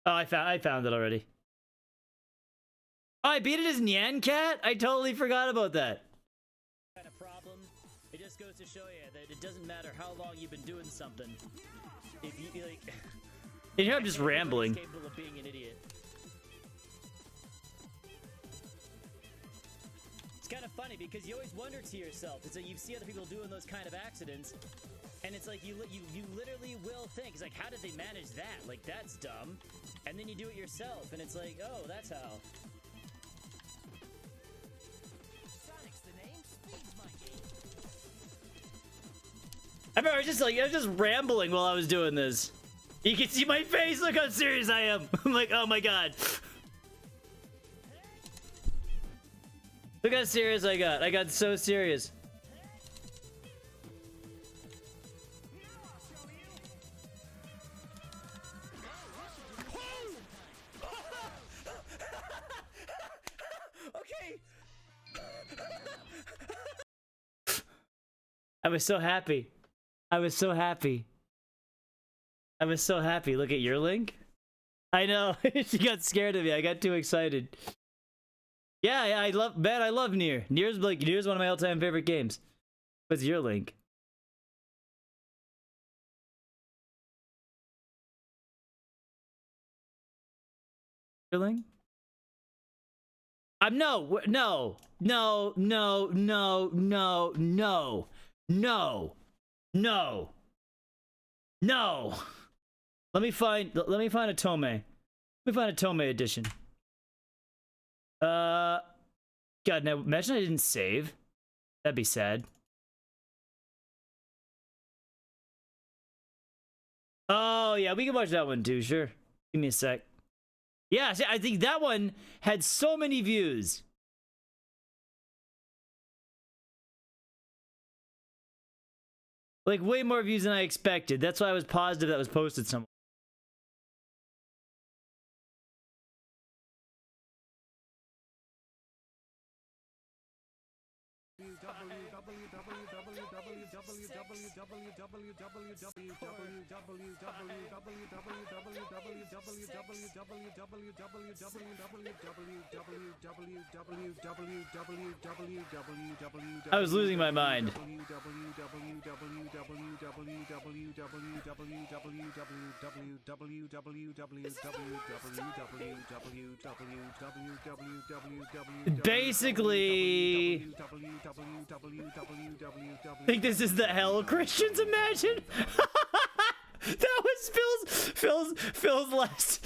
Oh, I found it already. Oh, I beat it as Nyan Cat? I totally forgot about that. Kind of problem. It just goes to show you that it doesn't matter how long you've been doing something. If you like, You know, I'm just rambling. Capable of being an idiot. It's kind of funny because you always wonder to yourself. It's like you see other people doing those kind of accidents, and it's like you literally will think, it's like, how did they manage that? Like, that's dumb. And then you do it yourself, and it's like, oh, that's how. I remember I was just rambling while I was doing this. You can see my face. Look how serious I am. I'm like, oh my god. Look how serious I got. I got so serious. Okay. I was so happy. I was so happy. I was so happy. Look at your link. I know. She got scared of me. I got too excited. Yeah, I love Nier. Nier's one of my all-time favorite games. What's your link? Your link? No. Let me find Otome. Let me find Otome edition. God, now imagine I didn't save. That'd be sad. Oh yeah, we can watch that one too, sure. Give me a sec. Yeah, see, I think that one had so many views. Like, way more views than I expected. That's why I was positive that was posted somewhere. I was losing my mind. Basically, I think this is the hell Christians imagine. That was Phil's last.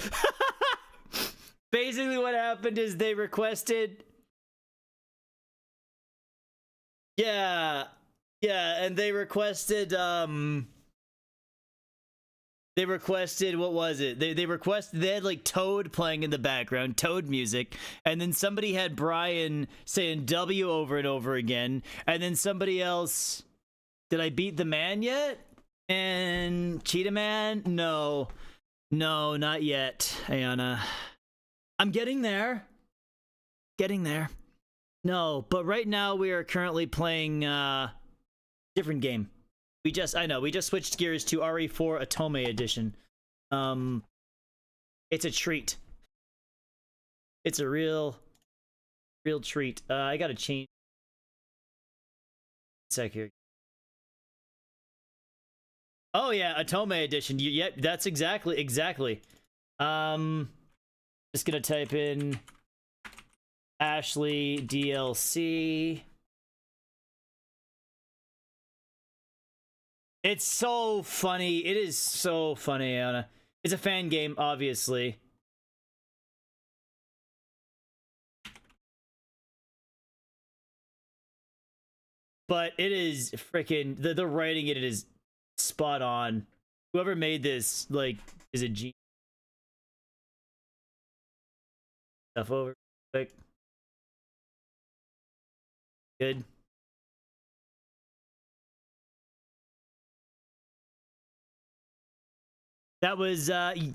Basically, what happened is they requested. Yeah, and they requested. They requested, what was it? They had like Toad playing in the background, Toad music, and then somebody had Brian saying W over and over again, and then somebody else. Did I beat the man yet? And Cheetah Man? No, not yet, Ayana. I'm getting there. No, but right now we are currently playing different game. We just switched gears to RE4 Otome edition. It's a treat. It's a real treat. I gotta change. A sec here. Oh yeah, Otome edition. Yeah, that's exactly. Just gonna type in Ashley DLC. It's so funny. It is so funny, Anna. It's a fan game, obviously. But it is freaking the writing it is spot on. Whoever made this, like, is a genius. Stuff over quick. Good. That was I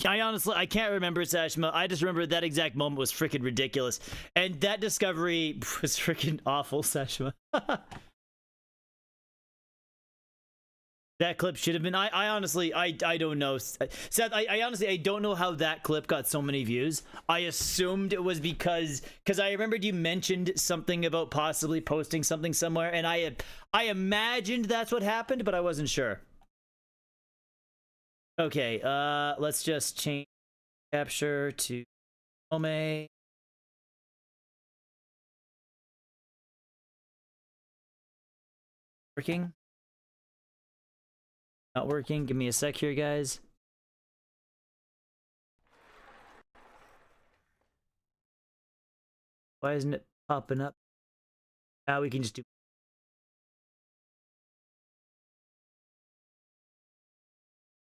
honestly I can't remember Sashima. I just remember that exact moment was freaking ridiculous. And that discovery was freaking awful, Sashima. That clip should have been. I honestly, I don't know, Seth. I honestly, I don't know how that clip got so many views. I assumed it was because I remembered you mentioned something about possibly posting something somewhere, and I imagined that's what happened, but I wasn't sure. Okay, let's just change capture to Otome. Working? Not working. Give me a sec here, guys. Why isn't it popping up? Now we can just do.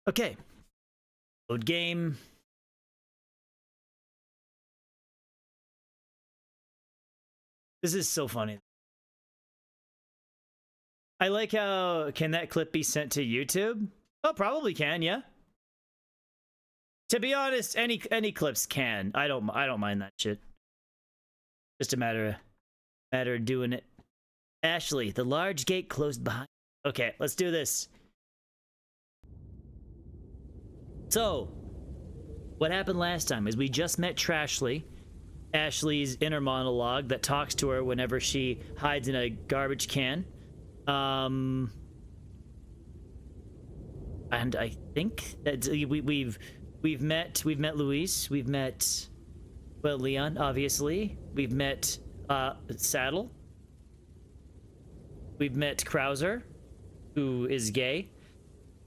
Okay. Load game. This is so funny. I like how, can that clip be sent to YouTube? Oh, probably can, yeah. To be honest, any clips can. I don't mind that shit. Just a matter of doing it. Ashley, the large gate closed behind. Okay, let's do this. So, what happened last time is we just met Trashly, Ashley's inner monologue that talks to her whenever she hides in a garbage can. And I think that we've met Luis, we've met, well, Leon, obviously, we've met Saddle, we've met Krauser, who is gay.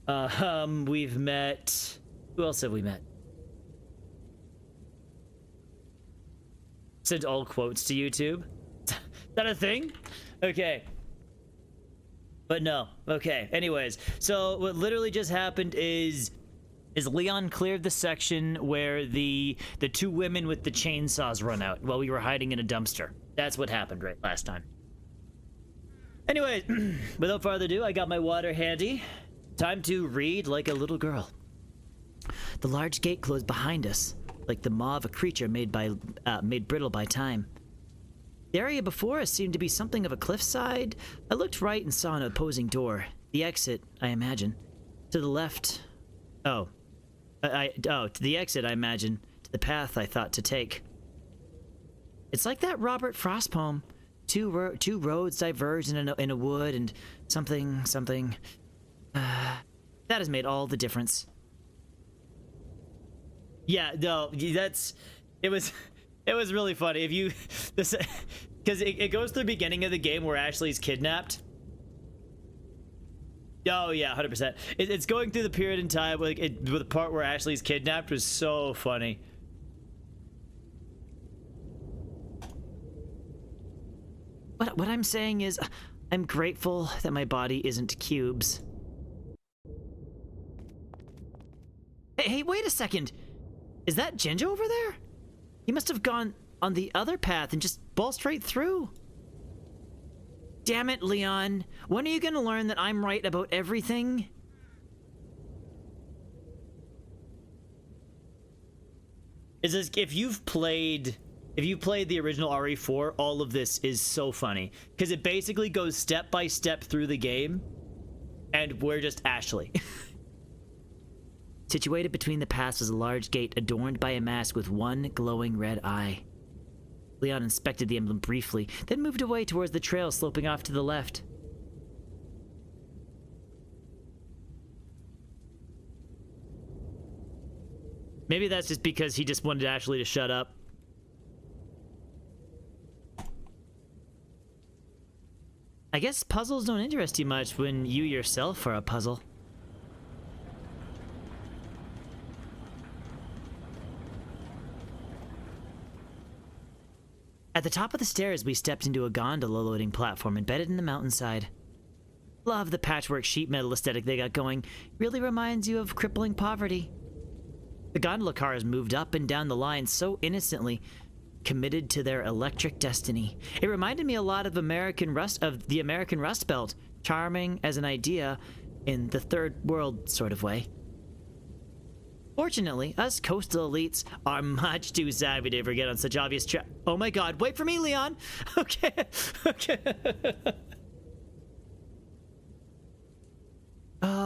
We've met, who else have we met? Sent all quotes to YouTube. Is that a thing? Okay. But no. Okay. Anyways, so what literally just happened is Leon cleared the section where the two women with the chainsaws run out while we were hiding in a dumpster. That's what happened right last time. Anyways, without further ado, I got my water handy. Time to read like a little girl. The large gate closed behind us, like the maw of a creature made brittle by time. The area before us seemed to be something of a cliffside. I looked right and saw an opposing door. The exit, I imagine. To the left. To the exit, I imagine. To the path I thought to take. It's like that Robert Frost poem. Two roads diverged in a wood, and something. That has made all the difference. Yeah, no, it was really funny. If you, because it goes to the beginning of the game where Ashley's kidnapped. Oh yeah, 100%. It's going through the period in time, like the part where Ashley's kidnapped was so funny. What I'm saying is, I'm grateful that my body isn't cubes. Hey, wait a second. Is that Jinjo over there? He must have gone on the other path and just ball straight through. Damn it, Leon. When are you gonna learn that I'm right about everything? Is this, if you've played the original RE4, all of this is so funny. Because it basically goes step by step through the game, and we're just Ashley. Situated between the paths was a large gate adorned by a mask with one glowing red eye. Leon inspected the emblem briefly, then moved away towards the trail sloping off to the left. Maybe that's just because he just wanted Ashley to shut up. I guess puzzles don't interest you much when you yourself are a puzzle. At the top of the stairs, we stepped into a gondola loading platform embedded in the mountainside. Love the patchwork sheet metal aesthetic they got going. Really reminds you of crippling poverty. The gondola cars moved up and down the line so innocently, committed to their electric destiny. It reminded me a lot of the American Rust Belt, charming as an idea in the third world sort of way. Fortunately, us coastal elites are much too savvy to forget on such obvious Oh my god, wait for me, Leon! Okay, okay.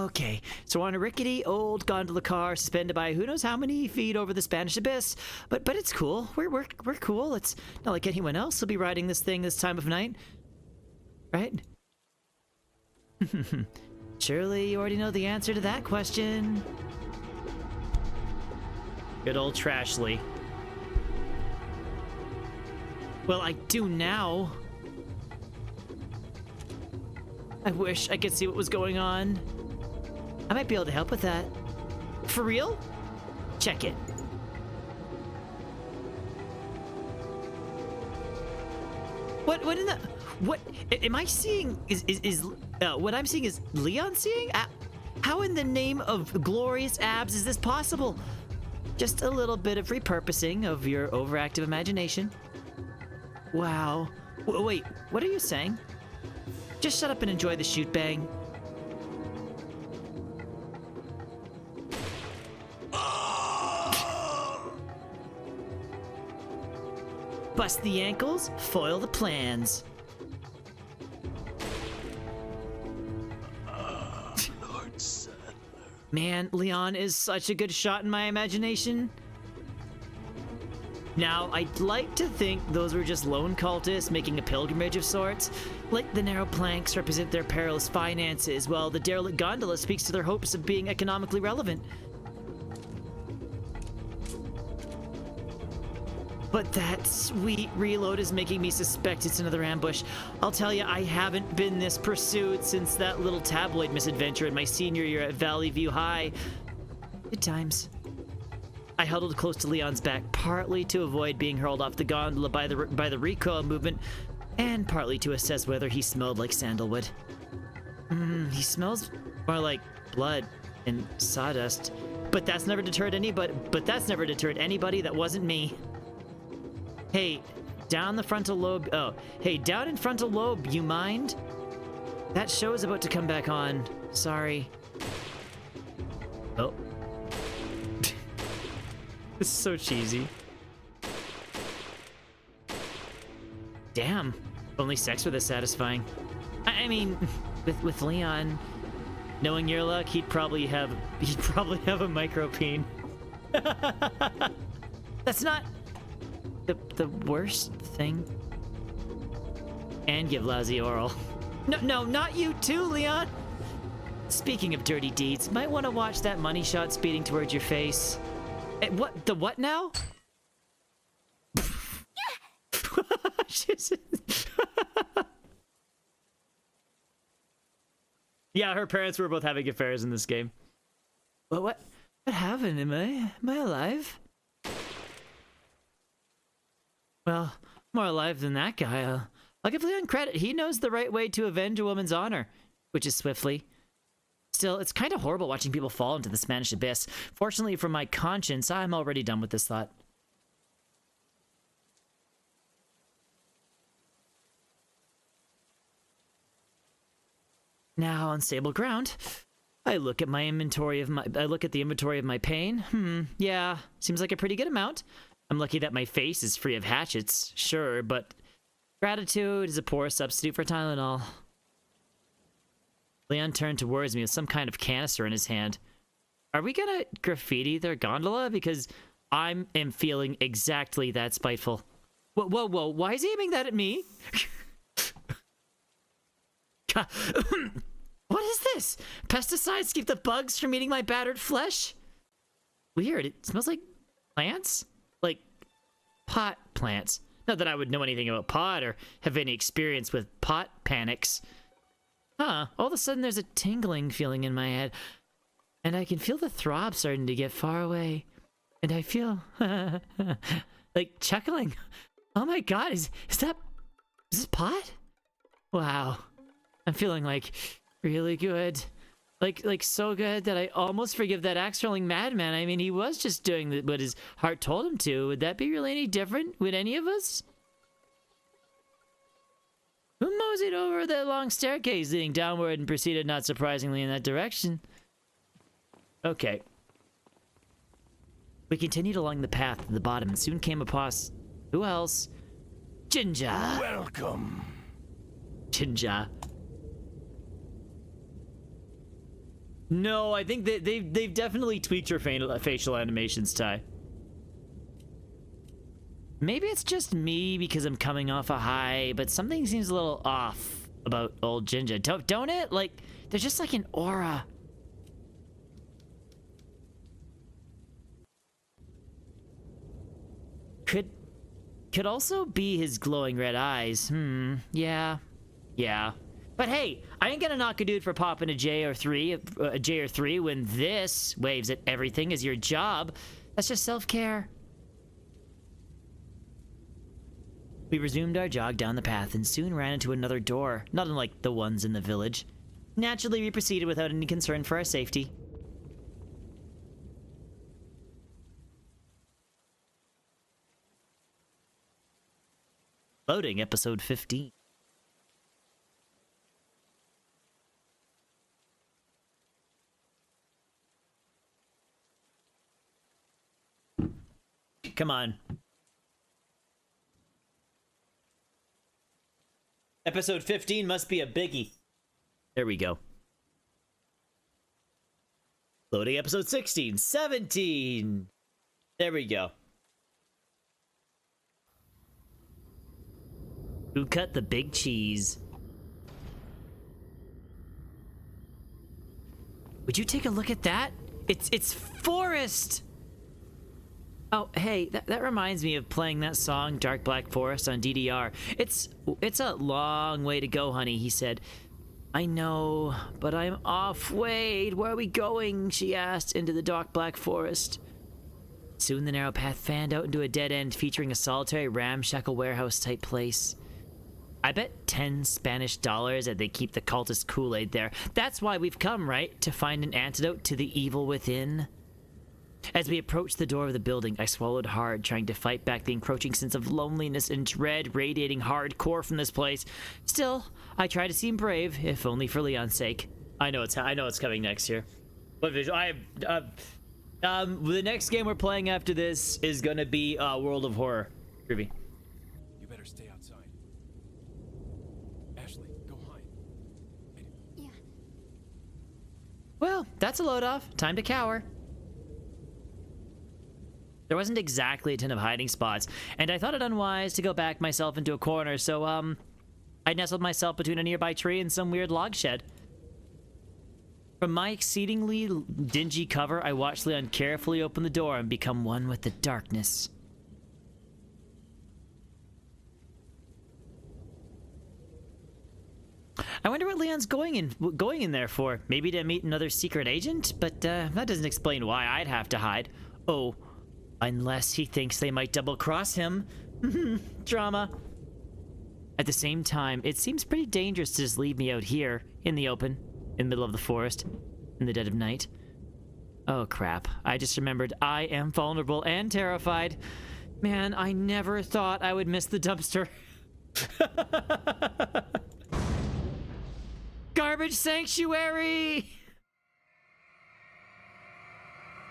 Okay, so we're on a rickety old gondola car suspended by who knows how many feet over the Spanish abyss. But it's cool. We're cool. It's not like anyone else will be riding this thing this time of night, right? Surely you already know the answer to that question. Good old Trashly. Well, I do now. I wish I could see what was going on. I might be able to help with that. For real? Check it. What in the... What am I seeing? What I'm seeing is Leon seeing? How in the name of glorious abs is this possible? Just a little bit of repurposing of your overactive imagination. Wow. Wait, what are you saying? Just shut up and enjoy the shoot bang. Bust the ankles, foil the plans. Man, Leon is such a good shot in my imagination. Now, I'd like to think those were just lone cultists making a pilgrimage of sorts. Like the narrow planks represent their perilous finances, while the derelict gondola speaks to their hopes of being economically relevant. But that sweet reload is making me suspect it's another ambush. I'll tell you, I haven't been this pursued since that little tabloid misadventure in my senior year at Valley View High. Good times. I huddled close to Leon's back, partly to avoid being hurled off the gondola by the recoil movement, and partly to assess whether he smelled like sandalwood. He smells more like blood and sawdust. But that's never deterred anybody. That wasn't me. Hey, down the frontal lobe. Oh, hey, down in frontal lobe, you mind? That show is about to come back on. Sorry. Oh. This is so cheesy. Damn. Only sex with is satisfying. I mean, with Leon, knowing your luck, he'd probably have a micropene. That's not the worst thing. And give lousy oral. No, not you too, Leon. Speaking of dirty deeds, might want to watch that money shot speeding towards your face. What? The what now? Yeah, her parents were both having affairs in this game. What happened? Am I alive? Well, more alive than that guy. I'll give Leon credit. He knows the right way to avenge a woman's honor, which is swiftly. Still, it's kind of horrible watching people fall into the Spanish abyss. Fortunately for my conscience, I'm already done with this thought. Now, on stable ground, I look at the inventory of my pain. Yeah, seems like a pretty good amount. I'm lucky that my face is free of hatchets, sure, but gratitude is a poor substitute for Tylenol. Leon turned towards me with some kind of canister in his hand. Are we gonna graffiti their gondola? Because I am feeling exactly that spiteful. Whoa, why is he aiming that at me? What is this? Pesticides keep the bugs from eating my battered flesh? Weird, it smells like plants? Like pot plants. Not that I would know anything about pot or have any experience with pot panics. All of a sudden there's a tingling feeling in my head, and I can feel the throb starting to get far away. And I feel like chuckling. Oh my god, is this pot? Wow. I'm feeling like really good. Like so good that I almost forgive that axe-throwing madman. I mean, he was just doing what his heart told him to. Would that be really any different? Would any of us? Who moseyed over that long staircase leading downward and proceeded, not surprisingly, in that direction? Okay. We continued along the path to the bottom and soon came across... who else? Jinja. Welcome. Jinja. No, I think that they've definitely tweaked your facial animations, Ty. Maybe it's just me because I'm coming off a high, but something seems a little off about old Ginger. Don't it? Like, there's just like an aura. Could also be his glowing red eyes. Yeah. But hey, I ain't gonna knock a dude for popping a J or three when this waves at everything is your job. That's just self-care. We resumed our jog down the path and soon ran into another door, not unlike the ones in the village. Naturally, we proceeded without any concern for our safety. Loading episode 15. Come on. Episode 15 must be a biggie. There we go. Loading episode 16, 17. There we go. Who cut the big cheese? Would you take a look at that? It's forest! Oh, hey, that reminds me of playing that song, Dark Black Forest, on DDR. It's a long way to go, honey, he said. I know, but I'm off. Wait, where are we going? She asked, into the dark black forest. Soon the narrow path fanned out into a dead end featuring a solitary ramshackle warehouse-type place. I bet 10 Spanish dollars that they keep the cultist Kool-Aid there. That's why we've come, right? To find an antidote to the evil within. As we approached the door of the building, I swallowed hard, trying to fight back the encroaching sense of loneliness and dread radiating hardcore from this place. Still, I try to seem brave, if only for Leon's sake. I know it's coming next here. What visual? The next game we're playing after this is gonna be World of Horror. Groovy. You better stay outside. Ashley, go hide. Yeah. Well, that's a load off. Time to cower. There wasn't exactly a ton of hiding spots, and I thought it unwise to go back myself into a corner, so, I nestled myself between a nearby tree and some weird log shed. From my exceedingly dingy cover, I watched Leon carefully open the door and become one with the darkness. I wonder what Leon's going in there for. Maybe to meet another secret agent? But, that doesn't explain why I'd have to hide. Oh. Unless he thinks they might double-cross him. Drama. At the same time, it seems pretty dangerous to just leave me out here, in the open, in the middle of the forest, in the dead of night. Oh, crap. I just remembered I am vulnerable and terrified. Man, I never thought I would miss the dumpster. Garbage sanctuary!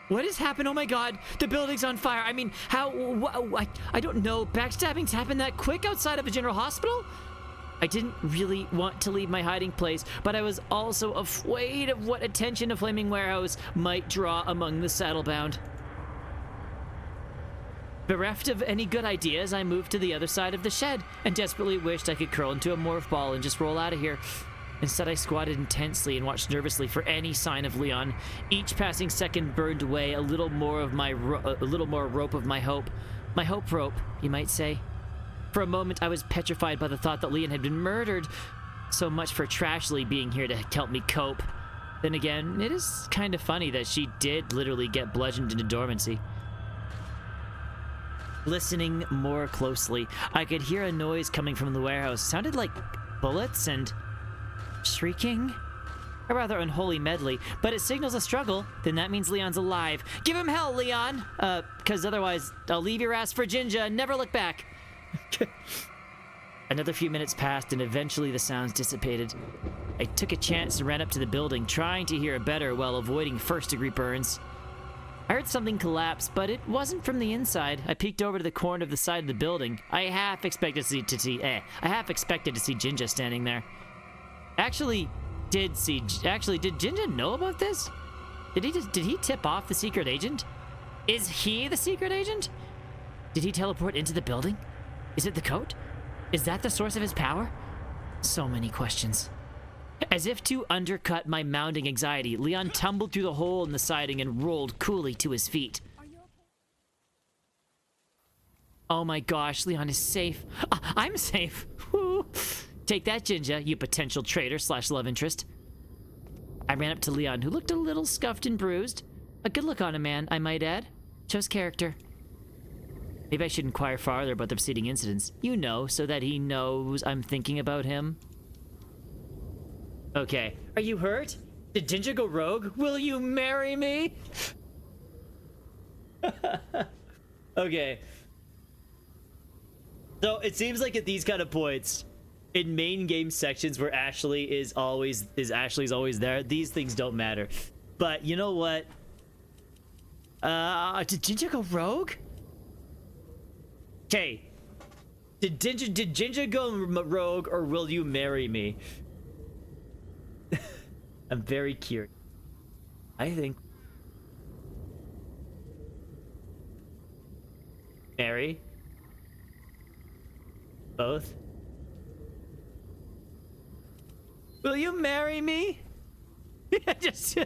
What has happened? Oh my god, the building's on fire. I mean, how, I don't know. Backstabbing's happened that quick outside of a general hospital? I didn't really want to leave my hiding place, but I was also afraid of what attention a flaming warehouse might draw among the saddlebound. Bereft of any good ideas, I moved to the other side of the shed and desperately wished I could curl into a morph ball and just roll out of here. Instead, I squatted intensely and watched nervously for any sign of Leon. Each passing second burned away a little more rope of my hope. My hope rope, you might say. For a moment, I was petrified by the thought that Leon had been murdered. So much for Trashley being here to help me cope. Then again, it is kind of funny that she did literally get bludgeoned into dormancy. Listening more closely, I could hear a noise coming from the warehouse. It sounded like bullets and shrieking? A rather unholy medley, but it signals a struggle. Then that means Leon's alive. Give him hell, Leon! Cause otherwise, I'll leave your ass for Jinja and never look back. Another few minutes passed and eventually the sounds dissipated. I took a chance and ran up to the building, trying to hear better while avoiding first-degree burns. I heard something collapse, but it wasn't from the inside. I peeked over to the corner of the side of the building. I half expected to see Jinja standing there. Actually, did see. Actually, did Jinja know about this? Did he tip off the secret agent? Is he the secret agent? Did he teleport into the building? Is it the coat? Is that the source of his power? So many questions. As if to undercut my mounting anxiety, Leon tumbled through the hole in the siding and rolled coolly to his feet. Oh my gosh, Leon is safe. I'm safe. Woo. Take that, Jinja, you potential traitor / love interest. I ran up to Leon, who looked a little scuffed and bruised. A good look on a man, I might add. Chose character. Maybe I should inquire farther about the preceding incidents. You know, so that he knows I'm thinking about him. Okay. Are you hurt? Did Jinja go rogue? Will you marry me? Okay. So it seems like at these kind of points, in main game sections where Ashley's always there, these things don't matter. But you know what? Did Jinja go rogue? Okay. Did Jinja go rogue, or will you marry me? I'm very curious. I think marry. Both. Will you marry me? Just.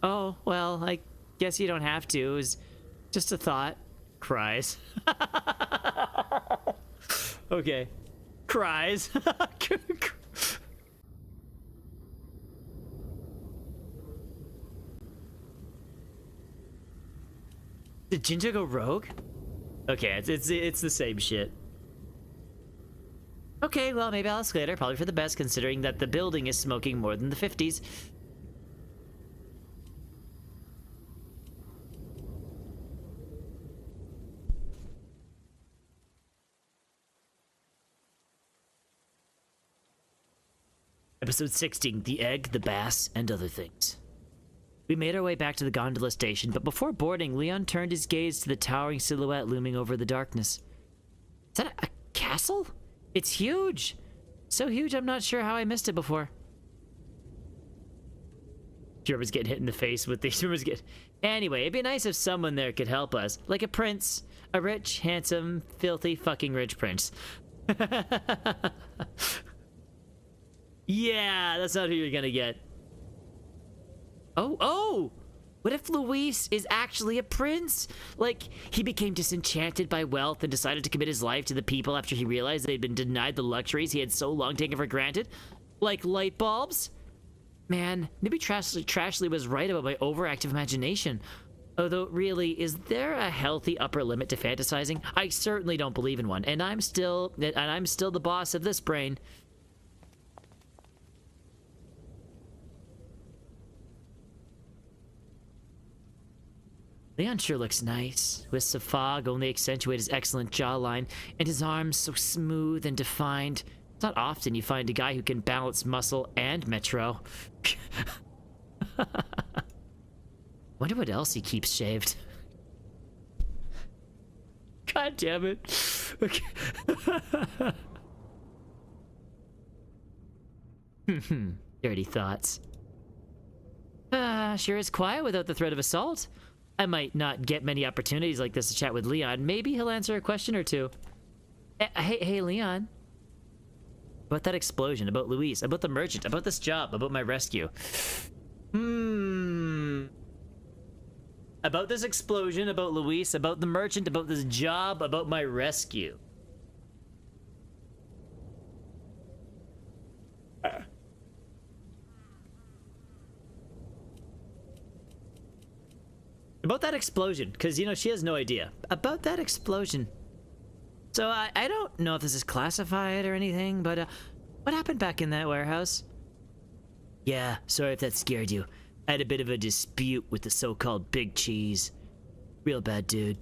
Oh, well, I guess you don't have to. It was just a thought. Cries. Okay. Cries. Did Jinja go rogue? Okay, it's the same shit. Okay, well, maybe I'll ask later. Probably for the best, considering that the building is smoking more than the 50s. Episode 16, The Egg, the Bass, and Other Things. We made our way back to the gondola station, but before boarding, Leon turned his gaze to the towering silhouette looming over the darkness. Is that a castle? It's huge! So huge I'm not sure how I missed it before. Jerma's getting hit in the face with these. Anyway, it'd be nice if someone there could help us. Like a prince. A rich, handsome, filthy, fucking rich prince. Yeah, that's not who you're gonna get. Oh! What if Luis is actually a prince? Like, he became disenchanted by wealth and decided to commit his life to the people after he realized they'd been denied the luxuries he had so long taken for granted? Like light bulbs? Man, maybe Trashly was right about my overactive imagination. Although, really, is there a healthy upper limit to fantasizing? I certainly don't believe in one, and I'm still the boss of this brain. Leon sure looks nice. Wisps of fog only accentuate his excellent jawline, and his arms so smooth and defined. It's not often you find a guy who can balance muscle and metro. Wonder what else he keeps shaved. God damn it. Okay. Dirty thoughts. Sure is quiet without the threat of assault. I might not get many opportunities like this to chat with Leon. Maybe he'll answer a question or two. Hey, Leon. About that explosion, about Luis, about the merchant, about this job, about my rescue. About this explosion, about Luis, about the merchant, about this job, about my rescue. About that explosion, because, you know, she has no idea. About that explosion. So, I don't know if this is classified or anything, but what happened back in that warehouse? Yeah, sorry if that scared you. I had a bit of a dispute with the so-called Big Cheese. Real bad dude.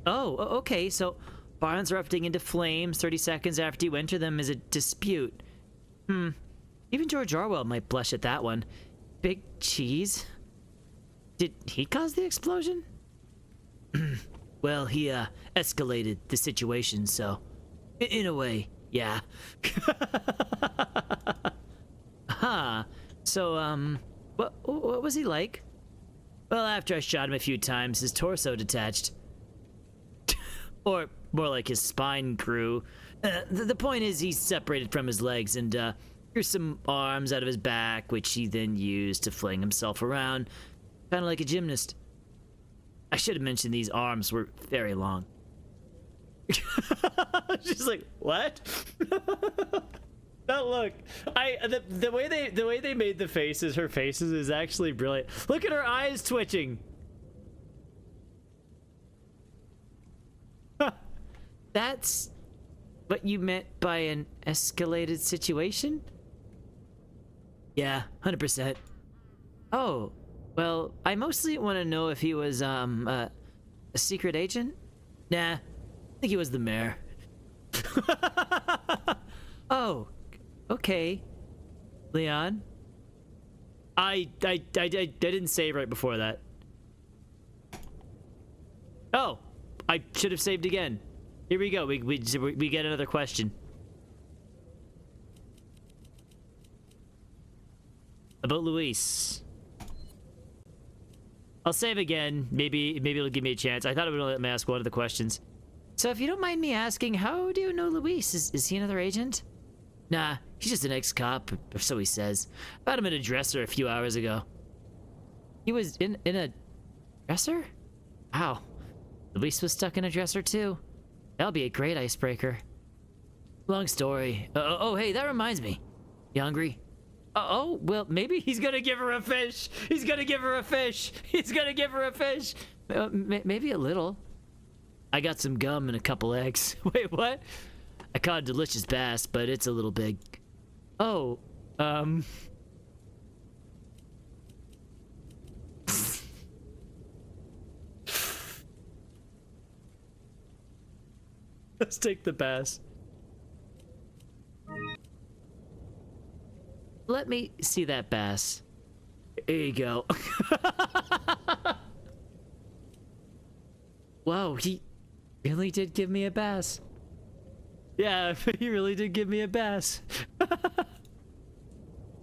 Oh, okay, so barns erupting into flames 30 seconds after you enter them is a dispute. Even George Orwell might blush at that one. Big Cheese? Did he cause the explosion? Well, he escalated the situation, so in a way, Yeah. Huh. So, what was he like? Well, after I shot him a few times, his torso detached. Or more like his spine grew. The point is he's separated from his legs and grew some arms out of his back, which he then used to fling himself around, kind of like a gymnast. I should have mentioned these arms were very long. She's like, what? Now look, the way they made the faces, her faces is actually brilliant. Look at her eyes twitching. That's what you meant by an escalated situation? Yeah, 100%. Oh, well, I mostly want to know if he was a secret agent. Nah, I think he was the mayor. Oh, okay. Leon? I didn't save right before that. Oh, I should have saved again. Here we go. We get another question. About Luis. I'll save again. Maybe it'll give me a chance. I thought it would let me ask one of the questions. So if you don't mind me asking, how do you know Luis? Is he another agent? Nah, he's just an ex-cop, or so he says. Found him in a dresser a few hours ago. He was in a dresser? Wow. Luis was stuck in a dresser too. That'll be a great icebreaker. Long story. Oh, hey, that reminds me. You hungry? Oh, well, maybe he's gonna give her a fish. He's gonna give her a fish. He's gonna give her a fish. Maybe a little. I got some gum and a couple eggs. Wait, what? I caught a delicious bass, but it's a little big. Oh, let's take the bass. Let me see that bass. Here you go. Whoa, he really did give me a bass. Yeah, he really did give me a bass. I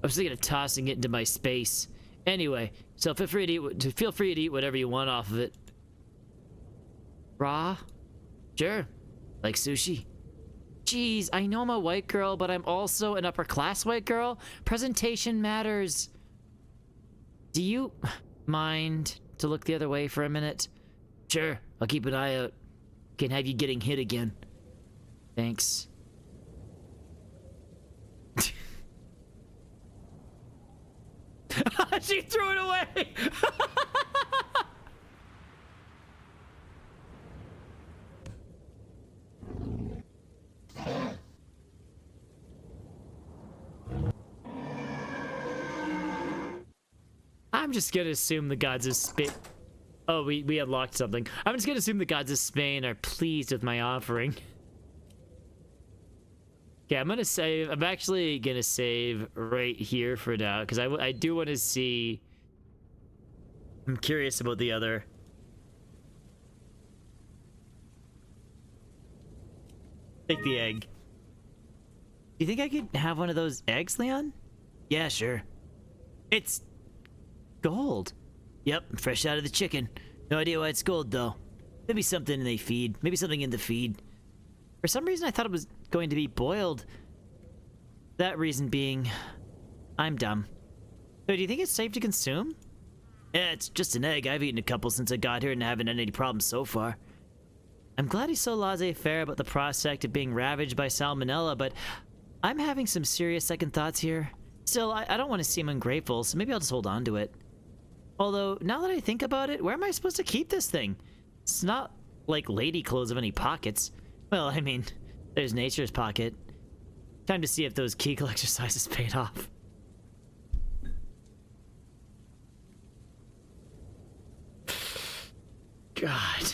was thinking of tossing it into my space. Anyway, so feel free to eat whatever you want off of it. Raw? Sure. Like sushi. Jeez, I know I'm a white girl, but I'm also an upper class white girl. Presentation matters. Do you mind to look the other way for a minute? Sure, I'll keep an eye out. Can't have you getting hit again. Thanks. She threw it away! I'm just gonna assume the gods of Spain. Oh, we unlocked something. I'm just gonna assume the gods of Spain are pleased with my offering. Yeah, I'm gonna save. I'm actually gonna save right here for now because I do want to see. I'm curious about the other. Take the egg. Do you think I could have one of those eggs, Leon? Yeah, sure. It's gold. Yep, fresh out of the chicken. No idea why it's gold though. Maybe something they feed. Maybe something in the feed. For some reason, I thought it was going to be boiled. That reason being, I'm dumb. So do you think it's safe to consume? Yeah, it's just an egg. I've eaten a couple since I got here and haven't had any problems so far. I'm glad he's so laissez-faire about the prospect of being ravaged by salmonella, but I'm having some serious second thoughts here. Still, I don't want to seem ungrateful, so maybe I'll just hold on to it. Although, now that I think about it, where am I supposed to keep this thing? It's not like lady clothes of any pockets. Well, I mean, there's nature's pocket. Time to see if those Kegel exercises paid off. God.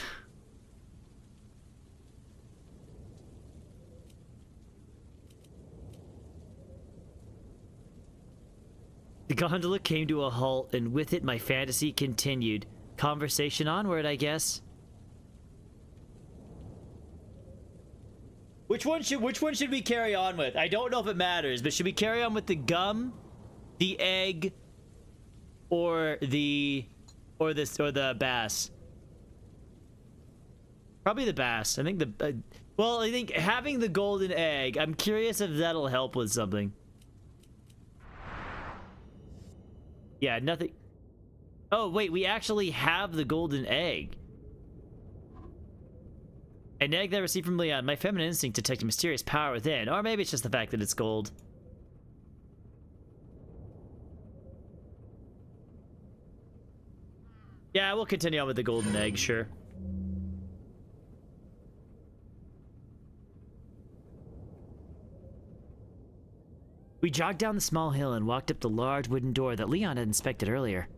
The gondola came to a halt, and with it my fantasy continued. Conversation onward, I guess. Which one should we carry on with? I don't know if it matters, but should we carry on with the gum, the egg, or the bass? Probably the bass. I think well, I think having the golden egg, I'm curious if that'll help with something. Yeah, nothing. Oh, wait, we actually have the golden egg. An egg that I received from Leon. My feminine instinct detected mysterious power within. Or maybe it's just the fact that it's gold. Yeah, we'll continue on with the golden egg, sure. We jogged down the small hill and walked up the large wooden door that Leon had inspected earlier.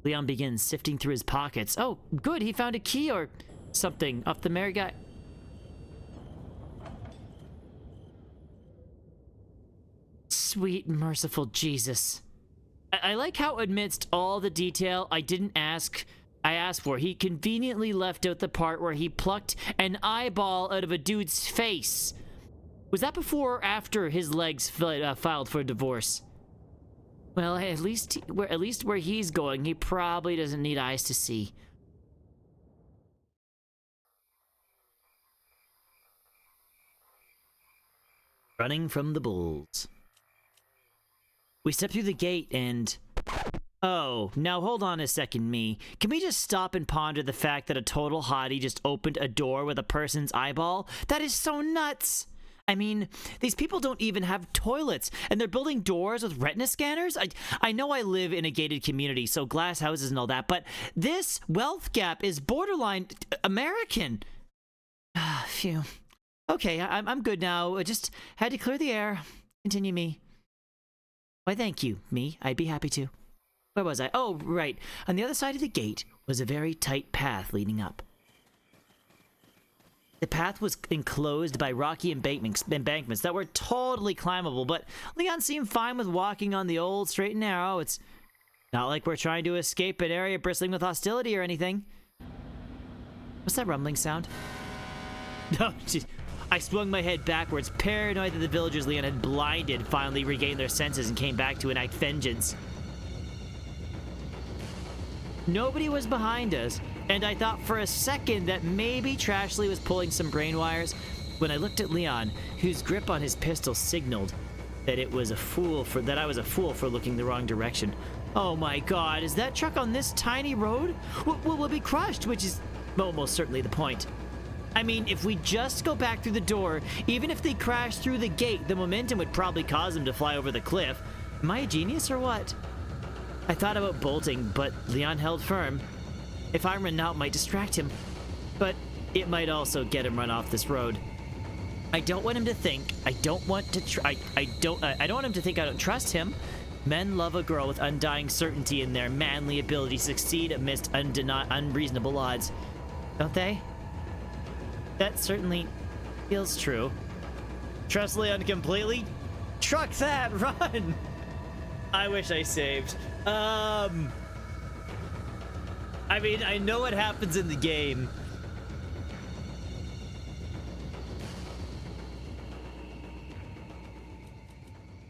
Leon begins sifting through his pockets. Oh, good, he found a key or something off the merry guy. Sweet, merciful Jesus. I like how amidst all the detail I asked for, he conveniently left out the part where he plucked an eyeball out of a dude's face. Was that before or after his legs filed for divorce? Well, at least where he's going, he probably doesn't need eyes to see. Running from the bulls. We step through the gate and... Oh, now hold on a second, me. Can we just stop and ponder the fact that a total hottie just opened a door with a person's eyeball? That is so nuts! I mean, these people don't even have toilets, and they're building doors with retina scanners? I know I live in a gated community, so glass houses and all that, but this wealth gap is borderline American. Phew. Okay, I'm good now. I just had to clear the air. Continue, me. Why, thank you, me. I'd be happy to. Where was I? Oh, right. On the other side of the gate was a very tight path leading up. The path was enclosed by rocky embankments that were totally climbable, but Leon seemed fine with walking on the old straight and narrow. It's not like we're trying to escape an area bristling with hostility or anything. What's that rumbling sound? No, I swung my head backwards, paranoid that the villagers Leon had blinded finally regained their senses and came back to enact vengeance. Nobody was behind us, and I thought for a second that maybe Trashley was pulling some brain wires when I looked at Leon, whose grip on his pistol signaled that I was a fool for looking the wrong direction. Oh my god, is that truck on this tiny road? We'll be crushed, which is most certainly the point. I mean, if we just go back through the door, even if they crash through the gate, the momentum would probably cause them to fly over the cliff. Am I a genius or what? I thought about bolting, but Leon held firm. If I run out, it might distract him, but it might also get him run off this road. I don't want him to think I don't want him to think I don't trust him. Men love a girl with undying certainty in their manly ability to succeed amidst unreasonable odds, don't they? That certainly feels true. Trust Leon completely? Truck that, run! I wish I saved. I mean, I know what happens in the game.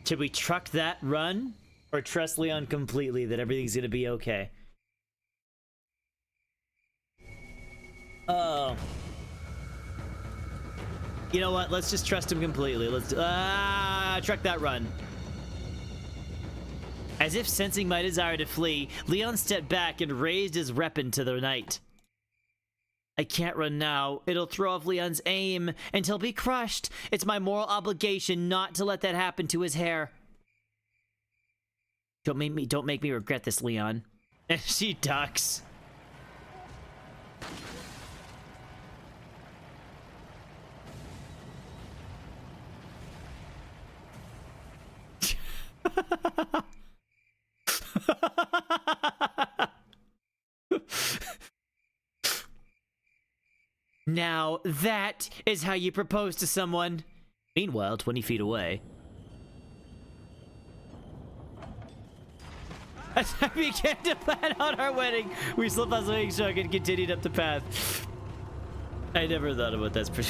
Should we truck that run? Or trust Leon completely that everything's gonna be okay? Oh. You know what? Let's just trust him completely. Let's truck that run. As if sensing my desire to flee, Leon stepped back and raised his weapon to the night. I can't run now. It'll throw off Leon's aim, and he'll be crushed. It's my moral obligation not to let that happen to his hair. Don't make me regret this, Leon. And she ducks. Now, that is how you propose to someone. Meanwhile, 20 feet away. As we began to plan out our wedding, we slipped on swinging stroke and continued up the path. I never thought about that's pretty.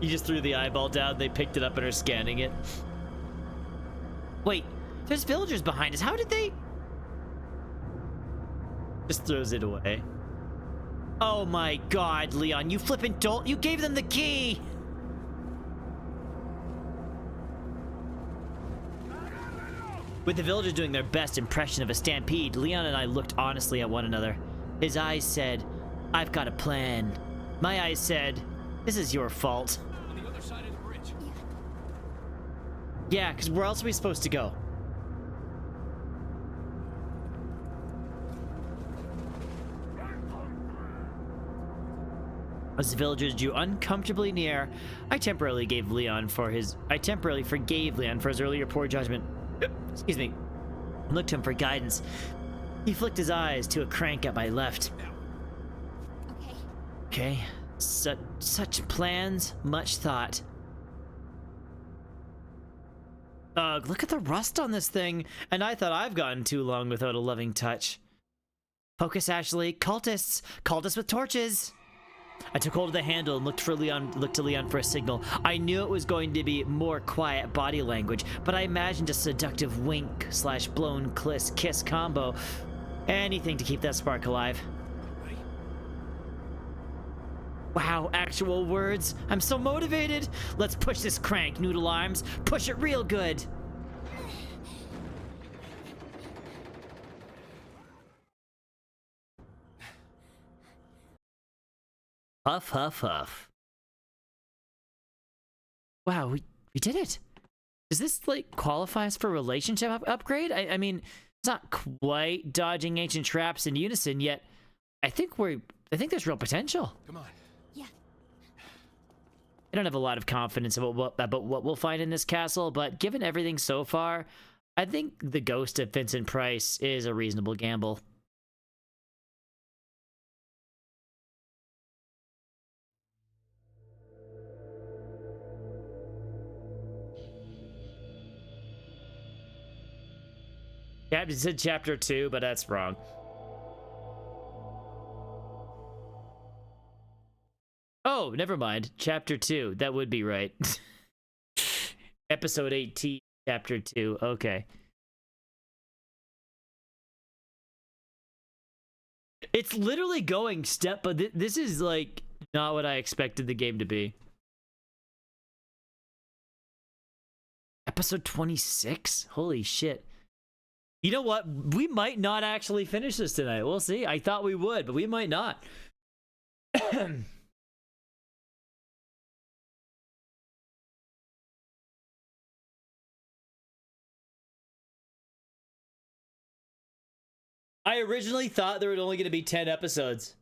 You just threw the eyeball down. They picked it up and are scanning it. Wait, there's villagers behind us. How did they? Just throws it away. Oh my God, Leon, you flippin' dolt! You gave them the key. With the villagers doing their best impression of a stampede, Leon and I looked honestly at one another. His eyes said, "I've got a plan." My eyes said, "This is your fault." On the other side of the bridge. Yeah, because where else are we supposed to go? As the villagers drew uncomfortably near, I temporarily forgave Leon for his earlier poor judgment. Excuse me. I looked to him for guidance. He flicked his eyes to a crank at my left. Okay. Okay. Such plans, much thought. Ugh, look at the rust on this thing. And I thought I've gotten too long without a loving touch. Focus, Ashley. Cultists! Cultists with torches! I took hold of the handle and looked to Leon for a signal. I knew it was going to be more quiet body language, but I imagined a seductive wink / blown kiss combo. Anything to keep that spark alive. Ready? Wow, actual words. I'm so motivated. Let's push this crank, Noodle Arms. Push it real good. Huff, huff, huff. Wow, we did it. Does this, like, qualify us for relationship upgrade? I mean, it's not quite dodging ancient traps in unison, yet I think there's real potential. Come on. Yeah. I don't have a lot of confidence about what we'll find in this castle, but given everything so far, I think the ghost of Vincent Price is a reasonable gamble. Yeah, it said chapter 2, but that's wrong. Oh, never mind. Chapter 2. That would be right. Episode 18, chapter 2. Okay. It's literally going step, but this is, like, not what I expected the game to be. Episode 26? Holy shit. You know what? We might not actually finish this tonight. We'll see. I thought we would, but we might not. I originally thought there were only going to be 10 episodes.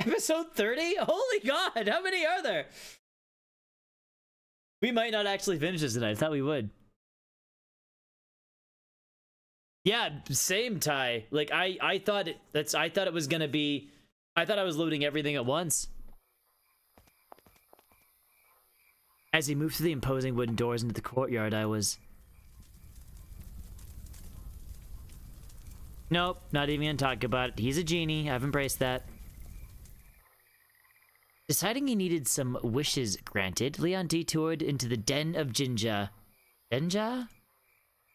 Episode 30? Holy God, how many are there? We might not actually finish this tonight. I thought we would. Yeah, same, Ty. Like I thought it was gonna be. I thought I was loading everything at once. As he moved through the imposing wooden doors into the courtyard, I was. Nope, not even gonna talk about it. He's a genie. I've embraced that. Deciding he needed some wishes granted, Leon detoured into the den of Jinja. Jinja?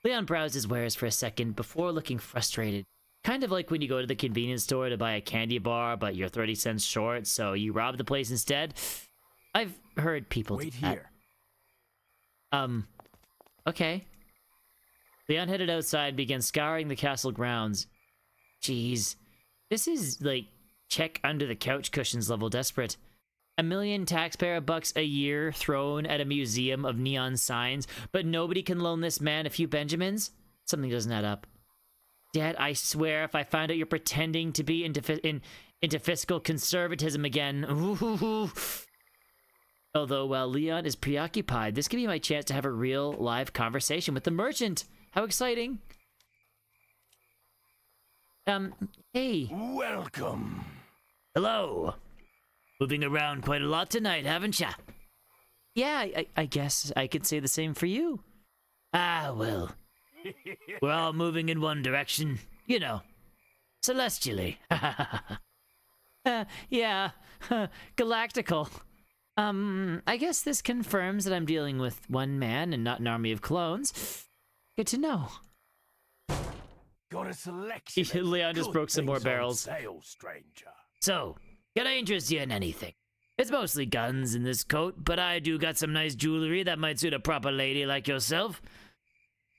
Leon browsed his wares for a second before looking frustrated. Kind of like when you go to the convenience store to buy a candy bar, but you're 30 cents short, so you rob the place instead. I've heard people Wait do that. here. Okay. Leon headed outside and began scouring the castle grounds. Jeez. This is, like, check under the couch cushions level desperate. $1 million taxpayer bucks a year thrown at a museum of neon signs, but nobody can loan this man a few Benjamins? Something doesn't add up. Dad, I swear if I find out you're pretending to be into fiscal conservatism again. Ooh. Although, while Leon is preoccupied, this could be my chance to have a real, live conversation with the merchant. How exciting. Hey. Welcome. Hello. Moving around quite a lot tonight, haven't ya? Yeah, I guess I could say the same for you. Ah, well. We're all moving in one direction, you know. Celestially. Yeah, galactical. I guess this confirms that I'm dealing with one man and not an army of clones. Good to know. Got a selection. Leon just Good broke some more things on barrels. sale, stranger. So, can I interest you in anything? It's mostly guns in this coat, but I do got some nice jewelry that might suit a proper lady like yourself.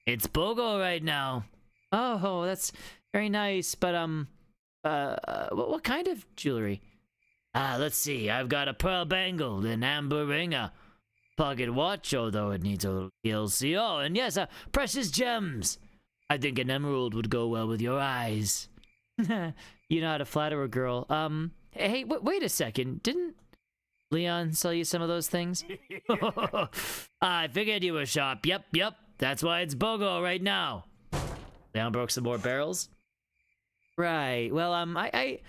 It's BOGO right now. Oh, that's very nice, but what kind of jewelry? Let's see. I've got a pearl bangle, an amber ring, a pocket watch, although it needs a little TLC. Oh, and yes, precious gems. I think an emerald would go well with your eyes. You know how to flatter a girl. Hey, wait a second. Didn't Leon sell you some of those things? I figured you were sharp. Yep. That's why it's BOGO right now. Leon broke some more barrels. Right. Well, I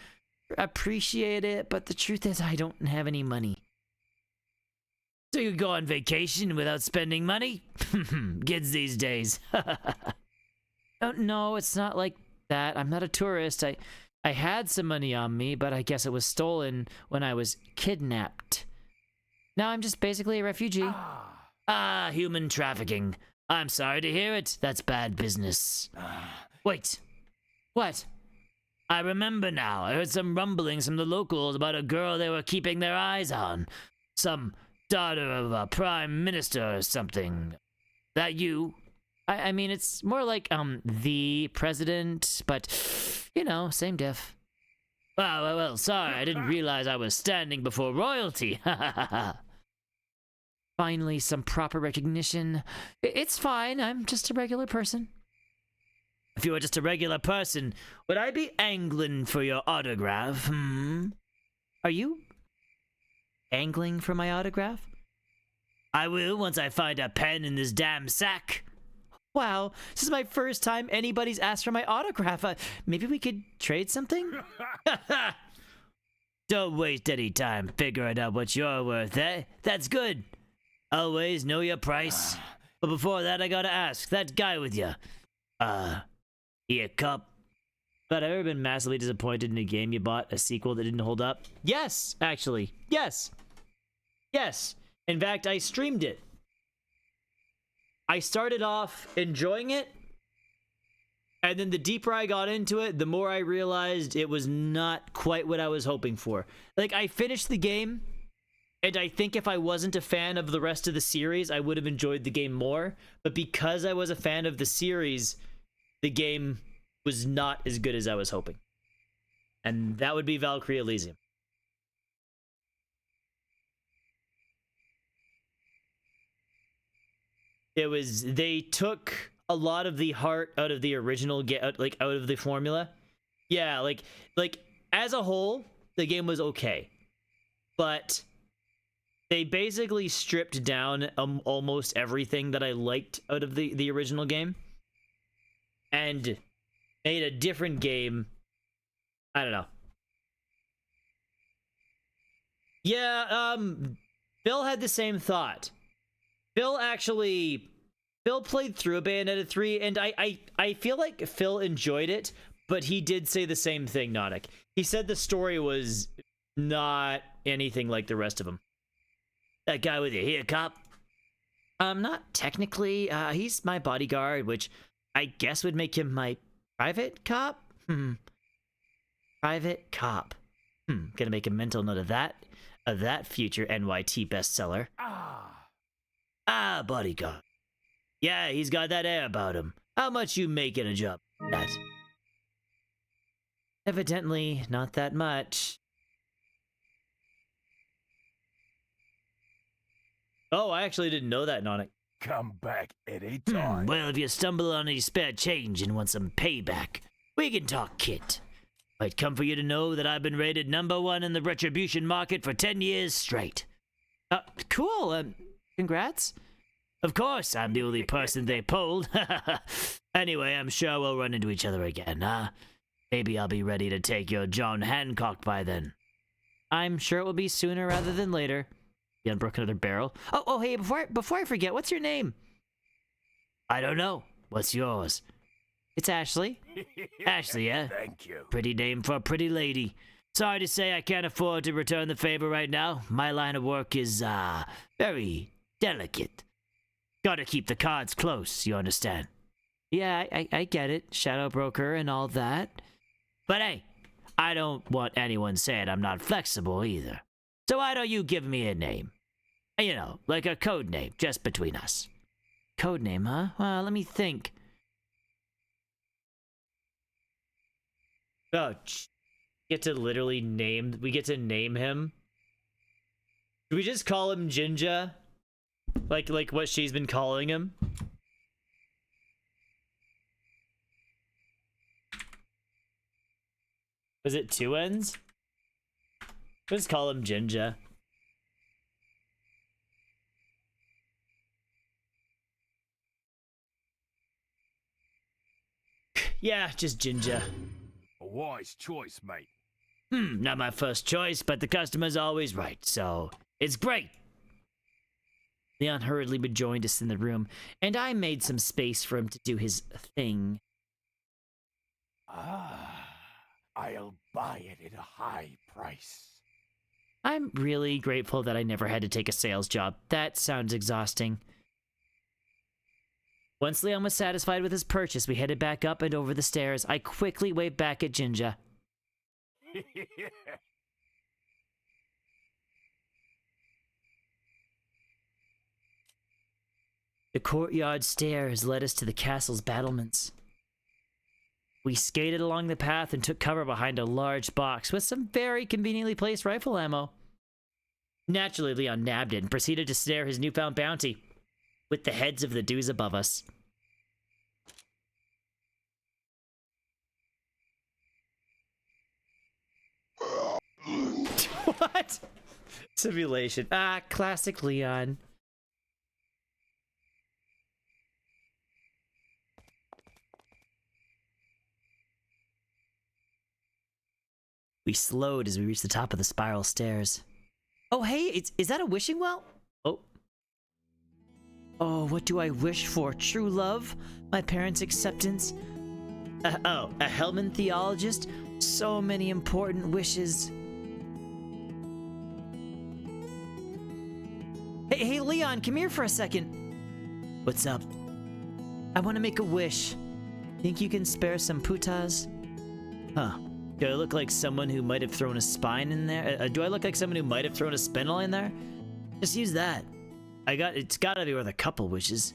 appreciate it, but the truth is I don't have any money. So you go on vacation without spending money? Kids these days. No, it's not like that. I'm not a tourist. I had some money on me, but I guess it was stolen when I was kidnapped. Now I'm just basically a refugee. Human trafficking. I'm sorry to hear it. That's bad business. Wait. What? I remember now. I heard some rumblings from the locals about a girl they were keeping their eyes on. Some daughter of a prime minister or something. That you? I mean, it's more like, the president, but, you know, same diff. Well, sorry, I didn't realize I was standing before royalty. Finally, some proper recognition. It's fine, I'm just a regular person. If you were just a regular person, would I be angling for your autograph, Are you angling for my autograph? I will once I find a pen in this damn sack. Wow, this is my first time anybody's asked for my autograph. Maybe we could trade something? Don't waste any time figuring out what you're worth, eh? That's good. Always know your price. But before that, I gotta ask, that guy with you, he a cup? But have you ever been massively disappointed in a game you bought, a sequel that didn't hold up? Yes, actually. Yes. In fact, I streamed it. I started off enjoying it, and then the deeper I got into it, the more I realized it was not quite what I was hoping for. Like, I finished the game, and I think if I wasn't a fan of the rest of the series, I would have enjoyed the game more. But because I was a fan of the series, the game was not as good as I was hoping. And that would be Valkyrie Elysium. They took a lot of the heart out of the original, out of the formula. Yeah, like as a whole, the game was okay. But they basically stripped down almost everything that I liked out of the original game. And made a different game. I don't know. Yeah, Phil had the same thought. Phil played through Bayonetta 3, and I feel like Phil enjoyed it, but he did say the same thing, Nautic. He said the story was not anything like the rest of them. That guy with you, he a cop? Not technically. He's my bodyguard, which I guess would make him my private cop? Private cop. Gonna make a mental note of that future NYT bestseller. Bodyguard. Yeah, he's got that air about him. How much you making a job? That. Evidently, not that much. Oh, I actually didn't know that, Nonic. Come back any time. Well, if you stumble on any spare change and want some payback, we can talk, kid. Might come for you to know that I've been rated #1 in the retribution market for 10 years straight. Cool. Congrats. Of course, I'm the only person they polled. Anyway, I'm sure we'll run into each other again, Maybe I'll be ready to take your John Hancock by then. I'm sure it will be sooner rather than later. You unbroke another barrel. Oh, hey, before I forget, what's your name? I don't know. What's yours? It's Ashley. Ashley, yeah? Thank you. Pretty name for a pretty lady. Sorry to say I can't afford to return the favor right now. My line of work is, very delicate. Gotta keep the cards close, you understand? Yeah, I get it, shadow broker and all that. But hey, I don't want anyone saying I'm not flexible either. So why don't you give me a name? You know, like a code name, just between us. Code name, huh? Well, let me think. Oh, get to literally name. We get to name him. Do we just call him Jinja? Like what she's been calling him? Was it 2 N's? Let's call him Jinja. Yeah, just Jinja. A wise choice, mate. Not my first choice, but the customer's always right, so it's great. Leon hurriedly rejoined us in the room, and I made some space for him to do his thing. I'll buy it at a high price. I'm really grateful that I never had to take a sales job. That sounds exhausting. Once Leon was satisfied with his purchase, we headed back up and over the stairs. I quickly waved back at Jinja. The courtyard stairs led us to the castle's battlements. We skated along the path and took cover behind a large box with some very conveniently placed rifle ammo. Naturally, Leon nabbed it and proceeded to stare his newfound bounty with the heads of the dudes above us. What? Simulation. Ah, classic Leon. We slowed as we reached the top of the spiral stairs. Oh, hey, is that a wishing well? Oh. Oh, what do I wish for? True love? My parents' acceptance? A Hellman theologist? So many important wishes. Hey, Leon, come here for a second. What's up? I want to make a wish. Think you can spare some putas? Huh. Do I look like someone who might have thrown a spine in there? Do I look like someone who might have thrown a spindle in there? Just use that. It's gotta be worth a couple wishes.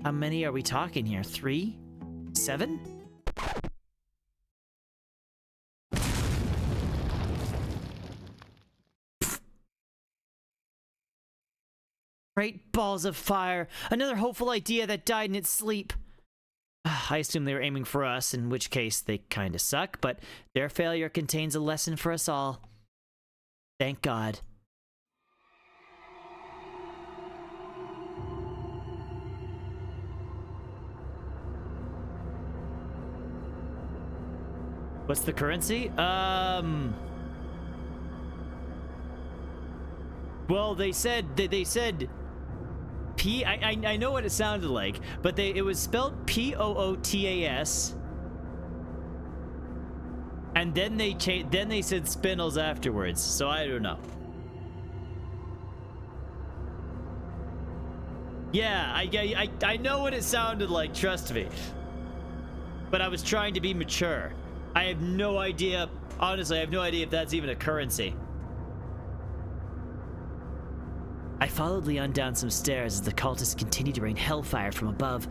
How many are we talking here? 3? 7? Great balls of fire. Another hopeful idea that died in its sleep. I assume they were aiming for us, in which case they kinda suck, but their failure contains a lesson for us all. Thank God. What's the currency? Well, they said P. I know what it sounded like, but it was spelled Pootas, and then they said spindles afterwards. So I don't know. Yeah, I know what it sounded like. Trust me. But I was trying to be mature. I have no idea. Honestly, I have no idea if that's even a currency. I followed Leon down some stairs as the cultists continued to rain hellfire from above.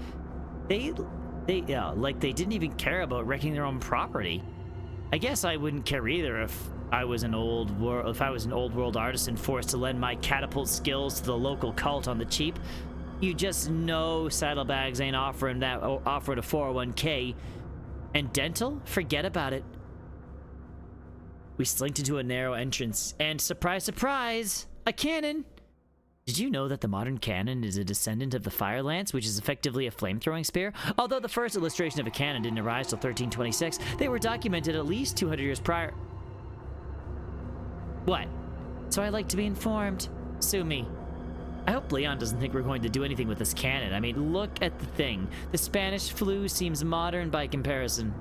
They didn't even care about wrecking their own property. I guess I wouldn't care either if I was an old world artisan forced to lend my catapult skills to the local cult on the cheap. You just know Saddlebags ain't offering a 401k. And dental? Forget about it. We slinked into a narrow entrance, and surprise, surprise, a cannon! Did you know that the modern cannon is a descendant of the fire lance, which is effectively a flamethrowing spear? Although the first illustration of a cannon didn't arise till 1326, they were documented at least 200 years prior. What? So I like to be informed. Sue me. I hope Leon doesn't think we're going to do anything with this cannon. I mean, look at the thing. The Spanish flu seems modern by comparison.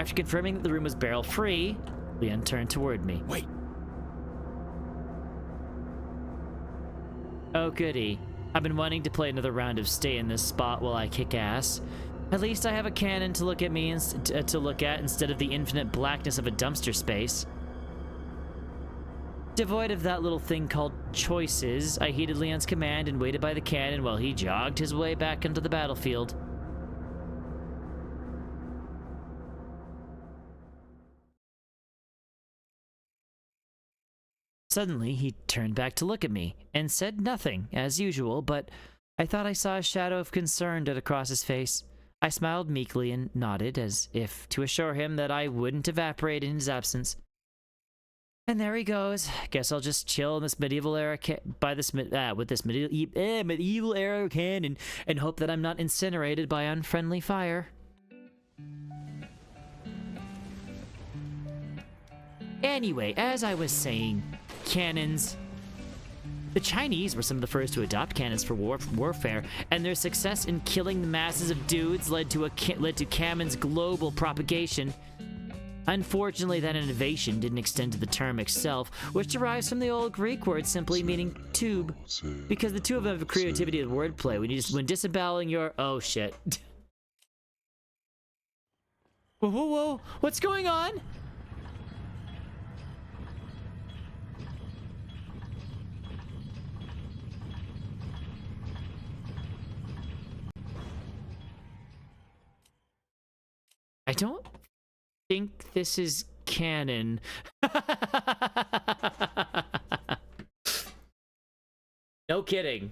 After confirming that the room was barrel-free, Leon turned toward me. Wait. Oh, goody. I've been wanting to play another round of stay in this spot while I kick ass. At least I have a cannon to look at instead of the infinite blackness of a dumpster space. Devoid of that little thing called choices, I heeded Leon's command and waited by the cannon while he jogged his way back into the battlefield. Suddenly, he turned back to look at me and said nothing, as usual, but I thought I saw a shadow of concern dot across his face. I smiled meekly and nodded, as if to assure him that I wouldn't evaporate in his absence. And there he goes. Guess I'll just chill in this medieval era with this medieval era cannon and hope that I'm not incinerated by unfriendly fire. Anyway, as I was saying, cannons. The Chinese were some of the first to adopt cannons for warfare, and their success in killing the masses of dudes led to cannons' global propagation. Unfortunately, that innovation didn't extend to the term itself, which derives from the old Greek word simply meaning tube, because the two of them have a creativity of wordplay when disemboweling your— oh shit. Whoa, what's going on? I don't think this is canon. No kidding.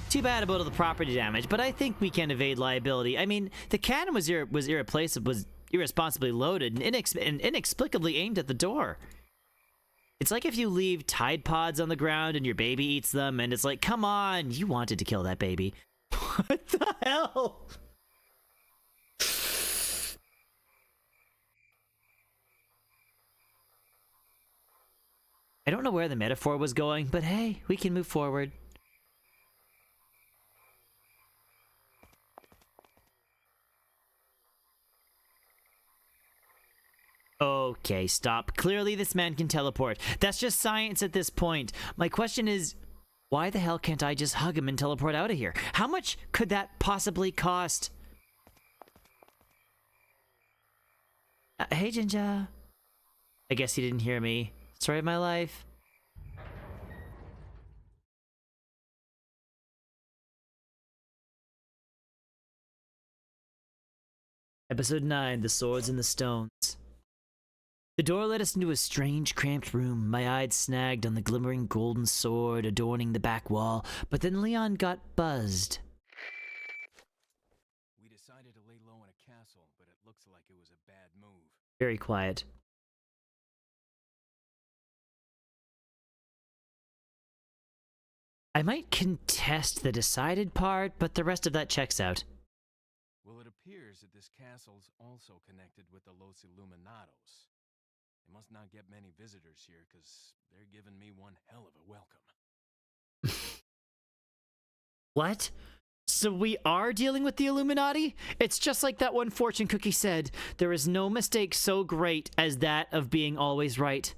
Too bad about all the property damage, but I think we can evade liability. I mean, the cannon was irresponsibly loaded and inexplicably aimed at the door. It's like if you leave Tide Pods on the ground and your baby eats them, and it's like, come on, you wanted to kill that baby. What the hell? I don't know where the metaphor was going, but hey, we can move forward. Okay, stop. Clearly this man can teleport. That's just science at this point. My question is, why the hell can't I just hug him and teleport out of here? How much could that possibly cost? Hey, Jinja. I guess he didn't hear me. Story of my life. Episode 9, The Swords and the Stones. The door led us into a strange, cramped room. My eyes snagged on the glimmering golden sword adorning the back wall, but then Leon got buzzed. We decided to lay low in a castle, but it looks like it was a bad move. Very quiet. I might contest the decided part, but the rest of that checks out. Well, it appears that this castle's also connected with the Los Illuminados. They must not get many visitors here, because they're giving me one hell of a welcome. What? So we are dealing with the Illuminati? It's just like that one fortune cookie said. There is no mistake so great as that of being always right.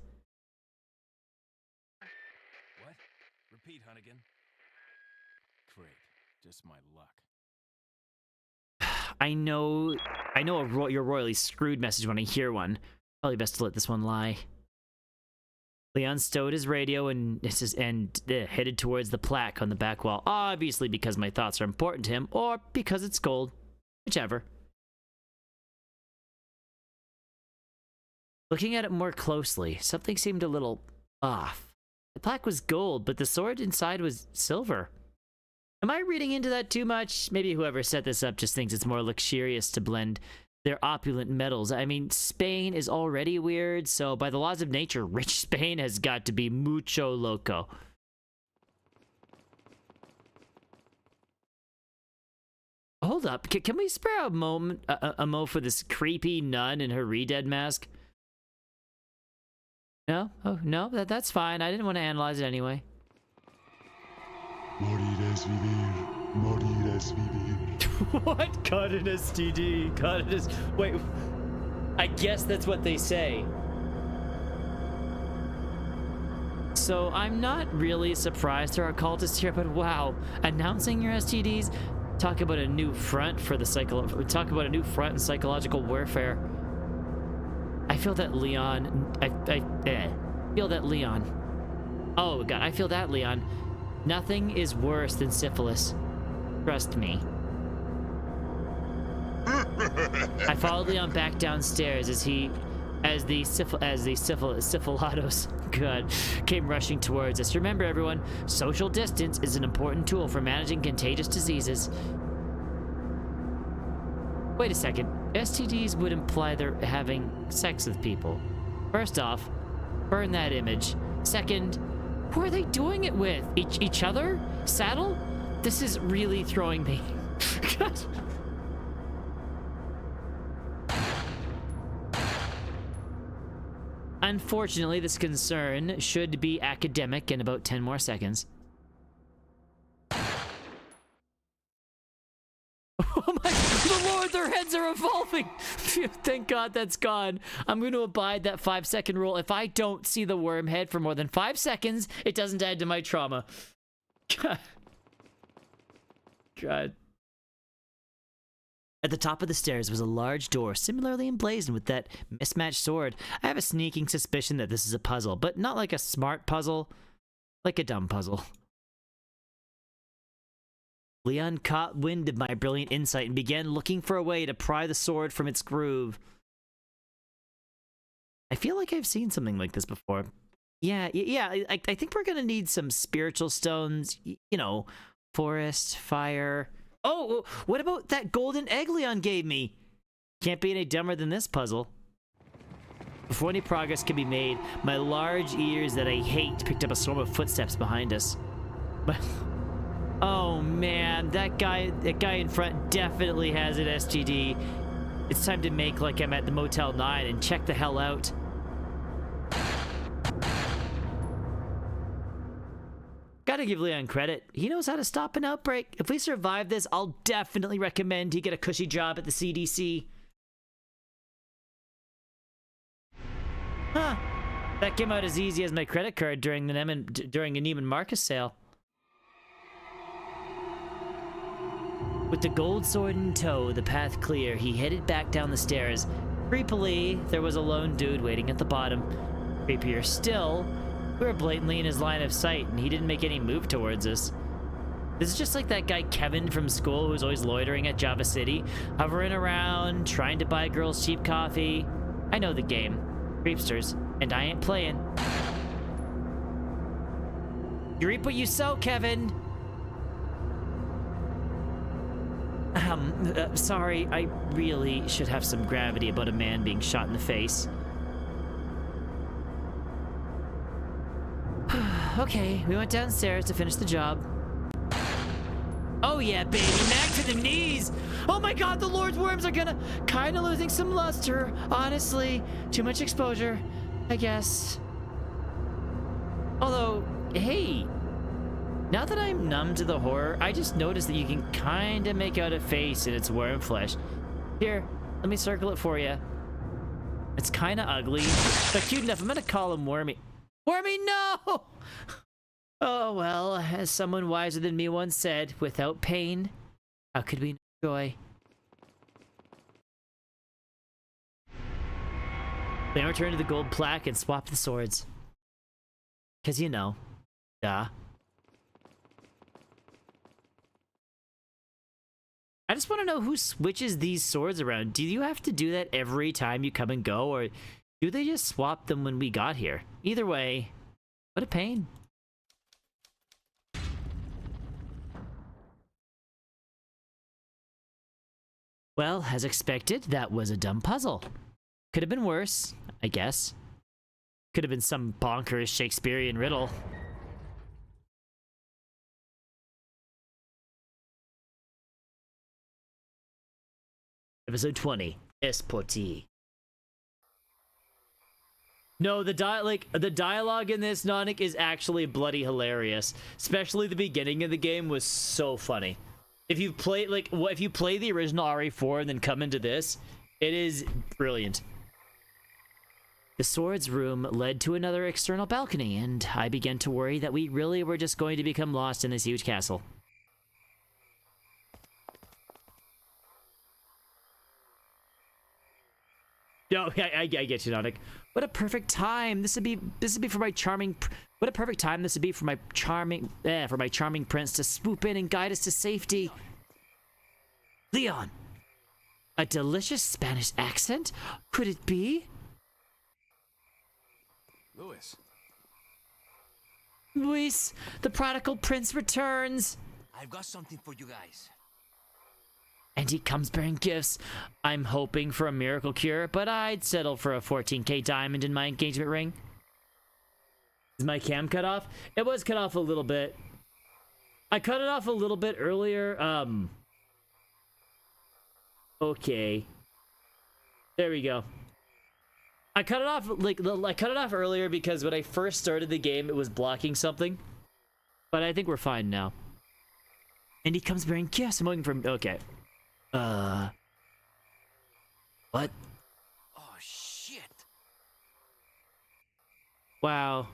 What? Repeat, Hunnigan. Great. Just my luck. I know you're royally screwed message when I hear one. Probably best to let this one lie. Leon stowed his radio and headed towards the plaque on the back wall, obviously because my thoughts are important to him, or because it's gold. Whichever. Looking at it more closely, something seemed a little off. The plaque was gold, but the sword inside was silver. Am I reading into that too much? Maybe whoever set this up just thinks it's more luxurious to blend their opulent metals. I mean, Spain is already weird, so by the laws of nature, rich Spain has got to be mucho loco. Hold up, can we spare a mo for this creepy nun in her re-dead mask? No? Oh, no, that's fine. I didn't want to analyze it anyway. Morir es vivir. Morir es vivir. What? Caught an STD. Caught an S... Wait. I guess that's what they say. So I'm not really surprised there are cultists here, but wow, announcing your STDs, talk about a new front for the talk about a new front in psychological warfare. I feel that Leon. Feel that Leon. Oh god, I feel that Leon. Nothing is worse than syphilis. Trust me. I followed Leon back downstairs as the syphilitos god came rushing towards us. Remember, everyone, social distance is an important tool for managing contagious diseases. Wait a second. STDs would imply they're having sex with people. First off, burn that image. Second, who are they doing it with? Each other? Saddle? This is really throwing me. God. Unfortunately, this concern should be academic in about 10 more seconds. Oh my, the Lord, their heads are evolving. Thank God that's gone. I'm going to abide that 5-second rule. If I don't see the worm head for more than 5 seconds, it doesn't add to my trauma. God. God. At the top of the stairs was a large door, similarly emblazoned with that mismatched sword. I have a sneaking suspicion that this is a puzzle, but not like a smart puzzle, like a dumb puzzle. Leon caught wind of my brilliant insight and began looking for a way to pry the sword from its groove. I feel like I've seen something like this before. Yeah, I think we're gonna need some spiritual stones, you know, forest, fire... Oh, what about that golden egg Leon gave me? Can't be any dumber than this puzzle. Before any progress could be made, my large ears that I hate picked up a swarm of footsteps behind us. But oh man, that guy in front definitely has an STD. It's time to make like I'm at the Motel 9 and check the hell out. Gotta give Leon credit. He knows how to stop an outbreak. If we survive this, I'll definitely recommend he get a cushy job at the CDC. Huh. That came out as easy as my credit card during a Neiman Marcus sale. With the gold sword in tow, the path clear, he headed back down the stairs. Creepily, there was a lone dude waiting at the bottom. Creepier still, we were blatantly in his line of sight, and he didn't make any move towards us. This is just like that guy Kevin from school who's always loitering at Java City, hovering around, trying to buy girls cheap coffee. I know the game. Creepsters. And I ain't playing. You reap what you sow, Kevin! Sorry, I really should have some gravity about a man being shot in the face. Okay, we went downstairs to finish the job. Oh yeah, baby, back to the knees! Oh my god, the Lord's worms are kinda losing some luster. Honestly, too much exposure, I guess. Although, hey, now that I'm numb to the horror, I just noticed that you can kinda make out a face in its worm flesh. Here, let me circle it for you. It's kinda ugly, but cute enough. I'm gonna call him Wormy. Wormy, no! Oh well, as someone wiser than me once said, without pain, how could we know joy? Then I returned to the gold plaque and swapped the swords. 'Cause you know, duh. I just want to know who switches these swords around. Do you have to do that every time you come and go, or do they just swap them when we got here? Either way, what a pain. Well, as expected, that was a dumb puzzle. Could have been worse, I guess. Could have been some bonkers Shakespearean riddle. Episode 20, Esporti. No, the dialogue in this, Nonik, is actually bloody hilarious. Especially the beginning of the game was so funny. If you play if you play the original RE4 and then come into this, it is brilliant. The swords room led to another external balcony, and I began to worry that we really were just going to become lost in this huge castle. Oh, yeah, I get you, Nonik. What a perfect time this would be for my charming. What a perfect time this would be for my charming prince to swoop in and guide us to safety. Leon, a delicious Spanish accent? Could it be? Luis, the prodigal prince returns. I've got something for you guys. And he comes bearing gifts. I'm hoping for a miracle cure, but I'd settle for a 14K diamond in my engagement ring. Is my cam cut off? It was cut off a little bit. I cut it off a little bit earlier. Okay. There we go. I cut it off I cut it off earlier because when I first started the game, it was blocking something. But I think we're fine now. And he comes bearing gifts. I'm waiting for him. Okay. What? Oh, shit. Wow.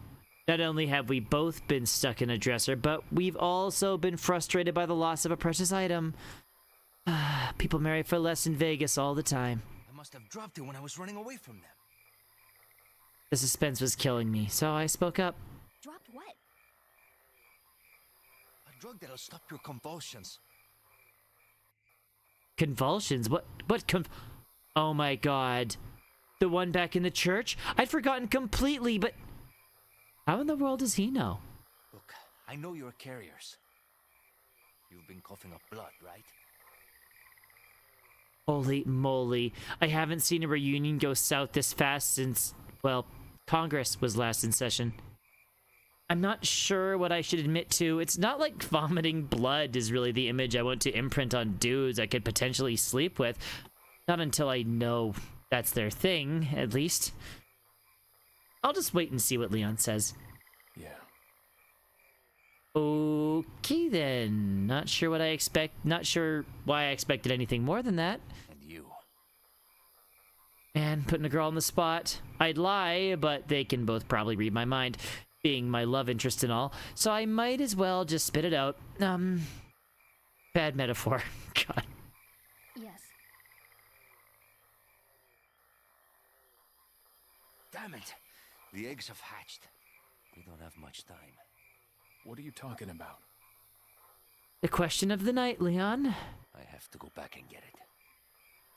Not only have we both been stuck in a dresser, but we've also been frustrated by the loss of a precious item. People marry for less in Vegas all the time. I must have dropped it when I was running away from them. The suspense was killing me, so I spoke up. Dropped what? A drug that'll stop your convulsions. Convulsions? What Oh my god. The one back in the church? I'd forgotten completely, but how in the world does he know? Look, I know you're carriers. You've been coughing up blood, right? Holy moly. I haven't seen a reunion go south this fast since, well, Congress was last in session. I'm not sure what I should admit to. It's not like vomiting blood is really the image I want to imprint on dudes I could potentially sleep with. Not until I know that's their thing, at least. I'll just wait and see what Leon says. Yeah. Okay then. Not sure why I expected anything more than that. And you. Man, putting a girl on the spot. I'd lie, but they can both probably read my mind, being my love interest and all, so I might as well just spit it out. Bad metaphor. God. Yes. Damn it! The eggs have hatched. We don't have much time. What are you talking about? The question of the night, Leon. I have to go back and get it.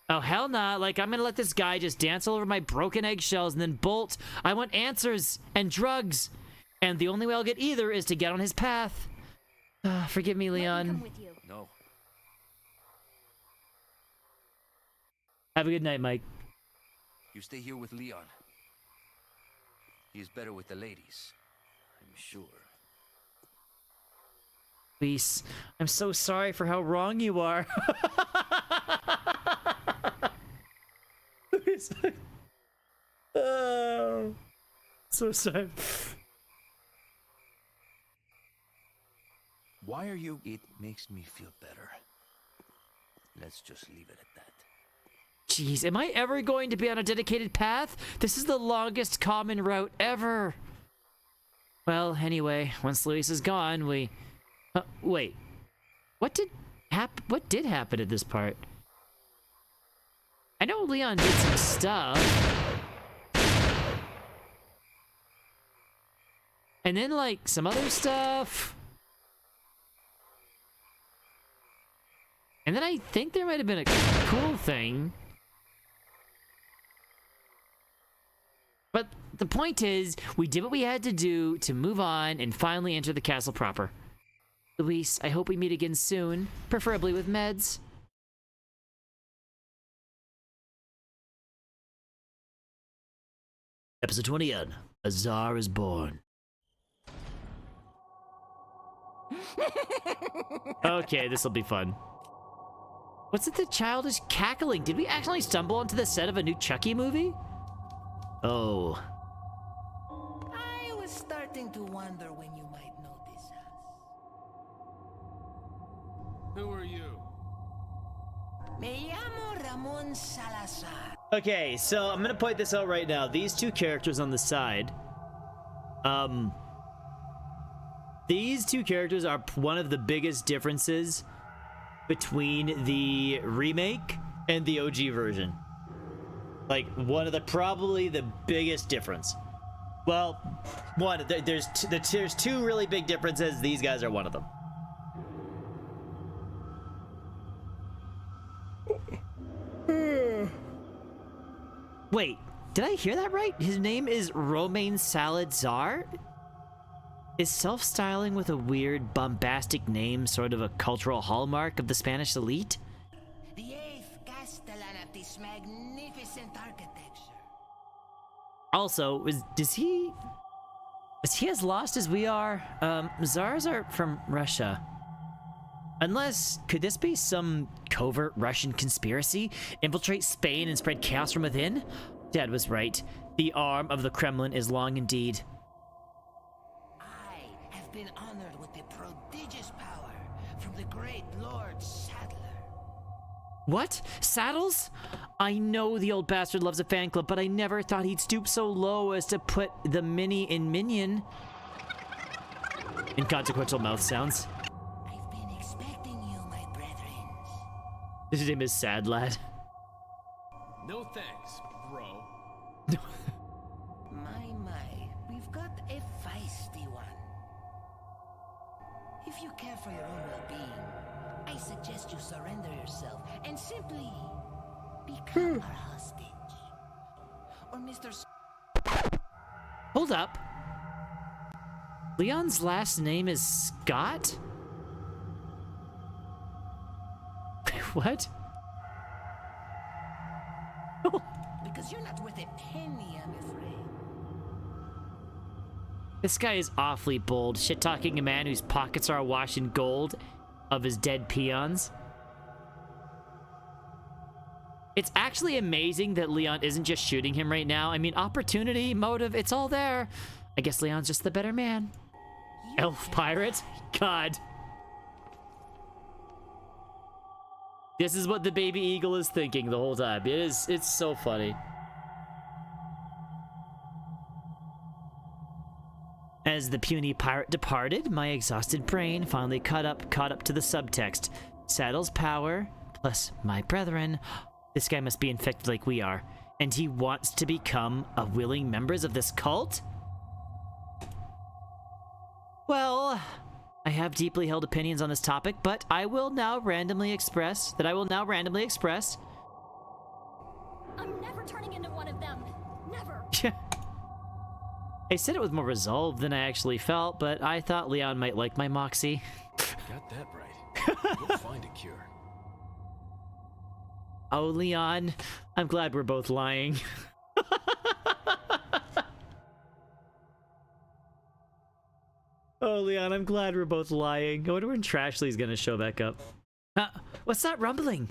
Oh, hell nah. Like, I'm gonna let this guy just dance all over my broken eggshells and then bolt. I want answers and drugs. And the only way I'll get either is to get on his path. Forgive me, Let me Leon. come with you. No. Have a good night, Mike. You stay here with Leon. He is better with the ladies. I'm sure. Luis, I'm so sorry for how wrong you are. Luis, oh, so sorry. Why are you... It makes me feel better. Let's just leave it at that. Jeez, am I ever going to be on a dedicated path? This is the longest common route ever. Well, anyway, once Luis is gone, we... wait. What did happen at this part? I know Leon did some stuff. And then, like, some other stuff. And then I think there might have been a cool thing. But the point is, we did what we had to do to move on and finally enter the castle proper. Luis, I hope we meet again soon, preferably with meds. Episode 20, A Czar is Born. Okay, this'll be fun. What's it, the childish cackling? Did we actually stumble onto the set of a new Chucky movie? Oh. was starting to wonder when you might notice us. Who are you? Me llamo Ramon Salazar. Okay, so I'm gonna point this out right now. These two characters on the side, these two characters are one of the biggest differences between the remake and the OG version. Like, one of the, probably the biggest difference. Well, there's two really big differences. These guys are one of them. Wait, did I hear that right? His name is Romain Salazar? Is self-styling with a weird, bombastic name sort of a cultural hallmark of the Spanish elite? The 8th Castellan of this magnificent architecture. Also, is he as lost as we are? Tsars are from Russia. Unless, could this be some covert Russian conspiracy? Infiltrate Spain and spread chaos from within? Dad was right. The arm of the Kremlin is long indeed. I have been honored with the prodigious power from the great Lord Saddler. What? Saddles? I know the old bastard loves a fan club, but I never thought he'd stoop so low as to put the mini in minion. Inconsequential mouth sounds. I've been expecting you, my brethren. His name is Sad Lad. No thanks, bro. My, we've got a feisty one. If you care for your own well-being, I suggest you surrender yourself and simply become our hostage. Or Mr. Hold up. Leon's last name is Scott? What? Because you're not worth a penny, I'm afraid. This guy is awfully bold, shit-talking a man whose pockets are awash in gold of his dead peons. It's actually amazing that Leon isn't just shooting him right now. I mean, opportunity, motive, it's all there. I guess Leon's just the better man. Elf pirate? God. This is what the baby eagle is thinking the whole time. It's so funny. As the puny pirate departed, my exhausted brain finally caught up to the subtext. Saddle's power, plus my brethren. This guy must be infected like we are. And he wants to become a willing members of this cult? Well, I have deeply held opinions on this topic, but I will now randomly express. I'm never turning into one of them. Never. I said it with more resolve than I actually felt, but I thought Leon might like my moxie. Got that right. We'll find a cure. Oh, Leon, I'm glad we're both lying. Oh, Leon, I'm glad we're both lying. I wonder when Trashley's gonna show back up. What's that rumbling?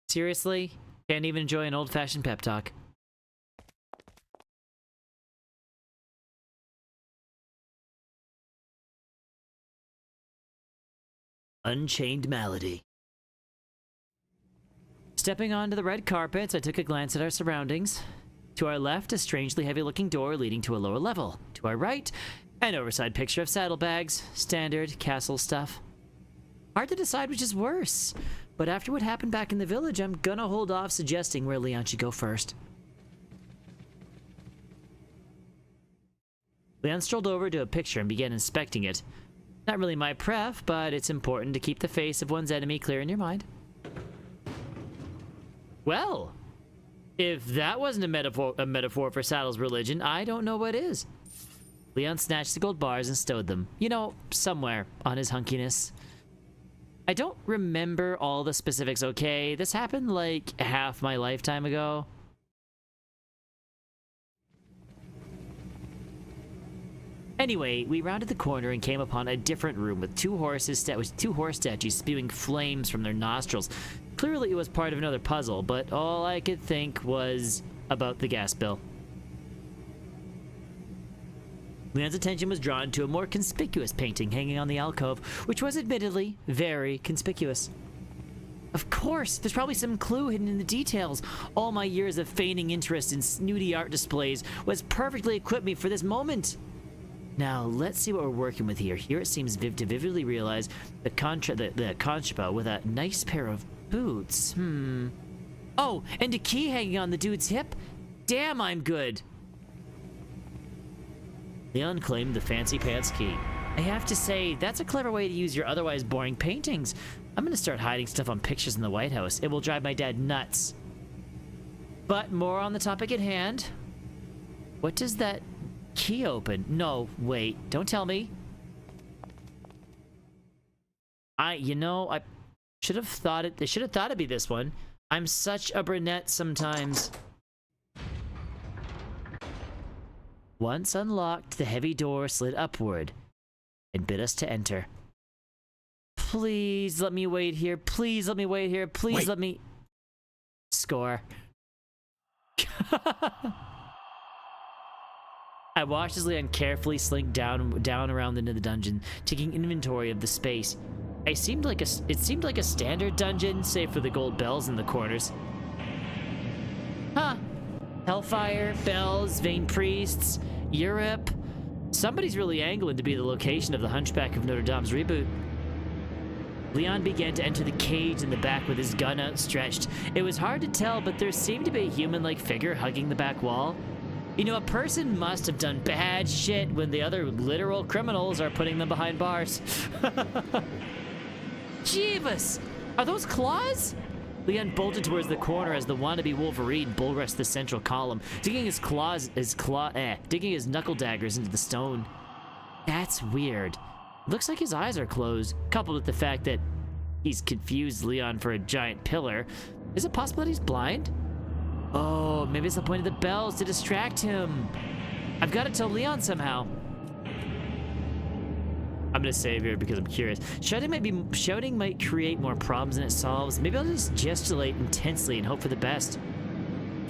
Seriously? Can't even enjoy an old-fashioned pep talk. Unchained Malady. Stepping onto the red carpets, I took a glance at our surroundings. To our left, a strangely heavy-looking door leading to a lower level. To our right, an oversized picture of saddlebags. Standard castle stuff. Hard to decide which is worse. But after what happened back in the village, I'm gonna hold off suggesting where Leon should go first. Leon strolled over to a picture and began inspecting it. Not really my pref, but it's important to keep the face of one's enemy clear in your mind. Well, if that wasn't a metaphor for Saddle's religion, I don't know what is. Leon snatched the gold bars and stowed them, you know, somewhere on his hunkiness. I don't remember all the specifics, okay? This happened like half my lifetime ago. Anyway, we rounded the corner and came upon a different room with two horse statues spewing flames from their nostrils. Clearly it was part of another puzzle, but all I could think was about the gas bill. Leon's attention was drawn to a more conspicuous painting hanging on the alcove, which was admittedly very conspicuous. Of course, there's probably some clue hidden in the details. All my years of feigning interest in snooty art displays was perfectly equipped me for this moment. Now, let's see what we're working with here. Here it seems to vividly realize the conchapa with a nice pair of boots. Oh, and a key hanging on the dude's hip? Damn, I'm good. Leon claimed the fancy pants key. I have to say, that's a clever way to use your otherwise boring paintings. I'm gonna start hiding stuff on pictures in the White House. It will drive my dad nuts. But more on the topic at hand. What does that key open? No, wait, don't tell me. I should have thought it. They should have thought it'd be this one. I'm such a brunette sometimes. Once unlocked, the heavy door slid upward and bid us to enter. Please let me wait here. Please let me wait here. Please let me... Score. I watched as Leon carefully slink down around into the dungeon, taking inventory of the space. It seemed like a standard dungeon, save for the gold bells in the corners. Huh. Hellfire, bells, vain priests, Europe. Somebody's really angling to be the location of the Hunchback of Notre Dame's reboot. Leon began to enter the cage in the back with his gun outstretched. It was hard to tell, but there seemed to be a human-like figure hugging the back wall. You know, a person must have done bad shit when the other literal criminals are putting them behind bars. Jeebus! Are those claws? Leon bolted towards the corner as the wannabe Wolverine bull rushed the central column, digging his knuckle daggers into the stone. That's weird. Looks like his eyes are closed, coupled with the fact that he's confused Leon for a giant pillar. Is it possible that he's blind? Oh, maybe it's the point of the bells to distract him. I've got to tell Leon somehow. I'm gonna save here because I'm curious. Shouting might create more problems than it solves. Maybe I'll just gesticulate intensely and hope for the best.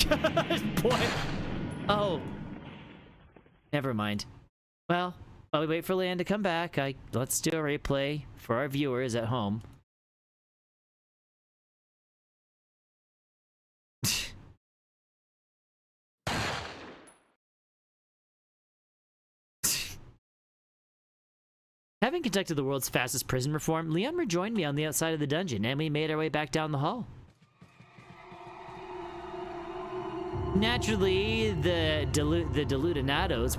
Boy. Oh. Never mind. Well, while we wait for Leon to come back, let's do a replay for our viewers at home. Having conducted the world's fastest prison reform, Leon rejoined me on the outside of the dungeon, and we made our way back down the hall. Naturally, the Deludinados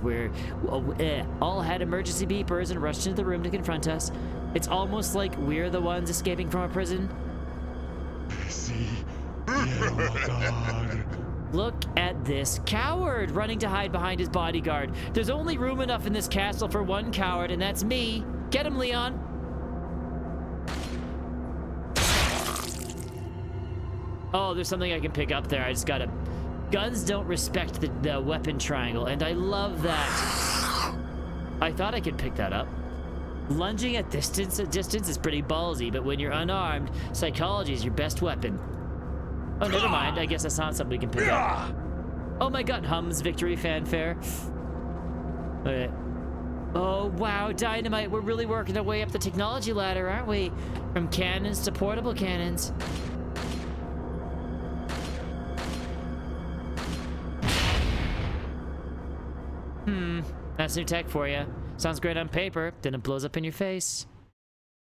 all had emergency beepers and rushed into the room to confront us. It's almost like we're the ones escaping from a prison. See? Oh my god. Look at this coward running to hide behind his bodyguard. There's only room enough in this castle for one coward, and that's me. Get him, Leon. Oh, there's something I can pick up there. I just gotta... Guns don't respect the weapon triangle, and I love that. I thought I could pick that up. Lunging at distance is pretty ballsy, but when you're unarmed, psychology is your best weapon. Oh, never mind. I guess that's not something we can pick up. Oh my god, hums victory fanfare. Okay. Oh, wow, dynamite. We're really working our way up the technology ladder, aren't we? From cannons to portable cannons. That's new tech for you. Sounds great on paper, then it blows up in your face.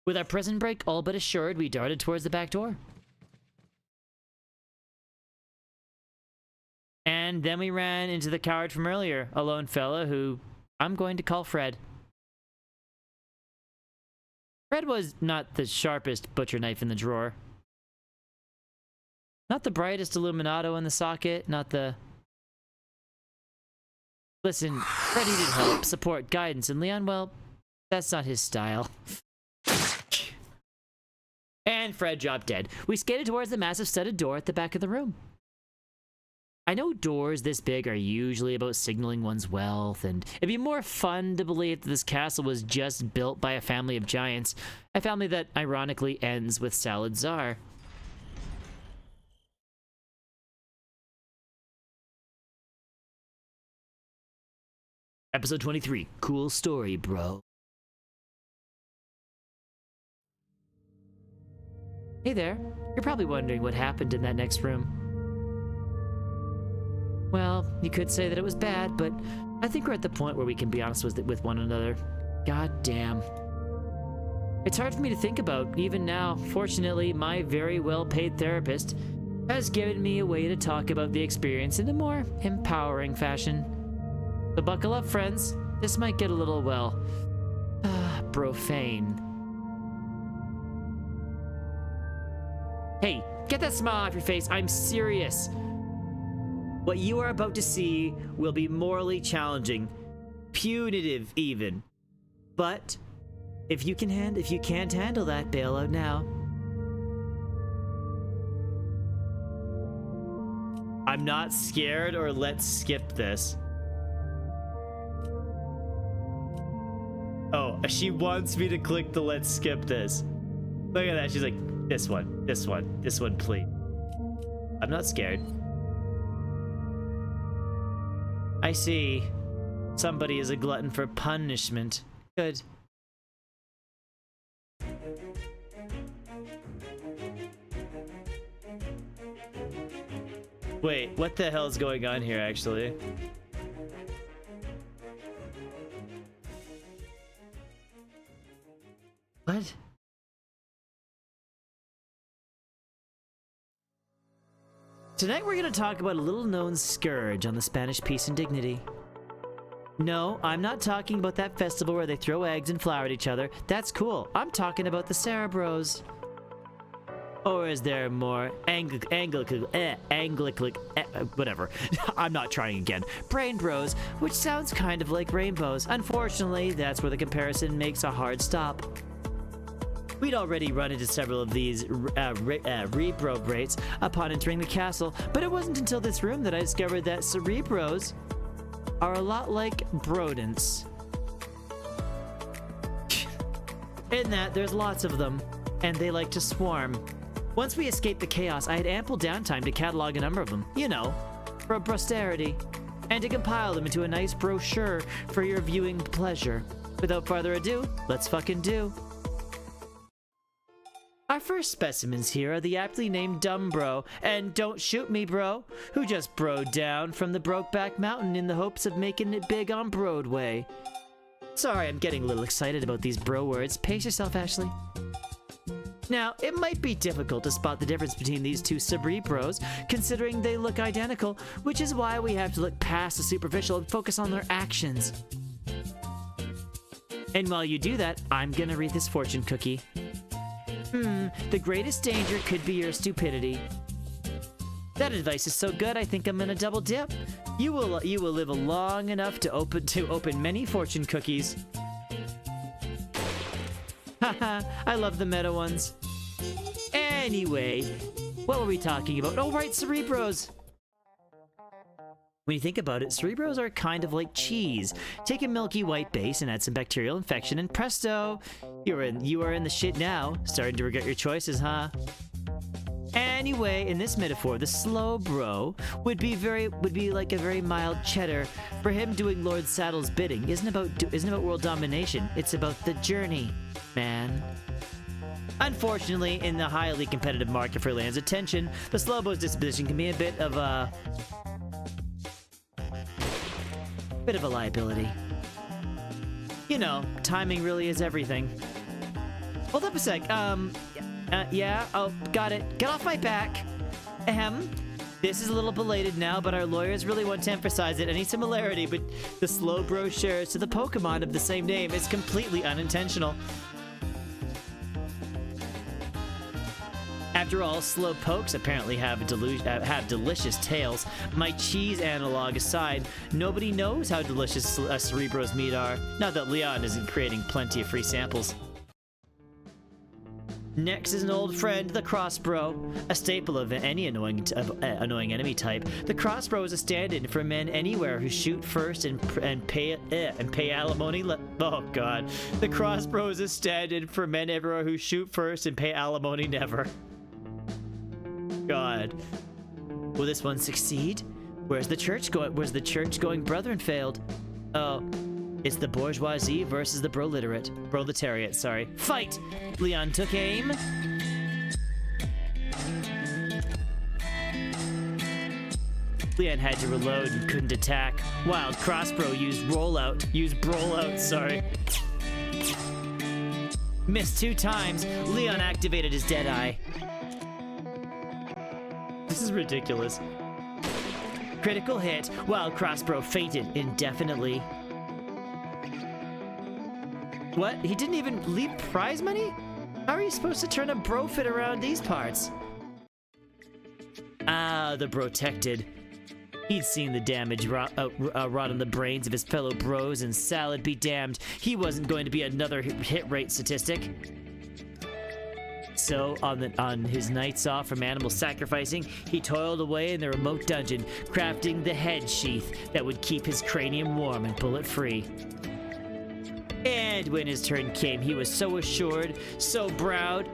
With our prison break all but assured, we darted towards the back door. And then we ran into the coward from earlier, a lone fella who I'm going to call Fred. Fred was not the sharpest butcher knife in the drawer. Not the brightest illuminato in the socket, not the... Listen, Fred needed help, support, guidance, and Leon, well, that's not his style. And Fred dropped dead. We skated towards the massive studded door at the back of the room. I know doors this big are usually about signaling one's wealth, and it'd be more fun to believe that this castle was just built by a family of giants, a family that ironically ends with Salad Czar. Episode 23. Cool story, bro. Hey there. You're probably wondering what happened in that next room. Well, you could say that it was bad, but I think we're at the point where we can be honest with one another. God damn. It's hard for me to think about, even now. Fortunately, my very well-paid therapist has given me a way to talk about the experience in a more empowering fashion. So buckle up, friends. This might get a little, well, profane. Hey, get that smile off your face. I'm serious. What you are about to see will be morally challenging, punitive even. But if you can't handle that, bail out now. I'm not scared, or let's skip this. Oh, she wants me to click the let's skip this. Look at that. She's like, this one, please. I'm not scared. I see. Somebody is a glutton for punishment. Good. Wait, what the hell's going on here, actually? What? Tonight we're going to talk about a little-known scourge on the Spanish Peace and Dignity. No, I'm not talking about that festival where they throw eggs and flour at each other. That's cool. I'm talking about the Cerebros. Or is there more Anglican, whatever. I'm not trying again. Brain bros, which sounds kind of like rainbows. Unfortunately, that's where the comparison makes a hard stop. We'd already run into several of these reprobates upon entering the castle, but it wasn't until this room that I discovered that Cerebros are a lot like brodents. In that, there's lots of them, and they like to swarm. Once we escaped the chaos, I had ample downtime to catalog a number of them, you know, for posterity, and to compile them into a nice brochure for your viewing pleasure. Without further ado, let's fucking do. Our first specimens here are the aptly named Dumb Bro and Don't Shoot Me Bro, who just broed down from the Brokeback Mountain in the hopes of making it big on Broadway. Sorry, I'm getting a little excited about these bro words. Pace yourself, Ashley. Now, it might be difficult to spot the difference between these two Cerebros, considering they look identical, which is why we have to look past the superficial and focus on their actions. And while you do that, I'm gonna read this fortune cookie. The greatest danger could be your stupidity. That advice is so good, I think I'm gonna double dip. You will live long enough to open many fortune cookies. Haha, I love the meta ones. Anyway, what were we talking about? Oh right, Cerebros. When you think about it, Cerebros are kind of like cheese. Take a milky white base and add some bacterial infection and presto! You are in the shit now. Starting to regret your choices, huh? Anyway, in this metaphor, the slow bro would be like a very mild cheddar. For him, doing Lord Saddle's bidding isn't about world domination. It's about the journey, man. Unfortunately, in the highly competitive market for land's attention, the slowbo's disposition can be a bit of a liability. You know, timing really is everything. Hold up a sec. Yeah, oh, got it. Get off my back. Ahem. This is a little belated now, but our lawyers really want to emphasize that any similarity but the Slowbro shares to the Pokemon of the same name is completely unintentional. After all, Slowpokes apparently have delicious tails. My cheese analog aside, nobody knows how delicious Cerebro's meat are. Not that Leon isn't creating plenty of free samples. Next is an old friend, the Crossbro, a staple of any annoying enemy type. The Crossbro is a stand-in for men anywhere who shoot first and pay alimony. Oh God, the Crossbro is a stand-in for men everywhere who shoot first and pay alimony never. God, will this one succeed? Where's the church going? Brethren failed? Oh, it's the bourgeoisie versus the proletariat, sorry. Fight! Leon took aim. Leon had to reload and couldn't attack. Wild Crossbow used rollout, sorry. Missed 2 times. Leon activated his Deadeye. This is ridiculous. Critical hit. Wild Crossbow fainted indefinitely. What? He didn't even leave prize money? How are you supposed to turn a bro fit around these parts? Ah, the protected. He'd seen the damage rot on the brains of his fellow bros, and salad be damned, he wasn't going to be another hit rate statistic. So, on his nights off from animal sacrificing, he toiled away in the remote dungeon, crafting the head sheath that would keep his cranium warm and bullet-free. And when his turn came, he was so assured, so proud,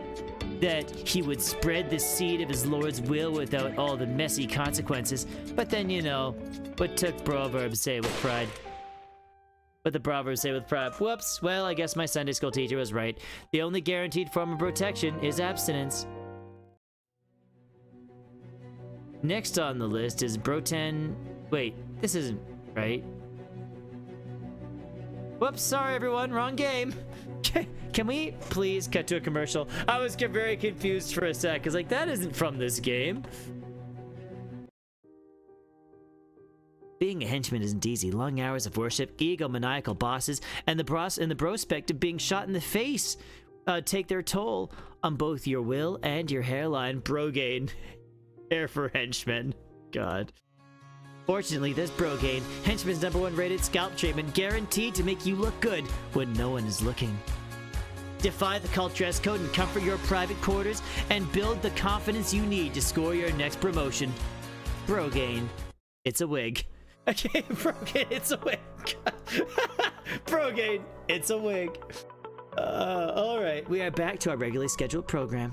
that he would spread the seed of his lord's will without all the messy consequences. But then, you know, what took Proverbs say with pride? What the Proverbs say with pride? Whoops, well, I guess my Sunday school teacher was right. The only guaranteed form of protection is abstinence. Next on the list is Broten... Wait, this isn't right. Whoops, sorry everyone, wrong game. Can we please cut to a commercial? I was very confused for a sec, because like, that isn't from this game. Being a henchman isn't easy. Long hours of worship, egomaniacal bosses, and the prospect of being shot in the face take their toll on both your will and your hairline. Brogain. Hair for henchmen. God. Fortunately, this Brogain, henchman's #1 rated scalp treatment, guaranteed to make you look good when no one is looking. Defy the cult dress code and comfort your private quarters, and build the confidence you need to score your next promotion. Brogain. It's a wig. Okay, Brogain, it's a wig. Brogain, it's a wig. Alright, we are back to our regularly scheduled program.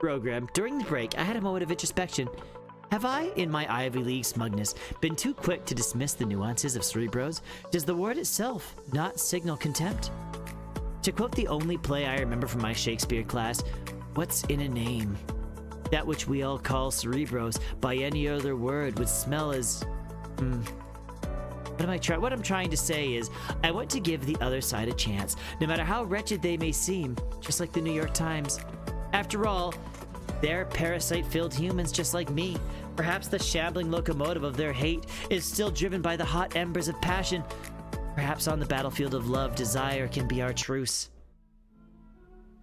During the break, I had a moment of introspection. Have I, in my Ivy League smugness, been too quick to dismiss the nuances of cerebros? Does the word itself not signal contempt? To quote the only play I remember from my Shakespeare class, what's in a name? That which we all call cerebros by any other word would smell as... What I'm trying to say is, I want to give the other side a chance, no matter how wretched they may seem, just like the New York Times. After all, they're parasite-filled humans just like me. Perhaps the shambling locomotive of their hate is still driven by the hot embers of passion. Perhaps on the battlefield of love, desire can be our truce.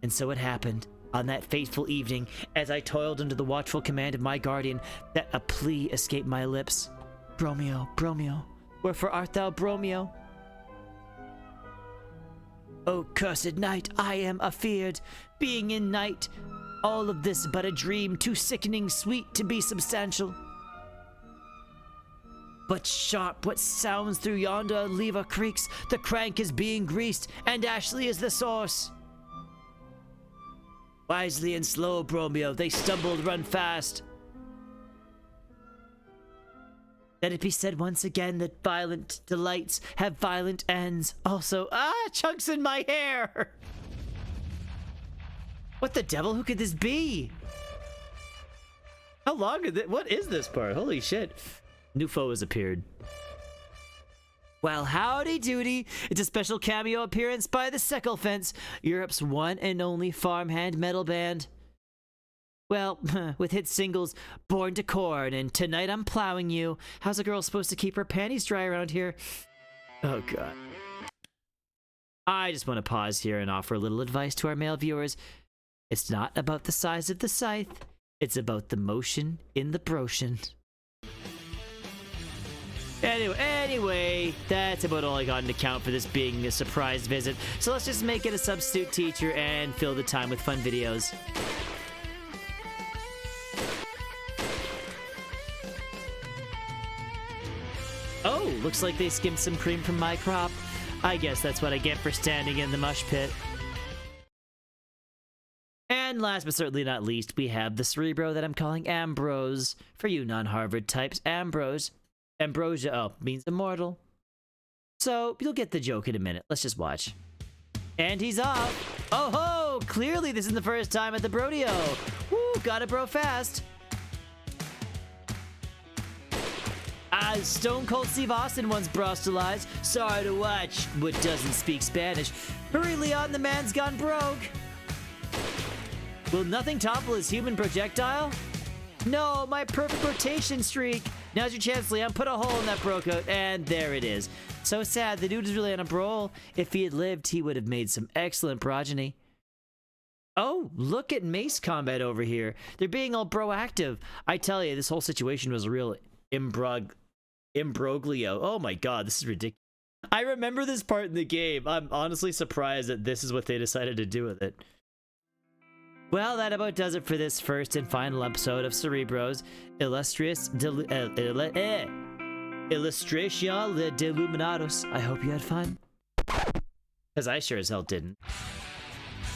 And so it happened, on that fateful evening, as I toiled under the watchful command of my guardian, that a plea escaped my lips. Bromeo, Bromeo, wherefore art thou, Bromeo? O cursed night, I am afeard, being in night, all of this but a dream, too sickening sweet to be substantial. But sharp, what sounds through yonder lever creaks, the crank is being greased, and Ashley is the source. Wisely and slow, Bromeo, they stumbled, run fast. Let it be said once again that violent delights have violent ends. Also, chunks in my hair! What the devil? Who could this be? How long is it? What is this part? Holy shit. New foe has appeared. Well, howdy doody. It's a special cameo appearance by the Seckle Fence, Europe's one and only farmhand metal band. Well, with hit singles Born to Corn and Tonight I'm Plowing You. How's a girl supposed to keep her panties dry around here? Oh, God. I just want to pause here and offer a little advice to our male viewers. It's not about the size of the scythe. It's about the motion in the broshin. Anyway, that's about all I got in account for this being a surprise visit. So let's just make it a substitute teacher and fill the time with fun videos. Oh, looks like they skimmed some cream from my crop. I guess that's what I get for standing in the mush pit. And last but certainly not least, we have the Cerebro that I'm calling Ambrose. For you non-Harvard types, Ambrosia, means immortal. So you'll get the joke in a minute. Let's just watch. And he's off. Oh ho! Clearly this isn't the first time at the Brodeo. Woo, got it bro fast. As Stone Cold Steve Austin once brostalized, sorry to watch what doesn't speak Spanish. Hurry, Leon, the man's gone broke. Will nothing topple his human projectile? No, my perfect rotation streak. Now's your chance, Leon. Put a hole in that bro coat, and there it is. So sad, the dude is really on a roll. If he had lived, he would have made some excellent progeny. Oh, look at Mace Combat over here. They're being all proactive. I tell you, this whole situation was a real imbroglio. Oh my god, this is ridiculous. I remember this part in the game. I'm honestly surprised that this is what they decided to do with it. Well, that about does it for this first and final episode of Cerebro's Illustration de Illuminados. I hope you had fun. Because I sure as hell didn't.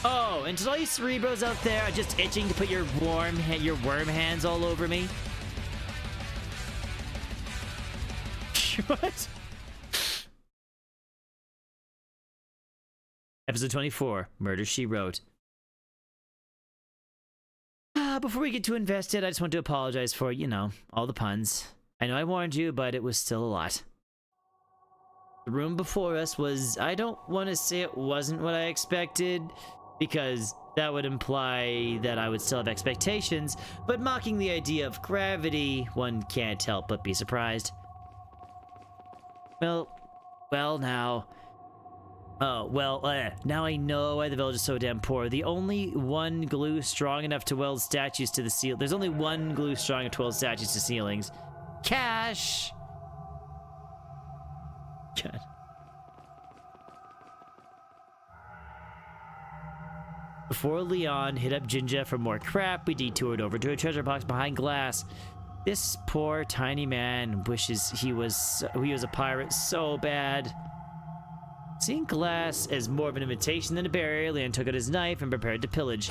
Oh, and to all you Cerebros out there just itching to put your worm hands all over me. What? Episode 24, Murder, She Wrote. Before we get too invested, I just want to apologize for, you know, all the puns. I know I warned you, but it was still a lot. The room before us was, I don't want to say it wasn't what I expected, because that would imply that I would still have expectations, but mocking the idea of gravity, one can't help but be surprised. Well now. Oh, well, now I know why the village is so damn poor. The only one glue strong enough to weld statues to the ceiling. There's only one glue strong enough to weld statues to ceilings. Cash! God. Before Leon hit up Jinja for more crap, we detoured over to a treasure box behind glass. This poor tiny man wishes he was a pirate so bad. Seeing glass as more of an invitation than a barrier, Leon took out his knife and prepared to pillage.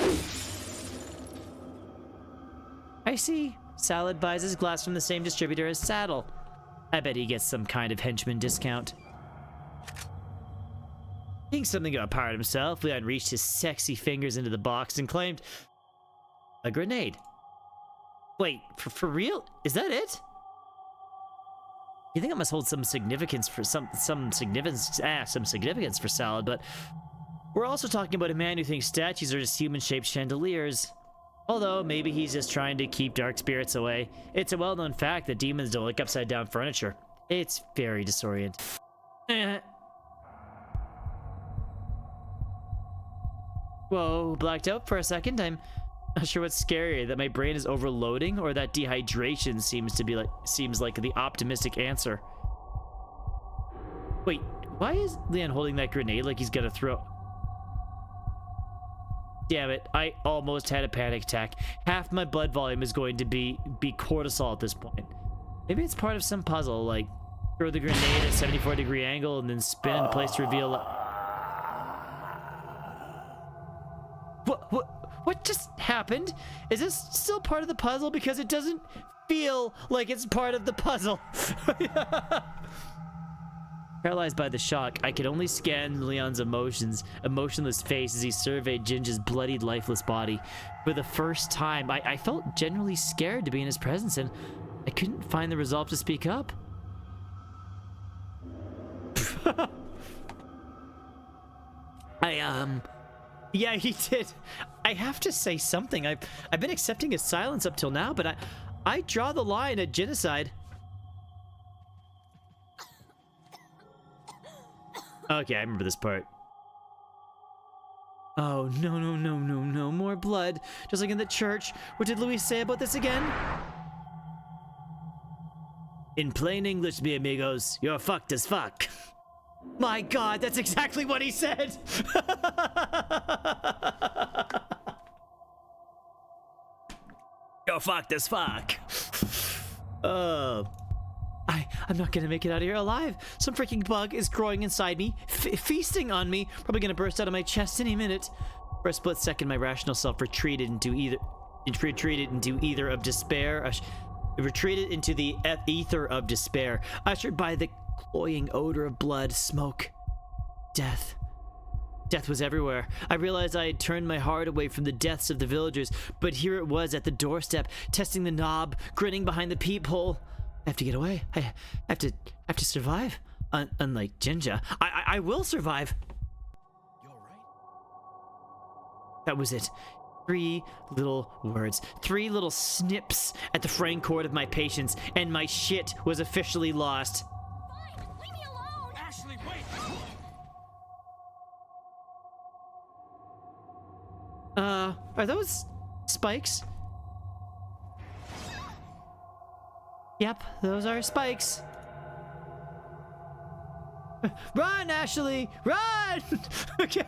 I see. Salad buys his glass from the same distributor as Saddle. I bet he gets some kind of henchman discount. Being something of a pirate himself, Leon reached his sexy fingers into the box and claimed a grenade. Wait, for real? Is that it? You think it must hold some significance for some significance for Salad, but we're also talking about a man who thinks statues are just human-shaped chandeliers. Although maybe he's just trying to keep dark spirits away. It's a well-known fact that demons don't like upside-down furniture. It's very disorienting. Whoa, blacked out for a second. I'm not sure what's scarier, that my brain is overloading or that dehydration seems like the optimistic answer. Wait, why is Leon holding that grenade like he's gonna throw? Damn it, I almost had a panic attack. Half my blood volume is going to be cortisol at this point. Maybe it's part of some puzzle, like throw the grenade at a 74-degree angle and then spin in place to reveal... What just happened? Is this still part of the puzzle? Because it doesn't feel like it's part of the puzzle. Paralyzed by the shock, I could only scan Leon's emotionless face as he surveyed Jinja's bloodied, lifeless body. For the first time, I felt genuinely scared to be in his presence, and I couldn't find the resolve to speak up. Yeah, he did. I have to say something. I've been accepting his silence up till now, but I draw the line at genocide. Okay, I remember this part. Oh, no, more blood. Just like in the church. What did Luis say about this again? In plain English, mi amigos, you're fucked as fuck. My god, that's exactly what he said! You're fucked as fuck. I'm not gonna make it out of here alive. Some freaking bug is growing inside me, feasting on me. Probably gonna burst out of my chest any minute. For a split second, my rational self retreated into the ether of despair, ushered by the cloying odor of blood, smoke, death. Death was everywhere. I realized I had turned my heart away from the deaths of the villagers, but here it was at the doorstep, testing the knob, grinning behind the peephole. I have to get away. I have to survive. Unlike Jinja, I will survive. You alright? That was it. 3 little words. 3 little snips at the fraying cord of my patience, and my shit was officially lost. Fine, leave me alone! Ashley, wait! Are those spikes? Yep, those are spikes. Run, Ashley! Run! Okay.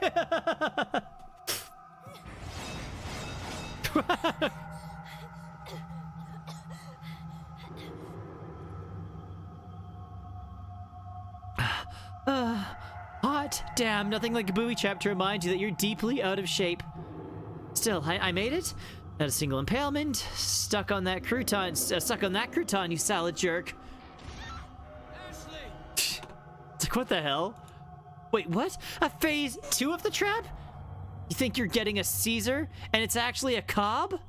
Hot. Damn, nothing like a booby trap to remind you that you're deeply out of shape. Still, I made it. Not a single impalement. Stuck on that crouton, you salad jerk. Ashley! It's like, what the hell? Wait, what? A phase 2 of the trap? You think you're getting a Caesar, and it's actually a Cobb?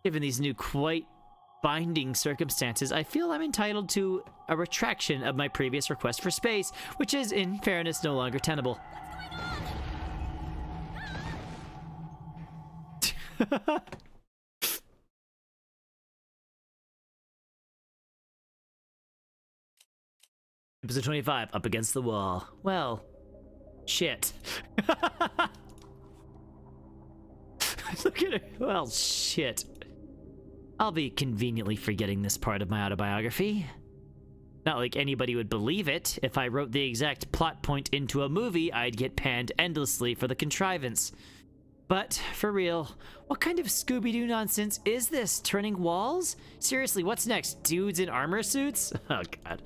Given these new, quite binding circumstances, I feel I'm entitled to a retraction of my previous request for space, which is, in fairness, no longer tenable. Episode 25, up against the wall. Well, shit. Look at it. Well, shit. I'll be conveniently forgetting this part of my autobiography. Not like anybody would believe it. If I wrote the exact plot point into a movie, I'd get panned endlessly for the contrivance. But, for real, what kind of Scooby-Doo nonsense is this? Turning walls? Seriously, what's next? Dudes in armor suits? Oh, God.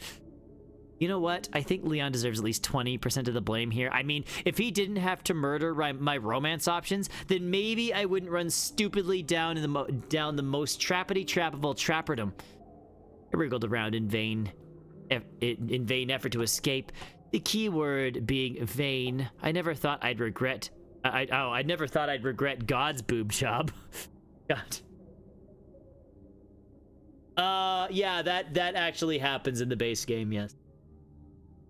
You know what? I think Leon deserves at least 20% of the blame here. I mean, if he didn't have to murder my romance options, then maybe I wouldn't run stupidly down the most trappity trap of all trapperdom. I wriggled around in vain effort to escape. The key word being vain. I never thought I'd regret. I never thought I'd regret God's boob job. God. Yeah, that actually happens in the base game. Yes.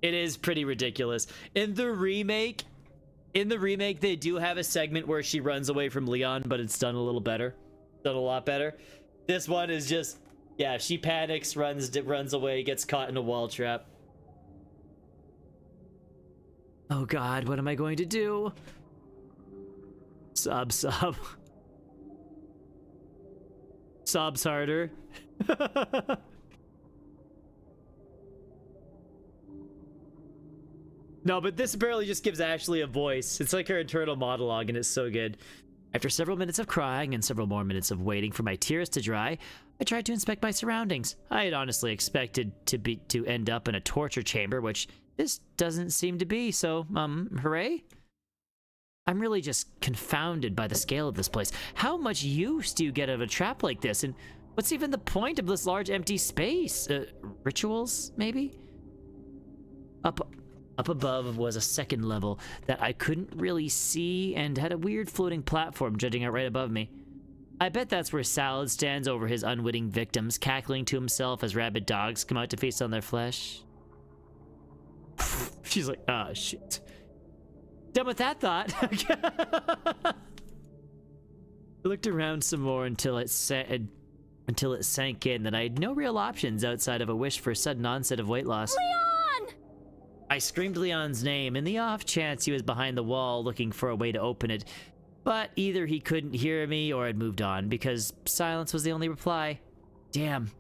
It is pretty ridiculous. In the remake, they do have a segment where she runs away from Leon, but it's done a little better. Done a lot better. This one is just, yeah, she panics, runs away, gets caught in a wall trap. Oh God, what am I going to do? Sob. Sobs harder. No, but this barely just gives Ashley a voice. It's like her internal monologue, and it's so good. After several minutes of crying and several more minutes of waiting for my tears to dry, I tried to inspect my surroundings. I had honestly expected to end up in a torture chamber, which this doesn't seem to be, so, hooray? I'm really just confounded by the scale of this place. How much use do you get out of a trap like this? And what's even the point of this large empty space? Rituals, maybe? Up above was a second level that I couldn't really see and had a weird floating platform jutting out right above me. I bet that's where Salad stands over his unwitting victims, cackling to himself as rabid dogs come out to feast on their flesh. She's like, ah, shit. Done with that thought. I looked around some more until it sank in that I had no real options outside of a wish for a sudden onset of weight loss. Leon! I screamed Leon's name in the off chance he was behind the wall looking for a way to open it, but either he couldn't hear me or had moved on because silence was the only reply. Damn,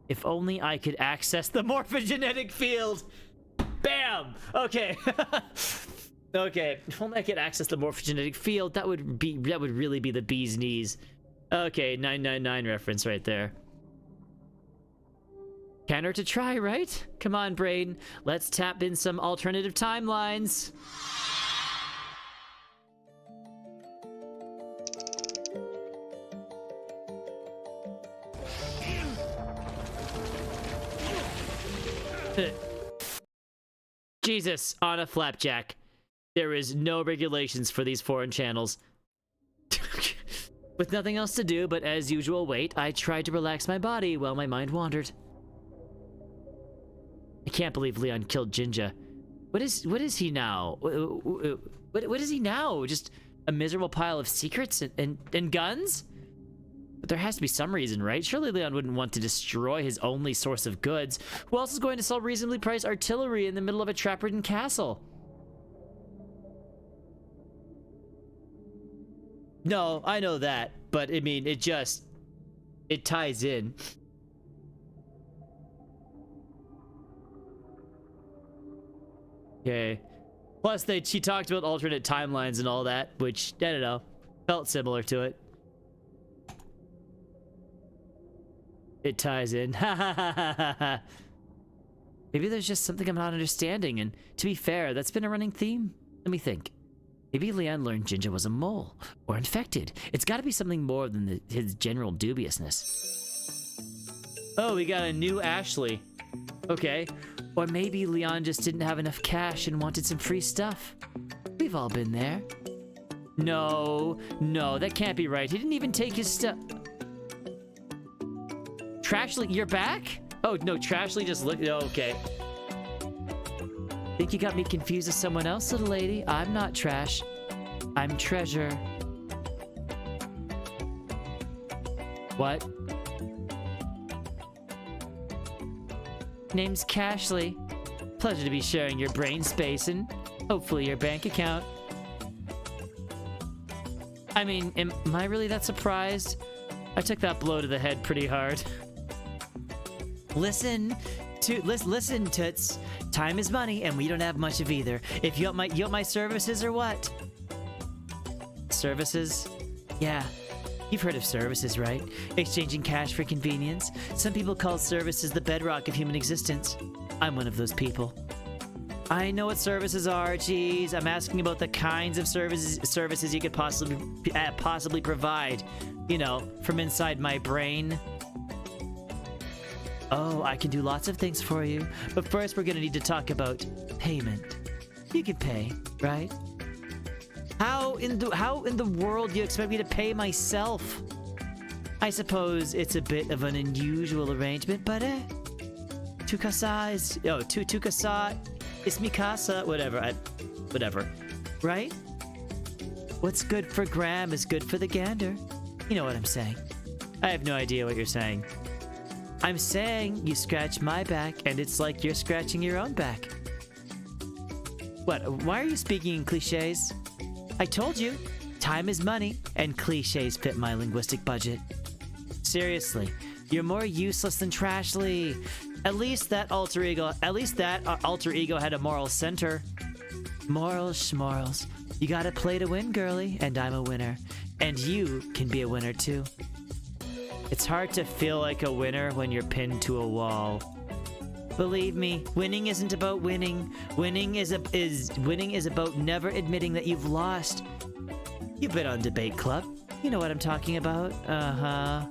if only I could access the morphogenetic field. Bam! Okay. Okay, if only I could access the morphogenetic field, that would really be the bee's knees. Okay, 999 reference right there. Can't hurt to try, right? Come on, brain. Let's tap in some alternative timelines. Jesus, on a flapjack. There is no regulations for these foreign channels. With nothing else to do but, as usual, wait, I tried to relax my body while my mind wandered. I can't believe Leon killed Jinja. What is he now? What is he now? Just a miserable pile of secrets and guns? But there has to be some reason, right? Surely Leon wouldn't want to destroy his only source of goods. Who else is going to sell reasonably priced artillery in the middle of a trap-ridden castle? No, I know that, but I mean, it ties in. Okay. Plus, she talked about alternate timelines and all that, which, I don't know, felt similar to it. It ties in. Ha ha ha ha ha. Maybe there's just something I'm not understanding, and to be fair, that's been a running theme. Let me think. Maybe Leon learned Jinja was a mole, or infected. It's gotta be something more than his general dubiousness. Oh, we got a new Ashley. Okay. Or maybe Leon just didn't have enough cash and wanted some free stuff. We've all been there. No, that can't be right. He didn't even take his stuff. Trashly, you're back? Oh, no, Trashly just looked. Oh, okay. Think you got me confused with someone else, little lady? I'm not Trash. I'm Treasure. What? Name's Cashley. Pleasure to be sharing your brain space and hopefully your bank account. I mean, am I really that surprised? I took that blow to the head pretty hard. Listen, Toots. Time is money, and we don't have much of either. If you want my services or what? Services? Yeah. You've heard of services, right? Exchanging cash for convenience. Some people call services the bedrock of human existence. I'm one of those people. I know what services are, geez. I'm asking about the kinds of services you could possibly provide. You know, from inside my brain. Oh, I can do lots of things for you. But first, we're gonna need to talk about payment. You can pay, right? How in the world do you expect me to pay myself? I suppose it's a bit of an unusual arrangement, but Tukasa is mi casa, whatever, right? What's good for Graham is good for the gander. You know what I'm saying. I have no idea what you're saying. I'm saying you scratch my back, and it's like you're scratching your own back. What? Why are you speaking in cliches? I told you, time is money, and cliches fit my linguistic budget. Seriously, you're more useless than Trashly. At least that alter ego had a moral center. Morals, schmorals. You gotta play to win, girly, and I'm a winner. And you can be a winner too. It's hard to feel like a winner when you're pinned to a wall. Believe me, winning isn't about winning. Winning is about never admitting that you've lost. You've been on Debate Club. You know what I'm talking about. Uh-huh.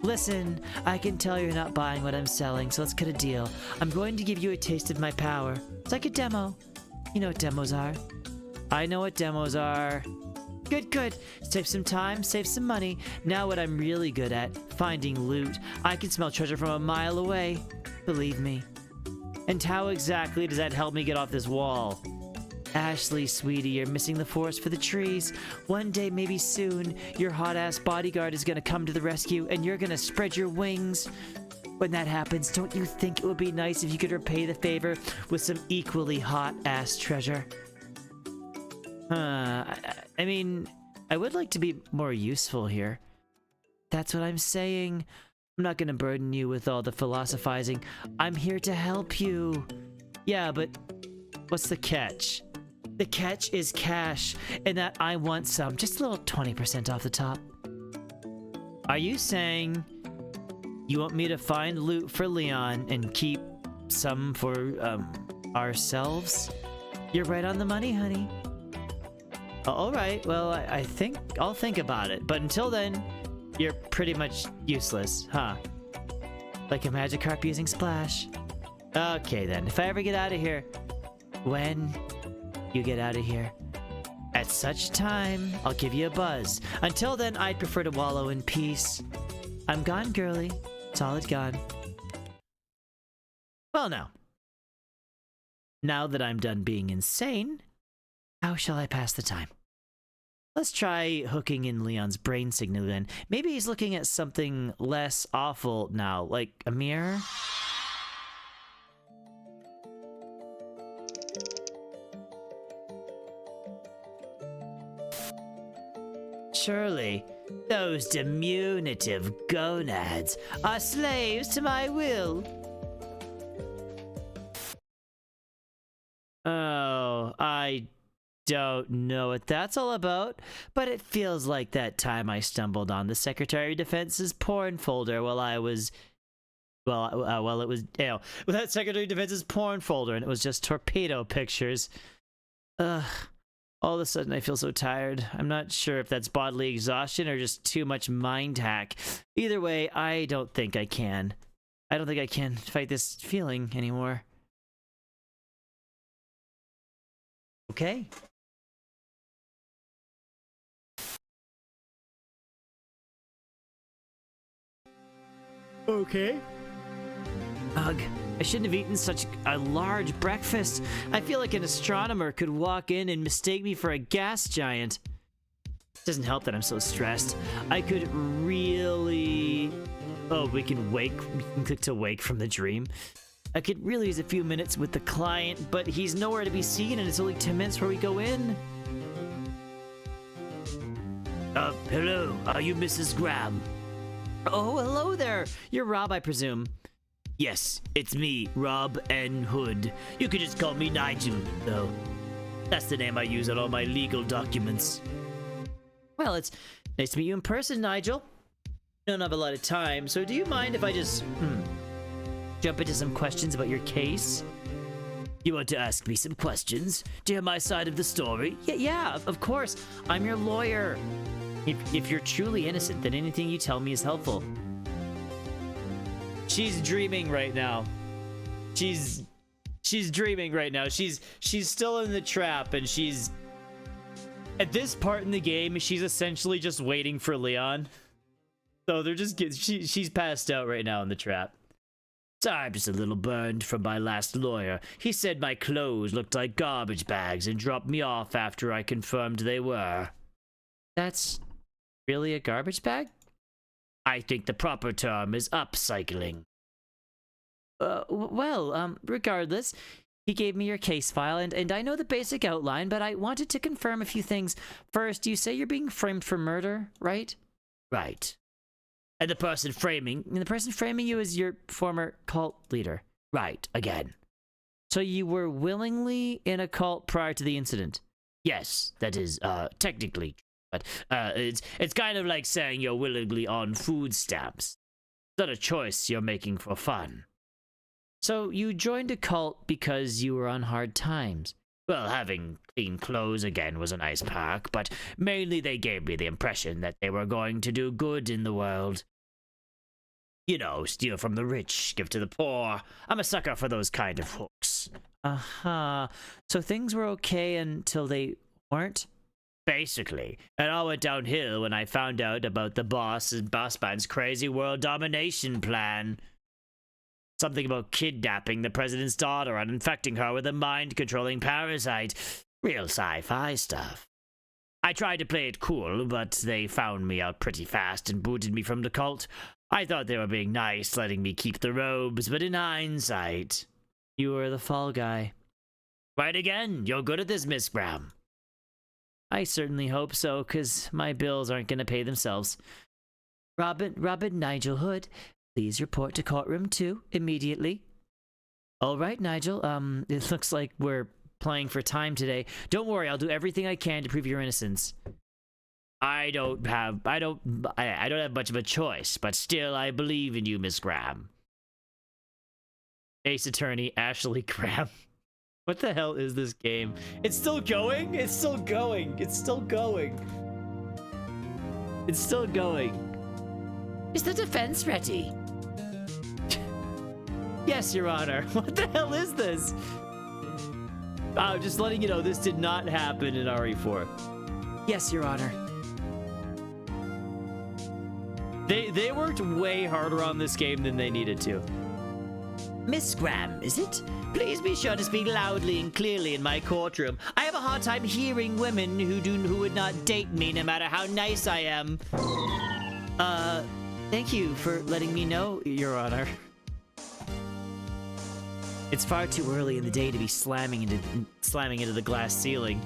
Listen, I can tell you're not buying what I'm selling, so let's cut a deal. I'm going to give you a taste of my power. It's like a demo. You know what demos are. I know what demos are. Good. Save some time, save some money. Now what I'm really good at, finding loot. I can smell treasure from a mile away. Believe me. And how exactly does that help me get off this wall? Ashley, sweetie, you're missing the forest for the trees. One day, maybe soon, your hot-ass bodyguard is gonna come to the rescue, and you're gonna spread your wings. When that happens, don't you think it would be nice if you could repay the favor with some equally hot-ass treasure? I mean, I would like to be more useful here. That's what I'm saying. I'm not gonna burden you with all the philosophizing. I'm here to help you. Yeah, but what's the catch? The catch is cash, and that I want some. Just a little 20% off the top. Are you saying you want me to find loot for Leon and keep some for, ourselves? You're right on the money, honey. Alright, well, I think I'll think about it. But until then, you're pretty much useless, huh? Like a Magikarp using Splash. Okay then, if I ever get out of here, when you get out of here, at such time, I'll give you a buzz. Until then, I'd prefer to wallow in peace. I'm gone, girly. Solid gone. Well now that I'm done being insane, how shall I pass the time? Let's try hooking in Leon's brain signal then. Maybe he's looking at something less awful now, like a mirror? Surely, those diminutive gonads are slaves to my will. Oh, I don't know what that's all about, but it feels like that time I stumbled on the Secretary of Defense's porn folder while I was... Well, it was, that Secretary of Defense's porn folder, and it was just torpedo pictures. Ugh. All of a sudden, I feel so tired. I'm not sure if that's bodily exhaustion or just too much mind hack. Either way, I don't think I can. I don't think I can fight this feeling anymore. Okay. Okay. Ugh, I shouldn't have eaten such a large breakfast. I feel like an astronomer could walk in and mistake me for a gas giant. Doesn't help that I'm so stressed. I could really... Oh, we can click to wake from the dream. I could really use a few minutes with the client, but he's nowhere to be seen and it's only 10 minutes before we go in. Hello, are you Mrs. Graham? Oh, hello there. You're Rob, I presume. Yes, it's me, Rob N. Hood. You could just call me Nigel, though. That's the name I use on all my legal documents. Well, it's nice to meet you in person, Nigel. I don't have a lot of time, so do you mind if I just, jump into some questions about your case? You want to ask me some questions? To hear my side of the story? Yeah, of course. I'm your lawyer. If you're truly innocent, then anything you tell me is helpful. She's dreaming right now. She's dreaming right now. She's still in the trap, and she's... At this part in the game, she's essentially just waiting for Leon. So they're just she's passed out right now in the trap. Sorry, I'm just a little burned from my last lawyer. He said my clothes looked like garbage bags and dropped me off after I confirmed they were. That's really a garbage bag? I think the proper term is upcycling. Regardless, he gave me your case file, and I know the basic outline, but I wanted to confirm a few things. First, you say you're being framed for murder, right? Right. And the person framing you is your former cult leader. Right, again. So you were willingly in a cult prior to the incident? Yes, that is, technically. But it's kind of like saying you're willingly on food stamps. It's not a choice you're making for fun. So you joined a cult because you were on hard times. Well, having clean clothes again was a nice perk, but mainly they gave me the impression that they were going to do good in the world. You know, steal from the rich, give to the poor. I'm a sucker for those kind of hooks. Uh-huh. So things were okay until they weren't? Basically. It all went downhill when I found out about the boss man's crazy world domination plan. Something about kidnapping the president's daughter and infecting her with a mind-controlling parasite. Real sci-fi stuff. I tried to play it cool, but they found me out pretty fast and booted me from the cult. I thought they were being nice, letting me keep the robes, but in hindsight, you were the fall guy. Right again. You're good at this, Miss Graham. I certainly hope so, 'cause my bills aren't gonna pay themselves. Robin Nigel Hood, please report to courtroom 2 immediately. All right, Nigel. It looks like we're playing for time today. Don't worry, I'll do everything I can to prove your innocence. I don't have much of a choice, but still I believe in you, Miss Graham. Ace Attorney Ashley Graham. What the hell is this game? It's still going? It's still going. It's still going. It's still going. Is the defense ready? Yes, Your Honor. What the hell is this? I'm just letting you know this did not happen in RE4. Yes, Your Honor. They worked way harder on this game than they needed to. Miss Graham, is it? Please be sure to speak loudly and clearly in my courtroom. I have a hard time hearing women who would not date me no matter how nice I am. Thank you for letting me know, Your Honor. It's far too early in the day to be slamming into the glass ceiling.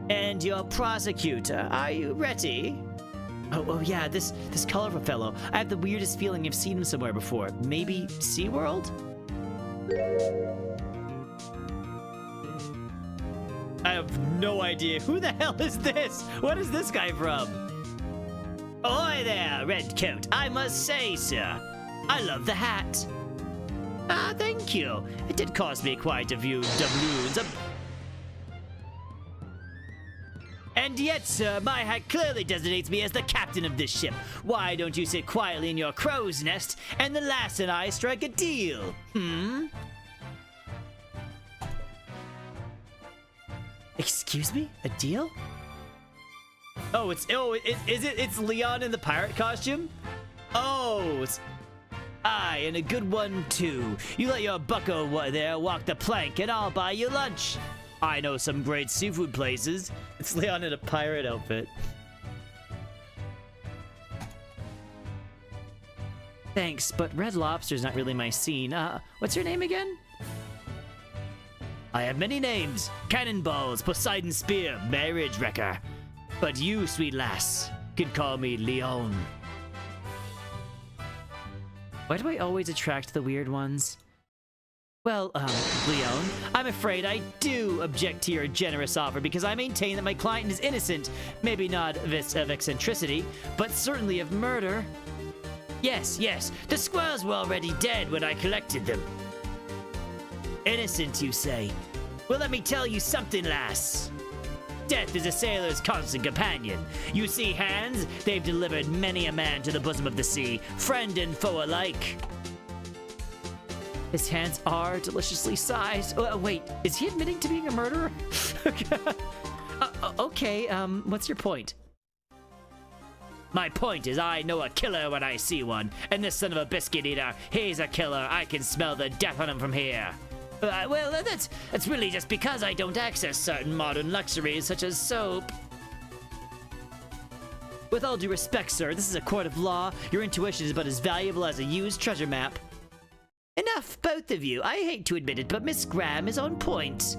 And your prosecutor, are you ready? Oh yeah, this colorful fellow. I have the weirdest feeling I've seen him somewhere before. Maybe SeaWorld? I have no idea. Who the hell is this? What is this guy from? Ahoy there, Redcoat. I must say, sir, I love the hat. Ah, thank you. It did cost me quite a few doubloons. And yet, sir, my hat clearly designates me as the captain of this ship. Why don't you sit quietly in your crow's nest and the lass and I strike a deal? Excuse me? A deal? Oh, it's Leon in the pirate costume? Oh, aye, and a good one too. You let your bucko there walk the plank and I'll buy you lunch. I know some great seafood places. It's Leon in a pirate outfit. Thanks, but Red Lobster's not really my scene. What's your name again? I have many names. Cannonballs, Poseidon Spear, Marriage Wrecker. But you, sweet lass, can call me Leon. Why do I always attract the weird ones? Well, Leon, I'm afraid I do object to your generous offer because I maintain that my client is innocent. Maybe not of eccentricity, but certainly of murder. Yes, the squirrels were already dead when I collected them. Innocent, you say? Well, let me tell you something, lass. Death is a sailor's constant companion. You see hands? They've delivered many a man to the bosom of the sea, friend and foe alike. His hands are deliciously sized. Wait, is he admitting to being a murderer? Okay, what's your point? My point is I know a killer when I see one, and this son of a biscuit eater, he's a killer. I can smell the death on him from here. Well, that's really just because I don't access certain modern luxuries such as soap. With all due respect, sir, this is a court of law. Your intuition is about as valuable as a used treasure map. Enough, both of you. I hate to admit it, but Miss Graham is on point.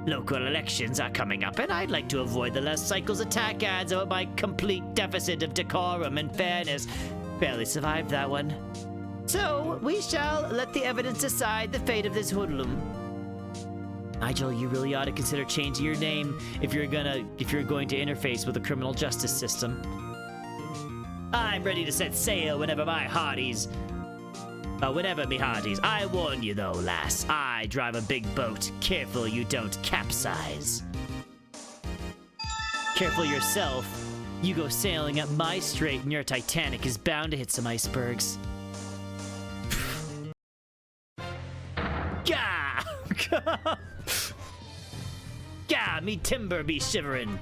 Local elections are coming up, and I'd like to avoid the last cycle's attack ads about my complete deficit of decorum and fairness. Barely survived that one. So, we shall let the evidence decide the fate of this hoodlum. Nigel, you really ought to consider changing your name if you're going to interface with the criminal justice system. I'm ready to set sail whenever me hearties. I warn you though, lass. I drive a big boat. Careful you don't capsize. Careful yourself. You go sailing up my strait and your Titanic is bound to hit some icebergs. Gah! Gah, me timber be shivering.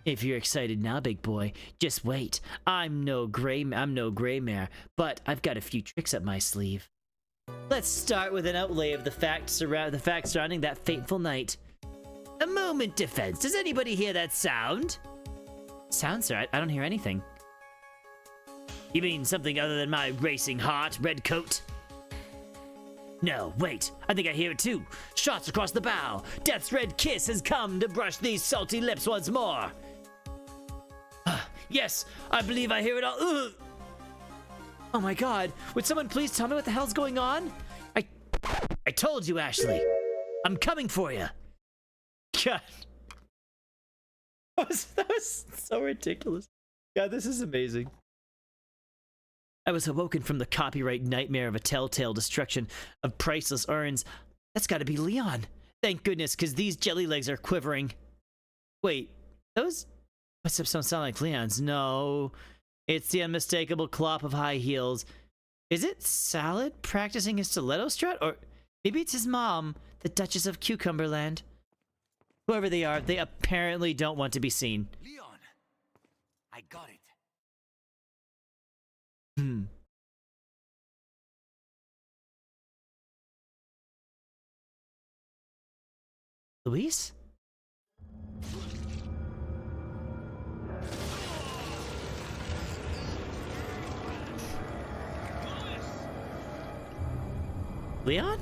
If you're excited now, big boy, just wait. I'm no gray mare, but I've got a few tricks up my sleeve. Let's start with an outlay of the facts surrounding that fateful night. A moment, defense. Does anybody hear that sound? Sound, sir? I don't hear anything. You mean something other than my racing heart, Redcoat? No, wait. I think I hear it too. Shots across the bow. Death's red kiss has come to brush these salty lips once more. Yes, I believe I hear it all. Ugh. Oh my god. Would someone please tell me what the hell's going on? I told you, Ashley. I'm coming for you. God. That was so ridiculous. God, this is amazing. I was awoken from the copyright nightmare of a telltale destruction of priceless urns. That's gotta be Leon. Thank goodness, because these jelly legs are quivering. Wait, those footsteps don't sound like Leon's. No. It's the unmistakable clop of high heels. Is it Salad practicing his stiletto strut? Or maybe it's his mom, the Duchess of Cucumberland. Whoever they are, they apparently don't want to be seen. Leon, I got it. Luis? Leon?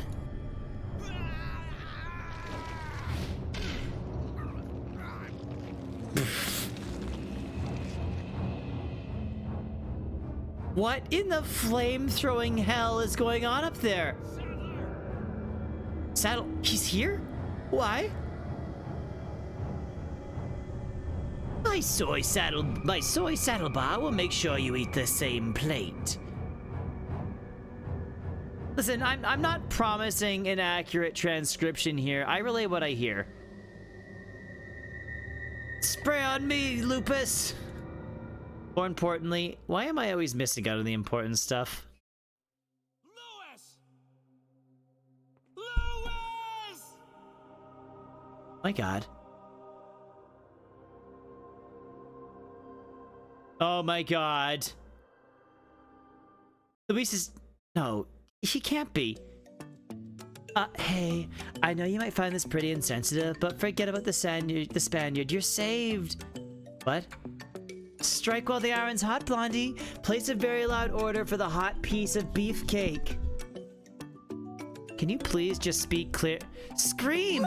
What in the flame-throwing hell is going on up there? Saddle, he's here? Why? My soy saddle bar will make sure you eat the same plate. Listen, I'm not promising an accurate transcription here. I relay what I hear. Spray on me, Lupus! More importantly, why am I always missing out on the important stuff? Louis! Louis! My god. Oh my god. Luis is... No, he can't be. Hey, I know you might find this pretty insensitive, but forget about the Spaniard. You're saved. What? Strike while the iron's hot, Blondie. Place a very loud order for the hot piece of beefcake. Can you please just speak clear? Scream!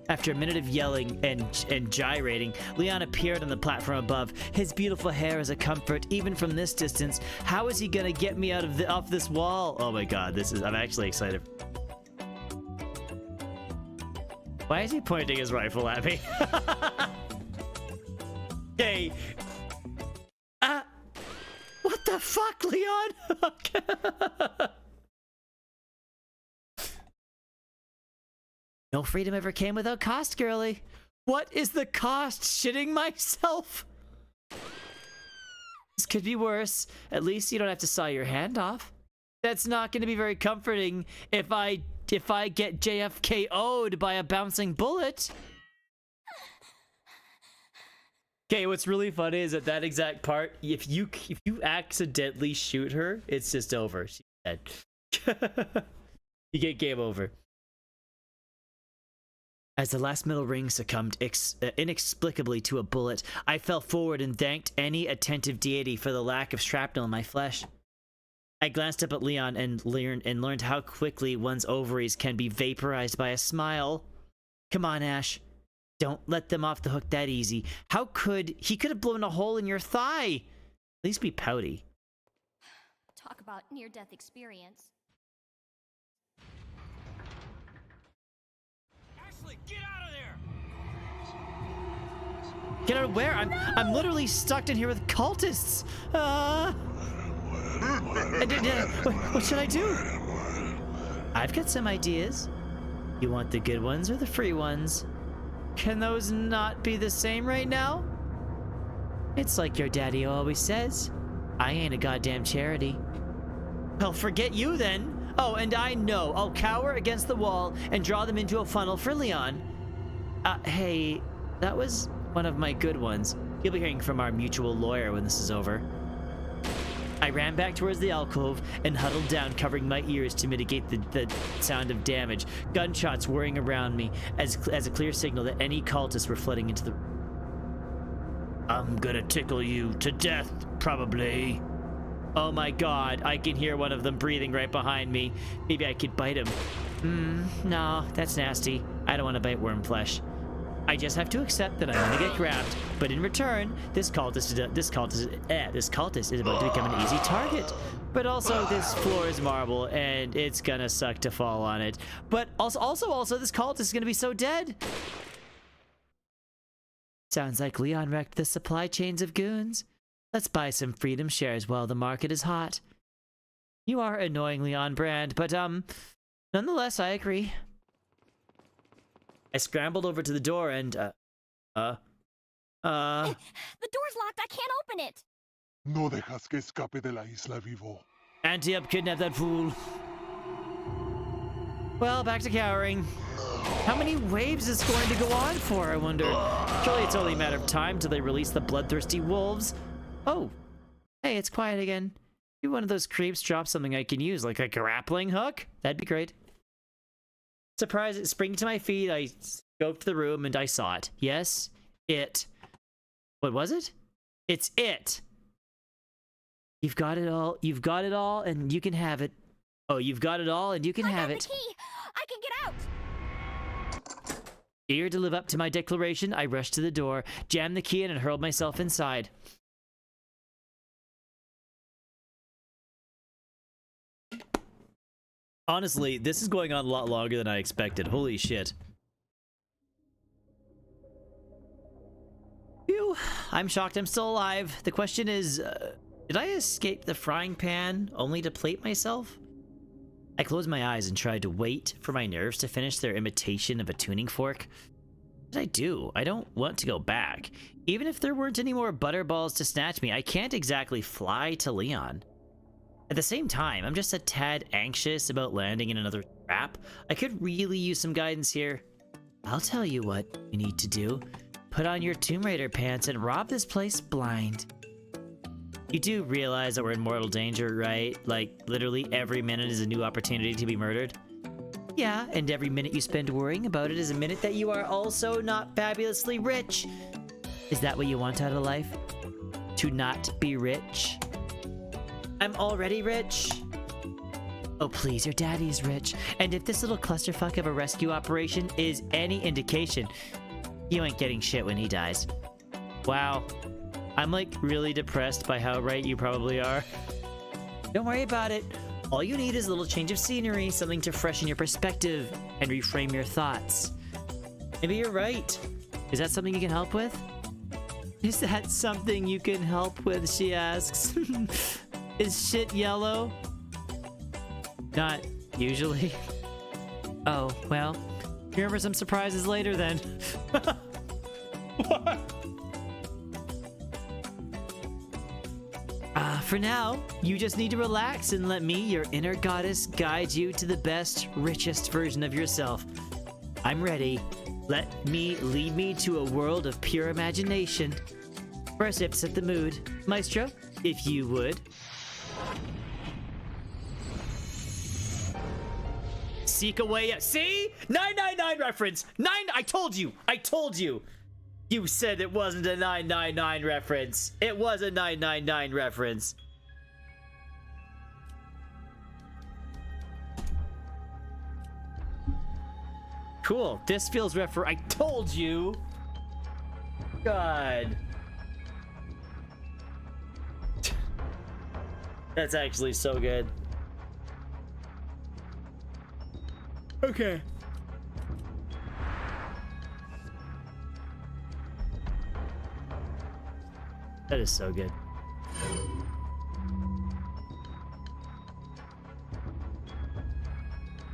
After a minute of yelling and gyrating, Leon appeared on the platform above. His beautiful hair is a comfort, even from this distance. How is he gonna get me off this wall? Oh my god, I'm actually excited. Why is he pointing his rifle at me? Hey. What the fuck, Leon? No freedom ever came without cost, girly. What is the cost? Shitting myself? This could be worse. At least you don't have to saw your hand off. That's not going to be very comforting if I get JFKO'd by a bouncing bullet. Okay, what's really funny is at that exact part, if you accidentally shoot her, it's just over. She's dead. You get game over. As the last metal ring succumbed inexplicably to a bullet, I fell forward and thanked any attentive deity for the lack of shrapnel in my flesh. I glanced up at Leon and learned how quickly one's ovaries can be vaporized by a smile. Come on, Ash. Don't let them off the hook that easy. He could have blown a hole in your thigh. At least be pouty. Talk about near-death experience. Ashley, get out of there! Get out of where? I'm literally stuck in here with cultists. What should I do? I've got some ideas. You want the good ones or the free ones? Can those not be the same right now? It's like your daddy always says. I ain't a goddamn charity. Well, forget you then. Oh, and I know. I'll cower against the wall and draw them into a funnel for Leon. Hey, that was one of my good ones. You'll be hearing from our mutual lawyer when this is over. I ran back towards the alcove and huddled down, covering my ears to mitigate the sound of damage. Gunshots whirring around me as a clear signal that any cultists were flooding into the... I'm gonna tickle you to death, probably. Oh my god, I can hear one of them breathing right behind me. Maybe I could bite him. No, that's nasty. I don't want to bite worm flesh. I just have to accept that I'm gonna get grabbed, but in return, this cultist is about to become an easy target. But also, this floor is marble, and it's gonna suck to fall on it. But also, this cultist is gonna be so dead. Sounds like Leon wrecked the supply chains of goons. Let's buy some freedom shares while the market is hot. You are annoyingly on brand, but nonetheless, I agree. I scrambled over to the door and, The door's locked. I can't open it. No dejas que escape de la isla vivo. Antiope kidnapped that fool. Well, back to cowering. How many waves is this going to go on for, I wonder? Surely it's only a matter of time till they release the bloodthirsty wolves. Oh, hey, it's quiet again. Maybe one of those creeps drop something I can use, like a grappling hook? That'd be great. Surprise, it springing to my feet, I scoped the room and I saw it. Yes, it. What was it? It's it. You've got it all, and you can have it. Oh, you've got it all, and you can have it. I got the key. I can get out. Eager to live up to my declaration, I rushed to the door, jammed the key in, and hurled myself inside. Honestly, this is going on a lot longer than I expected. Holy shit. Phew, I'm shocked I'm still alive. The question is, did I escape the frying pan only to plate myself? I closed my eyes and tried to wait for my nerves to finish their imitation of a tuning fork. What did I do? I don't want to go back. Even if there weren't any more butterballs to snatch me, I can't exactly fly to Leon. At the same time, I'm just a tad anxious about landing in another trap. I could really use some guidance here. I'll tell you what you need to do. Put on your Tomb Raider pants and rob this place blind. You do realize that we're in mortal danger, right? Like, literally every minute is a new opportunity to be murdered. Yeah, and every minute you spend worrying about it is a minute that you are also not fabulously rich. Is that what you want out of life? To not be rich? I'm already rich. Oh please, your daddy's rich. And if this little clusterfuck of a rescue operation is any indication, you ain't getting shit when he dies. Wow. I'm like really depressed by how right you probably are. Don't worry about it. All you need is a little change of scenery, something to freshen your perspective and reframe your thoughts. Maybe you're right. Is that something you can help with? Is that something you can help with, she asks. Is shit yellow? Not usually. Oh, well, remember some surprises later then. What? For now, you just need to relax and let me, your inner goddess, guide you to the best, richest version of yourself. I'm ready. Let me lead me to a world of pure imagination. First, I have to set the mood. Maestro, if you would. Seek a way out. See? 999 reference. I told you. You said it wasn't a 999 reference. It was a 999 reference. Cool. This feels I told you. God. That's actually so good. Okay. That is so good.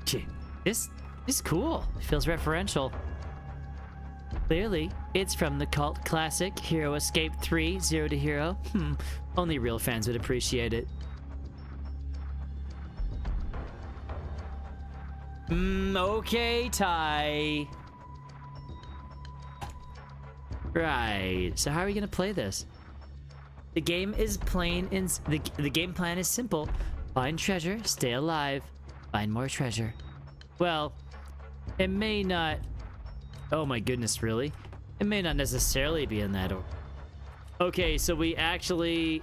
Gee, this is cool. It feels referential. Clearly, it's from the cult classic Hero Escape 3: Zero to Hero. Only real fans would appreciate it. Okay, Ty. Right. So how are we gonna play this? The game is plain and the game plan is simple. Find treasure, stay alive, find more treasure. Well, it may not. Oh my goodness, really? It may not necessarily be in that order. Okay, so we actually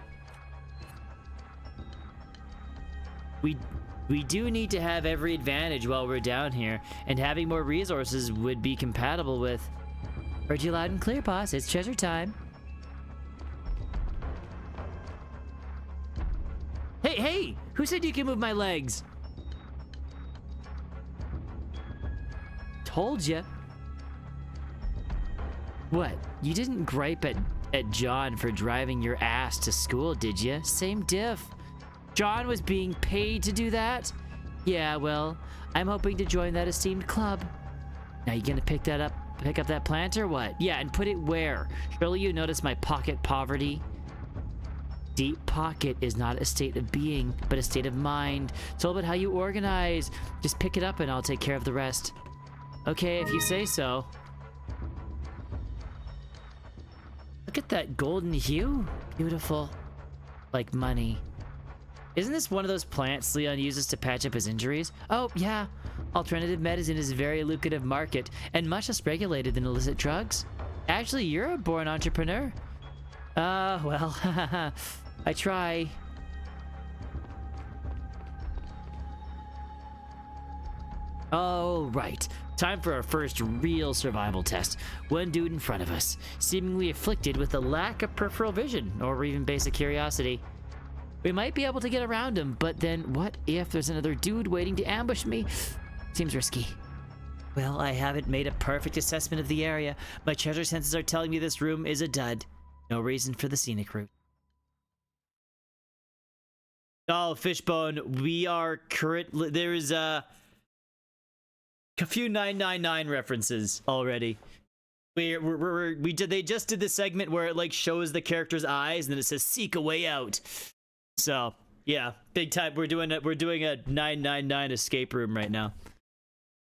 we do need to have every advantage while we're down here, and having more resources would be compatible with. Heard you loud and clear, boss. It's treasure time. Hey! Who said you can move my legs? Told ya. What? You didn't gripe at John for driving your ass to school, did ya? Same diff. John was being paid to do that? Yeah, well, I'm hoping to join that esteemed club. Now you gonna pick that up pick up that plant or what? Yeah, and put it where? Surely you notice my pocket poverty? Deep pocket is not a state of being, but a state of mind. It's all about how you organize. Just pick it up and I'll take care of the rest. Okay, if you say so. Look at that golden hue. Beautiful. Like money. Isn't this one of those plants Leon uses to patch up his injuries? Oh, yeah. Alternative medicine is a very lucrative market and much less regulated than illicit drugs. Actually, you're a born entrepreneur. Well, I try. Oh, right. Time for our first real survival test. One dude in front of us, seemingly afflicted with a lack of peripheral vision or even basic curiosity. We might be able to get around him, but then what if there's another dude waiting to ambush me? Seems risky. Well, I haven't made a perfect assessment of the area. My treasure senses are telling me this room is a dud. No reason for the scenic route. Oh, Fishbone, we are currently... There's a few 999 references already. They just did the segment where it like shows the character's eyes and then it says "seek a way out." So yeah, big time. We're doing a 999 escape room right now.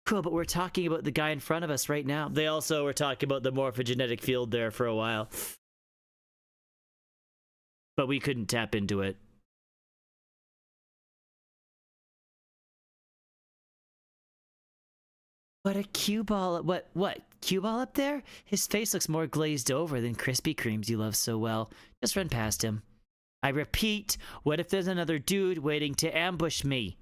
Cool, but we're talking about the guy in front of us right now. They also were talking about the morphogenetic field there for a while, but we couldn't tap into it. What a cue ball. What? Cue ball up there? His face looks more glazed over than Krispy Kremes you love so well. Just run past him. I repeat, what if there's another dude waiting to ambush me?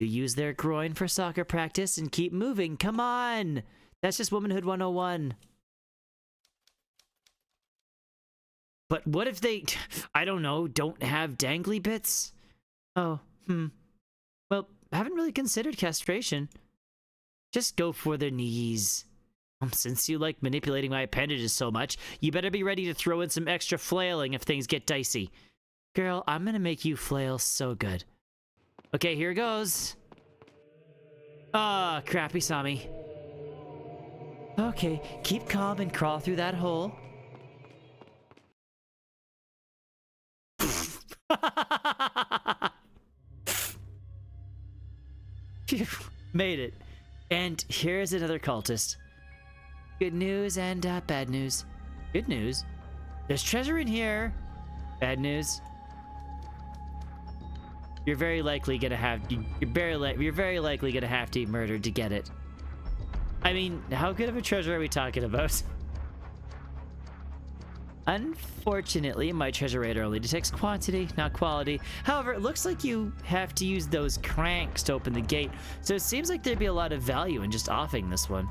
You use their groin for soccer practice and keep moving. Come on! That's just womanhood 101. But what if they, I don't know, don't have dangly bits? Oh, Well, I haven't really considered castration. Just go for their knees. Since you like manipulating my appendages so much, you better be ready to throw in some extra flailing if things get dicey. Girl, I'm gonna make you flail so good. Okay, here goes. Ah, crap, he saw me. Okay, keep calm and crawl through that hole. Phew, made it. And here's another cultist. Good news and bad news. Good news. There's treasure in here. Bad news. You're very likely gonna have to be murdered to get it. I mean, how good of a treasure are we talking about? Unfortunately, my treasure radar only detects quantity, not quality. However, it looks like you have to use those cranks to open the gate, so it seems like there'd be a lot of value in just offing this one.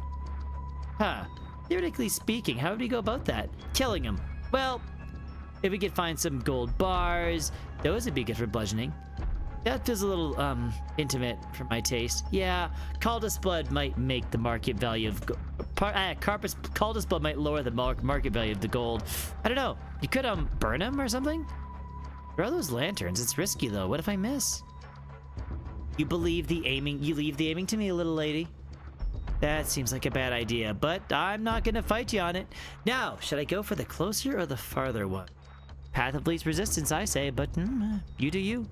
Huh. Theoretically speaking, how would we go about that? Killing him. Well, if we could find some gold bars, those would be good for bludgeoning. That feels a little, intimate for my taste. Yeah, Cultist blood might make the market value of... Cultist blood might lower the market value of the gold. I don't know. You could, burn him or something? Where are those lanterns? It's risky, though. What if I miss? You leave the aiming to me, little lady. That seems like a bad idea, but I'm not gonna fight you on it. Now, should I go for the closer or the farther one? Path of least resistance, I say, but you do you.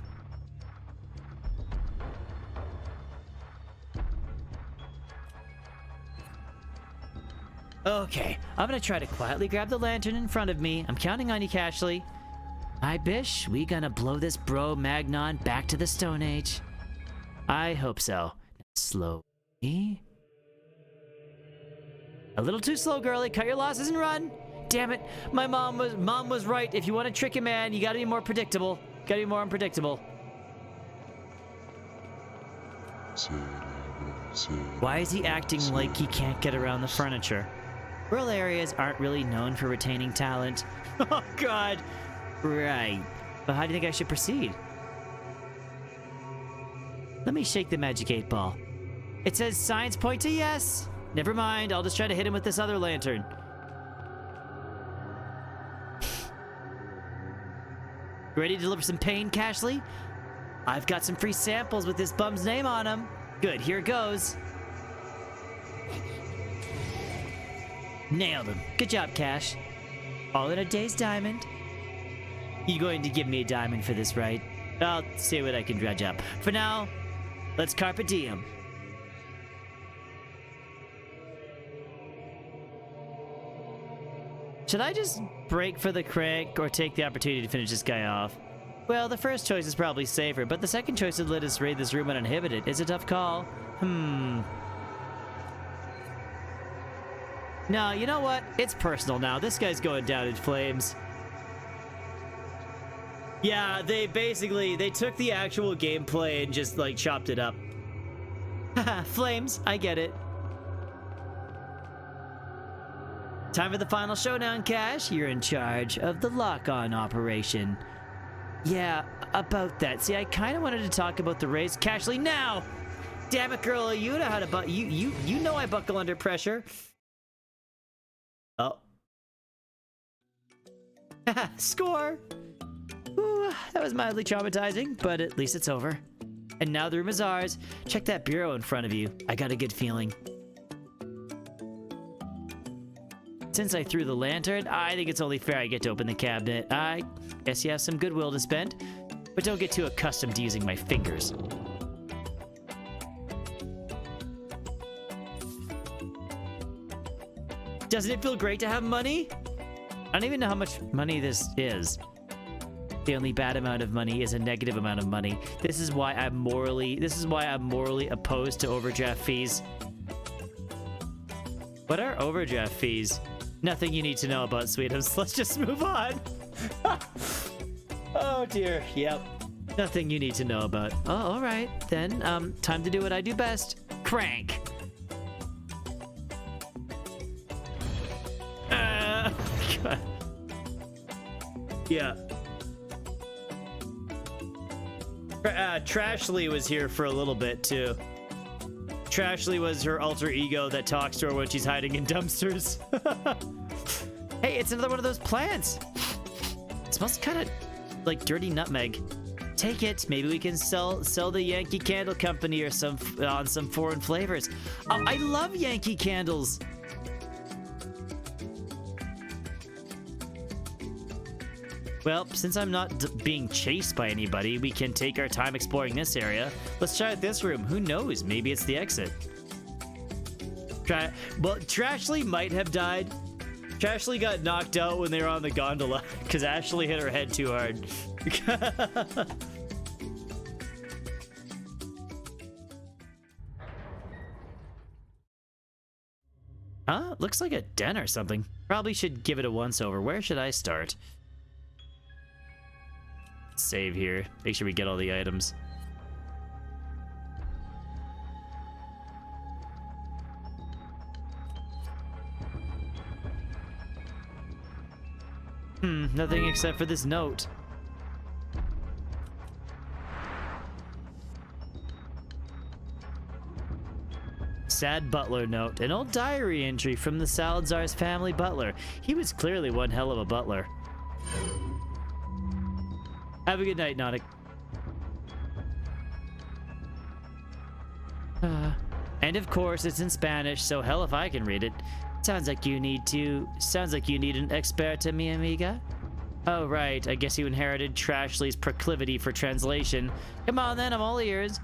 Okay, I'm gonna try to quietly grab the lantern in front of me. I'm counting on you, Cashley. My bish, we gonna blow this bro Magnon back to the Stone Age? I hope so. Slowly. A little too slow, girlie. Cut your losses and run. Damn it. My mom was right. If you want to trick a man, you gotta be more predictable. Gotta be more unpredictable. Why is he acting like he can't get around the furniture? Rural areas aren't really known for retaining talent. Oh, God. Right. But how do you think I should proceed? Let me shake the magic 8-ball. It says signs point to yes. Never mind. I'll just try to hit him with this other lantern. Ready to deliver some pain, Cashley? I've got some free samples with this bum's name on them. Good. Here it goes. Nailed him. Good job, Cash. All in a day's diamond. You going to give me a diamond for this, right? I'll see what I can dredge up. For now, let's carpe diem. Should I just break for the crank or take the opportunity to finish this guy off? Well, the first choice is probably safer, but the second choice would let us raid this room uninhibited. It's a tough call. No, you know what? It's personal now. This guy's going down in flames. Yeah, they took the actual gameplay and just, like, chopped it up. Haha, flames. I get it. Time for the final showdown, Cash. You're in charge of the lock-on operation. Yeah, about that. See, I kind of wanted to talk about the race. Cashly, now! Damn it, girl, you know how to you know I buckle under pressure. Oh. Score! Ooh, that was mildly traumatizing, but at least it's over. And now the room is ours. Check that bureau in front of you. I got a good feeling. Since I threw the lantern, I think it's only fair I get to open the cabinet. I guess you have some goodwill to spend, but don't get too accustomed to using my fingers. Doesn't it feel great to have money? I don't even know how much money this is. The only bad amount of money is a negative amount of money. This is why I'm morally opposed to overdraft fees. What are overdraft fees? Nothing you need to know about, Sweetums. Let's just move on. Oh dear. Yep. Nothing you need to know about. Oh, all right. Then, time to do what I do best. Crank. God. Yeah. Trashly was here for a little bit, too. Trashly was her alter ego that talks to her when she's hiding in dumpsters. Hey, it's another one of those plants. It smells kind of like dirty nutmeg. Take it. Maybe we can sell the Yankee Candle Company or some foreign flavors. Oh, I love Yankee candles. Well, since I'm not being chased by anybody, we can take our time exploring this area. Let's try out this room. Who knows? Maybe it's the exit. Well, Trashly might have died. Trashly got knocked out when they were on the gondola because Ashley hit her head too hard. Looks like a den or something. Probably should give it a once-over. Where should I start? Save here. Make sure we get all the items. Nothing except for this note. Sad butler note. An old diary entry from the Salazar's family butler. He was clearly one hell of a butler. Have a good night, Nautic. And of course, it's in Spanish, so hell if I can read it. Sounds like you need an experta, mi amiga. Oh, right. I guess you inherited Trashly's proclivity for translation. Come on, then. I'm all ears.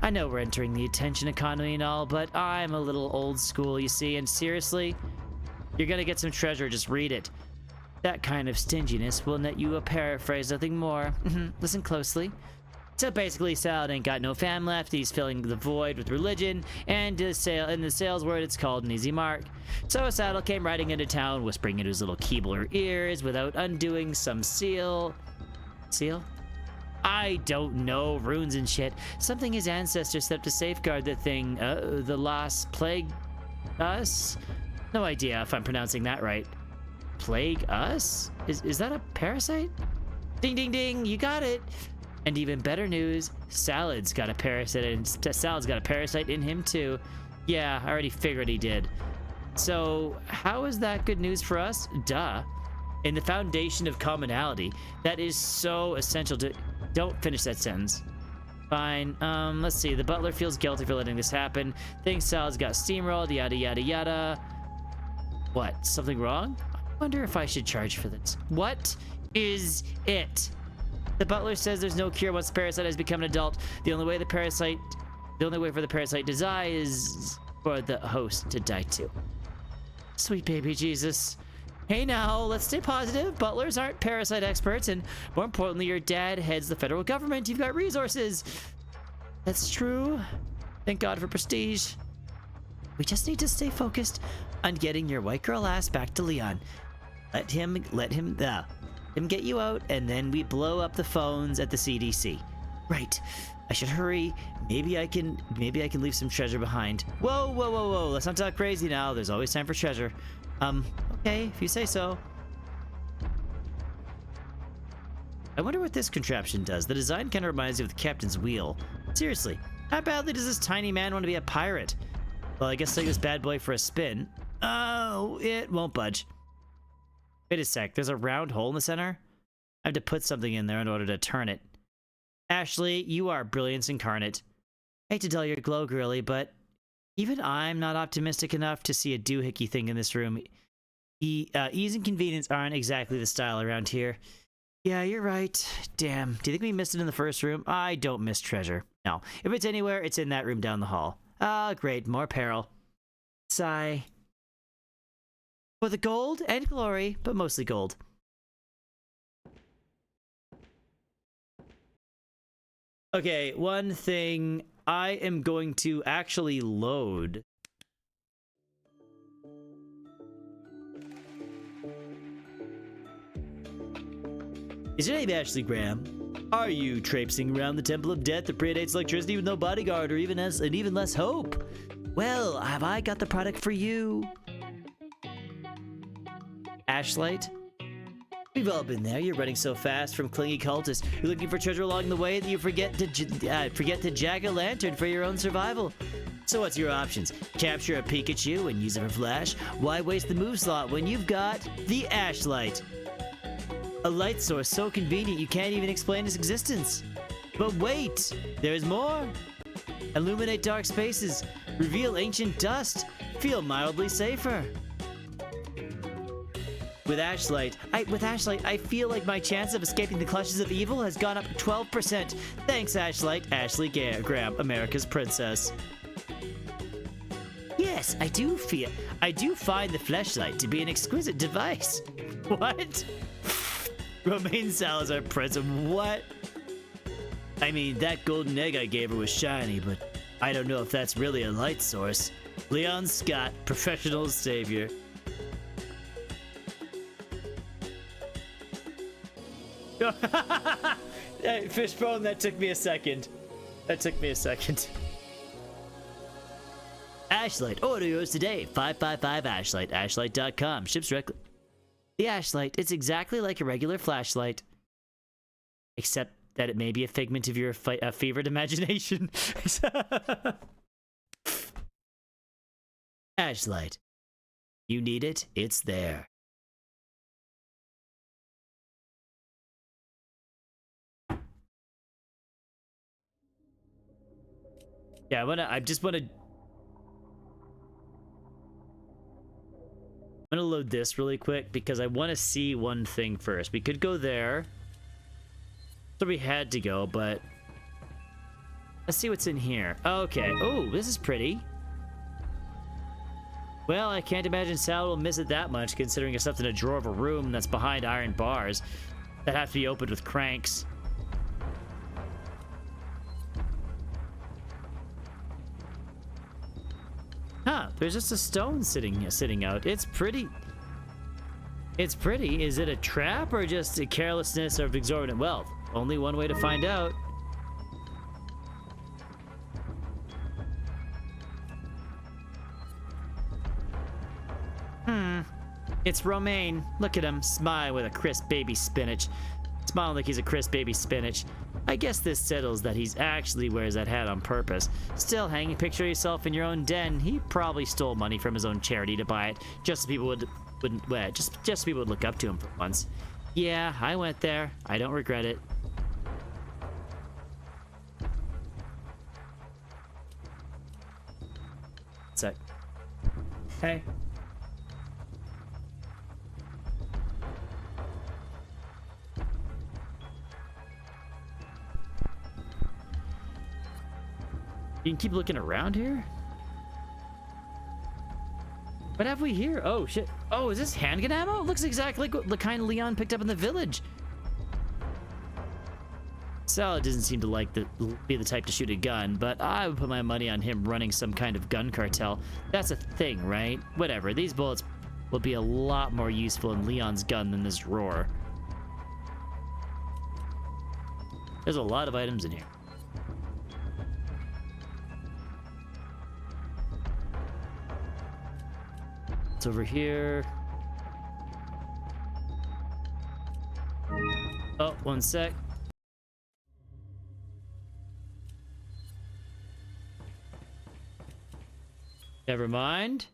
I know we're entering the attention economy and all, but I'm a little old school, you see, and seriously, you're gonna get some treasure. Just read it. That kind of stinginess will net you a paraphrase, nothing more. Listen closely. So basically, Salad ain't got no fam left. He's filling the void with religion, and in the sales word, it's called an easy mark. So Saddle came riding into town, whispering into his little Keebler ears without undoing some seal? I don't know, runes and shit. Something his ancestors set up to safeguard the thing, the lost plague us? No idea if I'm pronouncing that right. Plague us? Is that a parasite? Ding ding ding, you got it. And even better news, Salad's got a parasite in him too. Yeah, I already figured he did. So, how is that good news for us? Duh. In the foundation of commonality, that is so essential to... Don't finish that sentence. Fine. Let's see. The butler feels guilty for letting this happen. Thinks Salad's got steamrolled, yada yada yada. What? Something wrong? I wonder if I should charge for this. What is it? The butler says there's no cure once the parasite has become an adult. The only way for the parasite to die is for the host to die too. Sweet baby Jesus. Hey now, let's stay positive. Butlers aren't parasite experts, and more importantly, your dad heads the federal government. You've got resources. That's true. Thank God for prestige. We just need to stay focused on getting your white girl ass back to Leon. Let him get you out, and then we blow up the phones at the CDC. Right. I should hurry. Maybe I can leave some treasure behind. Whoa, whoa, whoa, whoa. Let's not talk crazy now. There's always time for treasure. Okay, if you say so. I wonder what this contraption does. The design kind of reminds me of the captain's wheel. Seriously, how badly does this tiny man want to be a pirate? Well, I guess take this bad boy for a spin. Oh, it won't budge. Wait a sec, there's a round hole in the center? I have to put something in there in order to turn it. Ashley, you are brilliance incarnate. I hate to dull your glow, girly, but even I'm not optimistic enough to see a doohickey thing in this room. Ease and convenience aren't exactly the style around here. Yeah, you're right. Damn. Do you think we missed it in the first room? I don't miss treasure. No. If it's anywhere, it's in that room down the hall. Ah, great. More peril. Sigh. For the gold and glory, but mostly gold. Okay, one thing I am going to actually load. Is your name Ashley Graham? Are you traipsing around the Temple of Death that predates electricity with no bodyguard or even less hope? Well, have I got the product for you? Ashlight? We've all been there. You're running so fast from clingy cultists. You're looking for treasure along the way that you forget to jack-o'-lantern for your own survival. So what's your options? Capture a Pikachu and use it for flash? Why waste the move slot when you've got the Ashlight? A light source so convenient you can't even explain its existence. But wait, there's more. Illuminate dark spaces. Reveal ancient dust. Feel mildly safer. With Ashlight, I feel like my chance of escaping the clutches of evil has gone up 12%. Thanks, Ashlight. Ashley Graham, America's princess. Yes, I do find the fleshlight to be an exquisite device. What? Romaine Salazar Princess, what? I mean, that golden egg I gave her was shiny, but I don't know if that's really a light source. Leon Scott, professional savior. Hey, Fishbone, that took me a second. Ashlight, order yours today. 555 Ashlight, ashlight.com. Ships directly. The Ashlight, it's exactly like a regular flashlight. Except that it may be a figment of your fevered imagination. Ashlight. You need it, it's there. Yeah, I'm gonna load this really quick because I want to see one thing first. We could go there. So we had to go, but let's see what's in here. Okay. Oh, this is pretty. Well, I can't imagine Sal will miss it that much, considering it's left in a drawer of a room that's behind iron bars that have to be opened with cranks. Huh, there's just a stone sitting out. It's pretty. It's pretty. Is it a trap or just a carelessness of exorbitant wealth? Only one way to find out. It's Romaine. Look at him, smile with a crisp baby spinach. Smiling like he's a crisp baby spinach. I guess this settles that he's actually wears that hat on purpose. Still, hanging a picture of yourself in your own den, he probably stole money from his own charity to buy it, just so people just so people would look up to him for once. Yeah, I went there. I don't regret it. Sec. Hey. You can keep looking around here. What have we here? Oh, shit. Oh, is this handgun ammo? It looks exactly like the kind Leon picked up in the village. Salad doesn't seem to be the type to shoot a gun, but I would put my money on him running some kind of gun cartel. That's a thing, right? Whatever. These bullets will be a lot more useful in Leon's gun than this roar. There's a lot of items in here. It's over here. Oh, one sec. Never mind.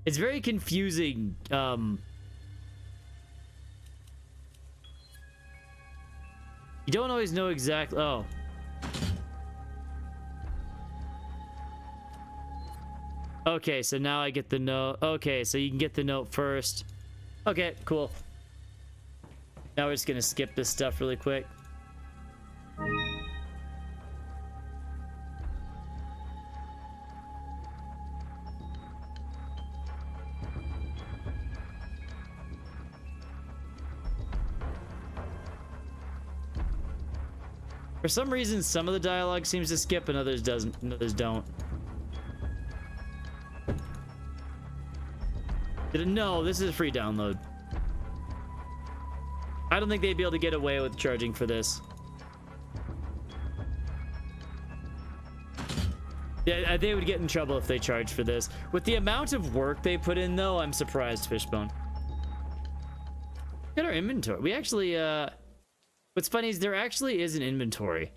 It's very confusing. You don't always know exactly. Oh. Okay, so now I get the note. Okay, so you can get the note first. Okay, cool. Now we're just gonna skip this stuff really quick. For some reason, some of the dialogue seems to skip and others doesn't, and others don't. No, this is a free download. I don't think they'd be able to get away with charging for this. Yeah, they would get in trouble if they charged for this. With the amount of work they put in, though, I'm surprised, Fishbone. Look at our inventory. We actually, what's funny is there actually is an inventory.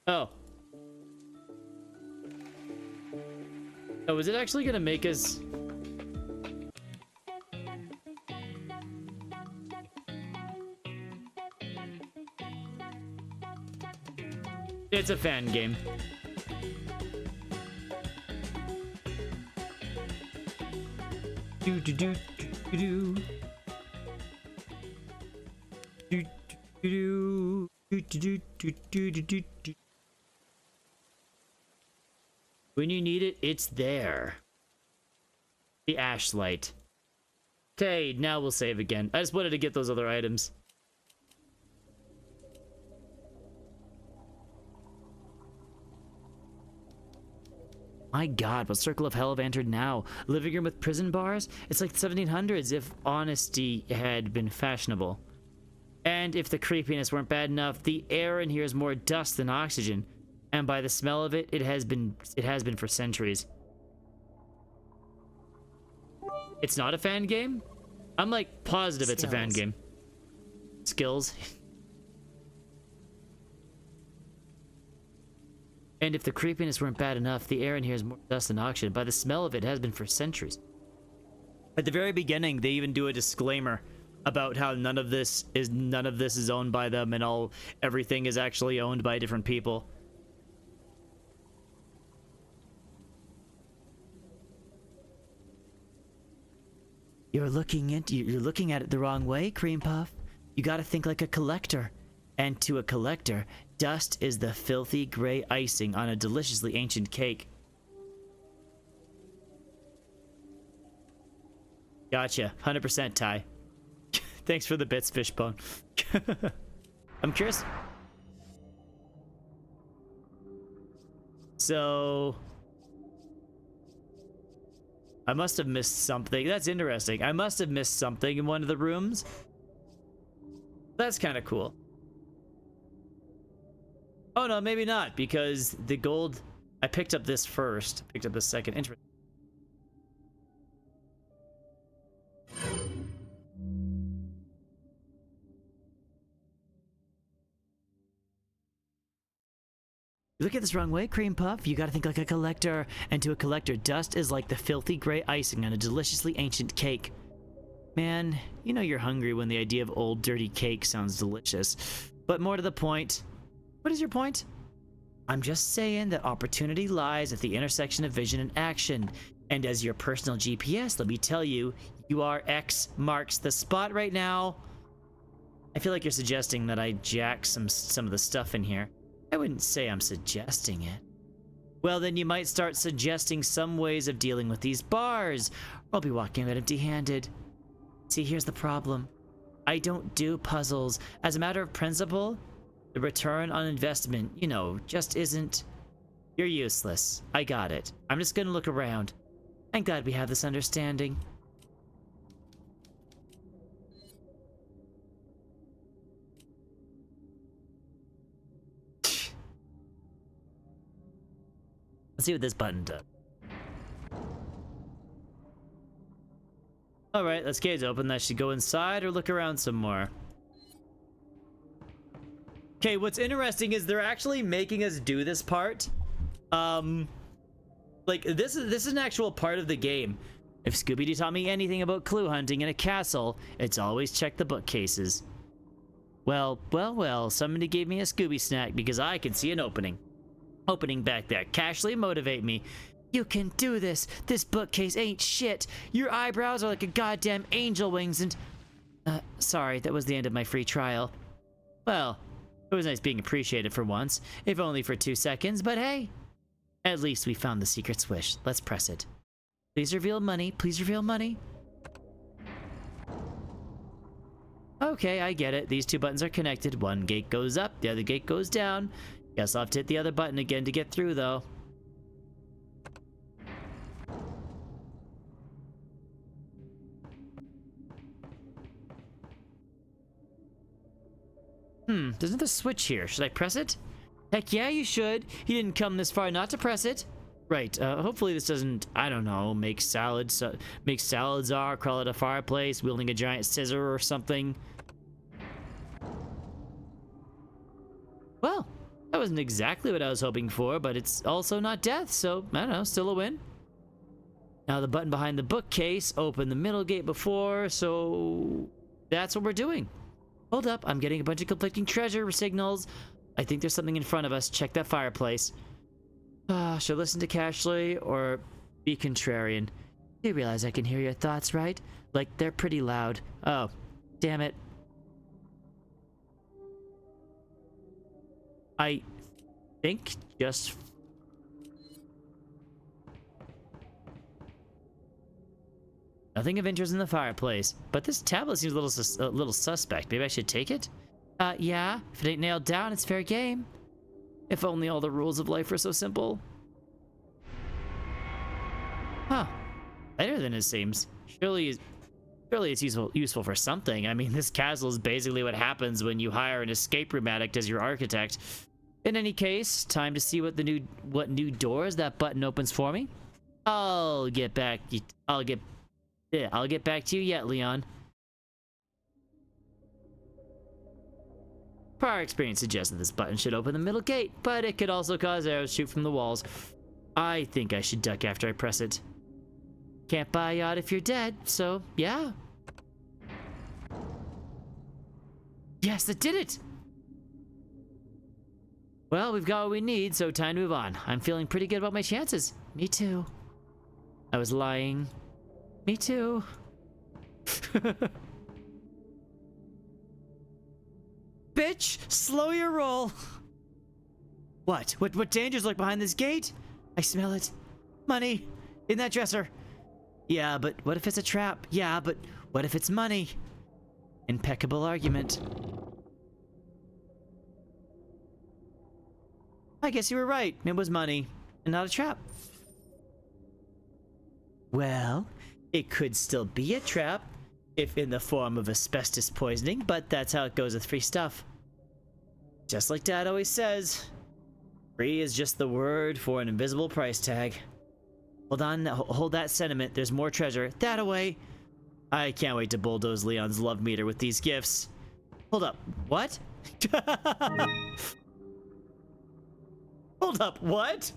Oh. Oh, is it actually gonna make us... It's a fan game. Do do do do do do do do do do do do do. When you need it, it's there. The ash light. Okay, now we'll save again. I just wanted to get those other items. My god, what circle of hell have I entered now? Living room with prison bars? It's like the 1700s if honesty had been fashionable. And if the creepiness weren't bad enough, the air in here is more dust than oxygen. And by the smell of it, it has been for centuries. It's not a fan game? I'm like positive it's a fan game. Skills. And if the creepiness weren't bad enough, the air in here is more dust than oxygen. By the smell of it, has been for centuries. At the very beginning, they even do a disclaimer about how none of this is owned by them, and everything is actually owned by different people. You're looking at it the wrong way, Cream Puff. You gotta think like a collector. And to a collector, dust is the filthy gray icing on a deliciously ancient cake. Gotcha. 100% Ty. Thanks for the bits, Fishbone. I'm curious. So... I must have missed something. That's interesting. I must have missed something in one of the rooms. That's kind of cool. Oh no, maybe not, because the gold... I picked up this first. Picked up the second. Interesting. You look at this wrong way, Cream Puff. You gotta think like a collector. And to a collector, dust is like the filthy gray icing on a deliciously ancient cake. Man, you know you're hungry when the idea of old dirty cake sounds delicious. But more to the point, what is your point? I'm just saying that opportunity lies at the intersection of vision and action. And as your personal GPS, let me tell you, you are X marks the spot right now. I feel like you're suggesting that I jack some of the stuff in here. I wouldn't say I'm suggesting it. Well, then you might start suggesting some ways of dealing with these bars. I'll be walking out empty-handed. See, here's the problem. I don't do puzzles. As a matter of principle, the return on investment, you know, just isn't... You're useless. I got it. I'm just gonna look around. I'm glad we have this understanding. Let's see what this button does. Alright, this gate's open. That should go inside or look around some more. Okay, what's interesting is they're actually making us do this part. Like, this is an actual part of the game. If Scooby-Doo taught me anything about clue hunting in a castle, it's always check the bookcases. Well, somebody gave me a Scooby snack because I can see an opening. Opening back there. Cashley, motivate me. You can do this. This bookcase ain't shit. Your eyebrows are like a goddamn angel wings and... sorry, that was the end of my free trial. Well, it was nice being appreciated for once, if only for 2 seconds, but hey. At least we found the secret switch. Let's press it. Please reveal money. Please reveal money. Okay, I get it. These two buttons are connected. One gate goes up, the other gate goes down. Guess I'll have to hit the other button again to get through, though. There's another switch here. Should I press it? Heck yeah, you should. You didn't come this far not to press it. Right, hopefully this doesn't, I don't know, make salads are, crawl at a fireplace, wielding a giant scissor or something. Well, that wasn't exactly what I was hoping for, but it's also not death, so, I don't know, still a win. Now the button behind the bookcase opened the middle gate before, so that's what we're doing. Hold up, I'm getting a bunch of conflicting treasure signals. I think there's something in front of us. Check that fireplace. Should I listen to Cashley or be contrarian? You realize I can hear your thoughts, right? Like, they're pretty loud. Oh, damn it. I think just... Nothing of interest in the fireplace, but this tablet seems a little suspect. Maybe I should take it? Yeah. If it ain't nailed down, it's fair game. If only all the rules of life were so simple. Huh. Better than it seems. Surely it's useful for something. I mean, this castle is basically what happens when you hire an escape room addict as your architect. In any case, time to see what new doors that button opens for me. I'll get back to you yet, Leon. Prior experience suggested this button should open the middle gate, but it could also cause arrows to shoot from the walls. I think I should duck after I press it. Can't buy a yacht if you're dead, so yeah. Yes, it did it! Well, we've got what we need, so time to move on. I'm feeling pretty good about my chances. Me too. I was lying. Me too. Bitch, slow your roll. What dangers lurk behind this gate? I smell it. Money in that dresser. Yeah, but what if it's a trap? Yeah, but what if it's money? Impeccable argument. I guess you were right. It was money and not a trap. Well, it could still be a trap, if in the form of asbestos poisoning, but that's how it goes with free stuff. Just like Dad always says, free is just the word for an invisible price tag. Hold on, hold that sentiment. There's more treasure. That away. I can't wait to bulldoze Leon's love meter with these gifts. Hold up. What? Hold up. What?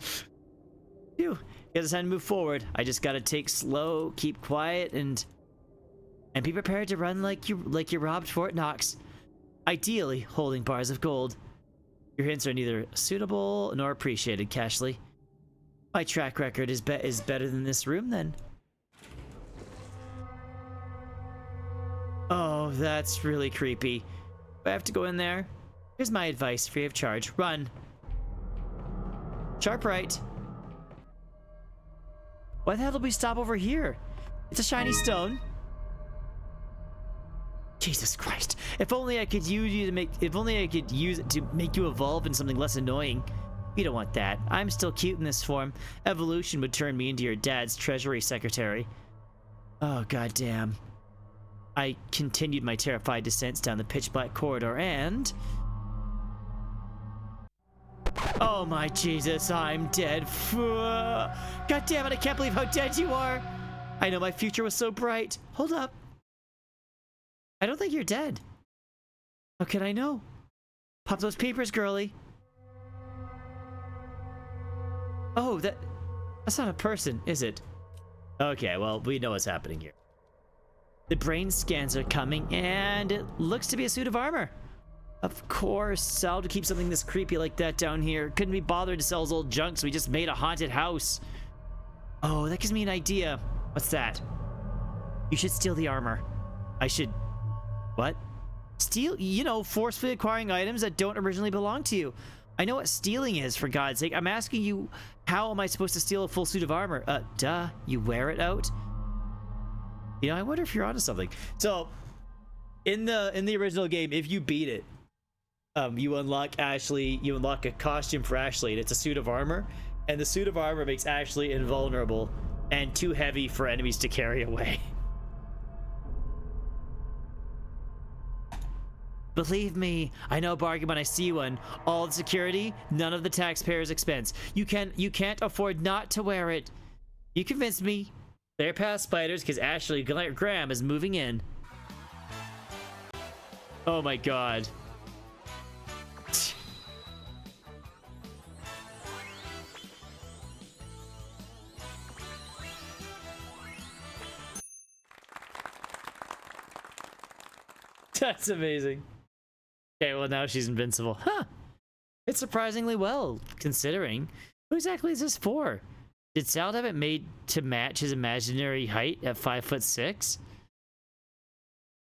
Phew. Guess it's time to move forward. I just gotta take slow, keep quiet, and be prepared to run like you robbed Fort Knox. Ideally, holding bars of gold. Your hints are neither suitable nor appreciated, Cashley. My track record is better than this room, then. Oh, that's really creepy. Do I have to go in there? Here's my advice, free of charge. Run. Sharp right. Why the hell did we stop over here? It's a shiny stone. Jesus Christ. If only I could use you to make... If only I could use it to make you evolve into something less annoying. You don't want that. I'm still cute in this form. Evolution would turn me into your dad's treasury secretary. Oh, goddamn. I continued my terrified descents down the pitch-black corridor and... Oh my Jesus, I'm dead. God damn it, I can't believe how dead you are. I know my future was so bright. Hold up. I don't think you're dead. How can I know? Pop those peepers, girly. Oh, that's not a person, is it? Okay, well, we know what's happening here. The brain scans are coming, and it looks to be a suit of armor. Of course, how to keep something this creepy like that down here. Couldn't be bothered to sell his old junk, so we just made a haunted house. Oh, that gives me an idea. What's that? You should steal the armor. I should... What? Steal? You know, forcefully acquiring items that don't originally belong to you. I know what stealing is, for God's sake. I'm asking you, how am I supposed to steal a full suit of armor? Duh. You wear it out? You know, I wonder if you're onto something. So, in the original game, if you beat it, you unlock a costume for Ashley, and it's a suit of armor, and the suit of armor makes Ashley invulnerable and too heavy for enemies to carry away. Believe me, I know a bargain when I see one. All the security, none of the taxpayers' expense. You can't afford not to wear it. You convinced me. They're past spiders because Ashley Graham is moving in. Oh my god. That's amazing. Okay, well now she's invincible. Huh. It's surprisingly well, considering. Who exactly is this for? Did Sal have it made to match his imaginary height at 5'6"?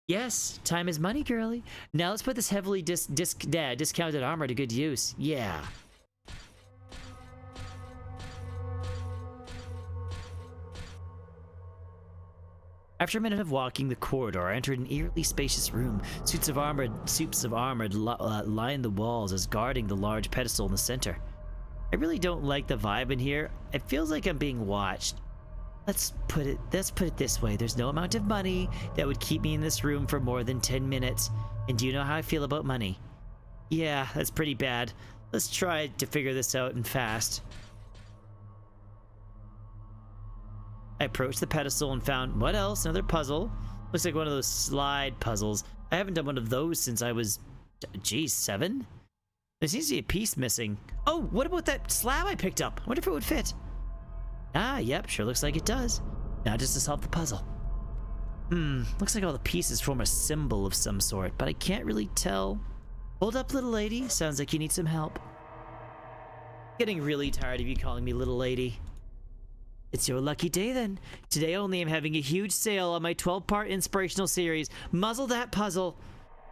Yes, time is money, girly. Now let's put this heavily discounted armor to good use. Yeah. After a minute of walking the corridor, I entered an eerily spacious room. Suits of armor line the walls as guarding the large pedestal in the center. I really don't like the vibe in here. It feels like I'm being watched. Let's put it this way. There's no amount of money that would keep me in this room for more than 10 minutes. And do you know how I feel about money? Yeah, that's pretty bad. Let's try to figure this out and fast. I approached the pedestal and found, what else? Another puzzle. Looks like one of those slide puzzles. I haven't done one of those since I was, geez, 7? There seems to be a piece missing. Oh, what about that slab I picked up? I wonder if it would fit. Ah, yep, sure looks like it does. Now just to solve the puzzle. Looks like all the pieces form a symbol of some sort, but I can't really tell. Hold up, little lady. Sounds like you need some help. Getting really tired of you calling me little lady. It's your lucky day then. Today only I'm having a huge sale on my 12-part inspirational series, Muzzle That Puzzle.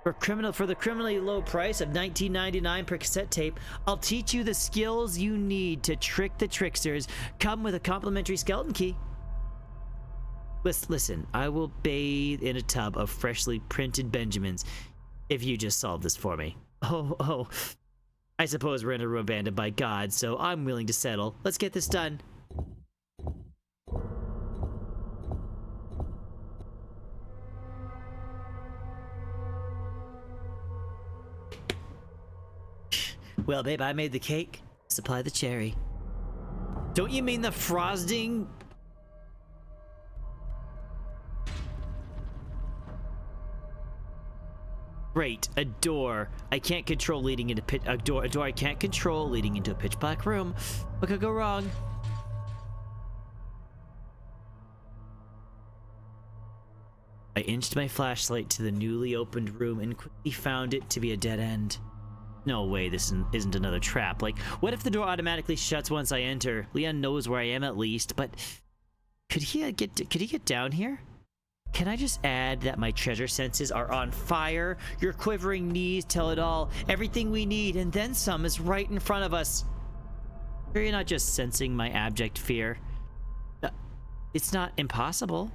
For the criminally low price of $19.99 per cassette tape, I'll teach you the skills you need to trick the tricksters. Come with a complimentary skeleton key. Listen, I will bathe in a tub of freshly printed Benjamins if you just solve this for me. Oh, I suppose we're in a room abandoned by God, so I'm willing to settle. Let's get this done. Well, babe, I made the cake. Supply the cherry. Don't you mean the frosting? Great, a door I can't control leading into a door I can't control leading into a pitch black room. What could go wrong? I inched my flashlight to the newly opened room and quickly found it to be a dead end. No way this isn't another trap. Like, what if the door automatically shuts once I enter? Leon knows where I am at least, but could he get down here? Can I just add that my treasure senses are on fire? Your quivering knees tell it all. Everything we need and then some is right in front of us. Sure you're not just sensing my abject fear? It's not impossible.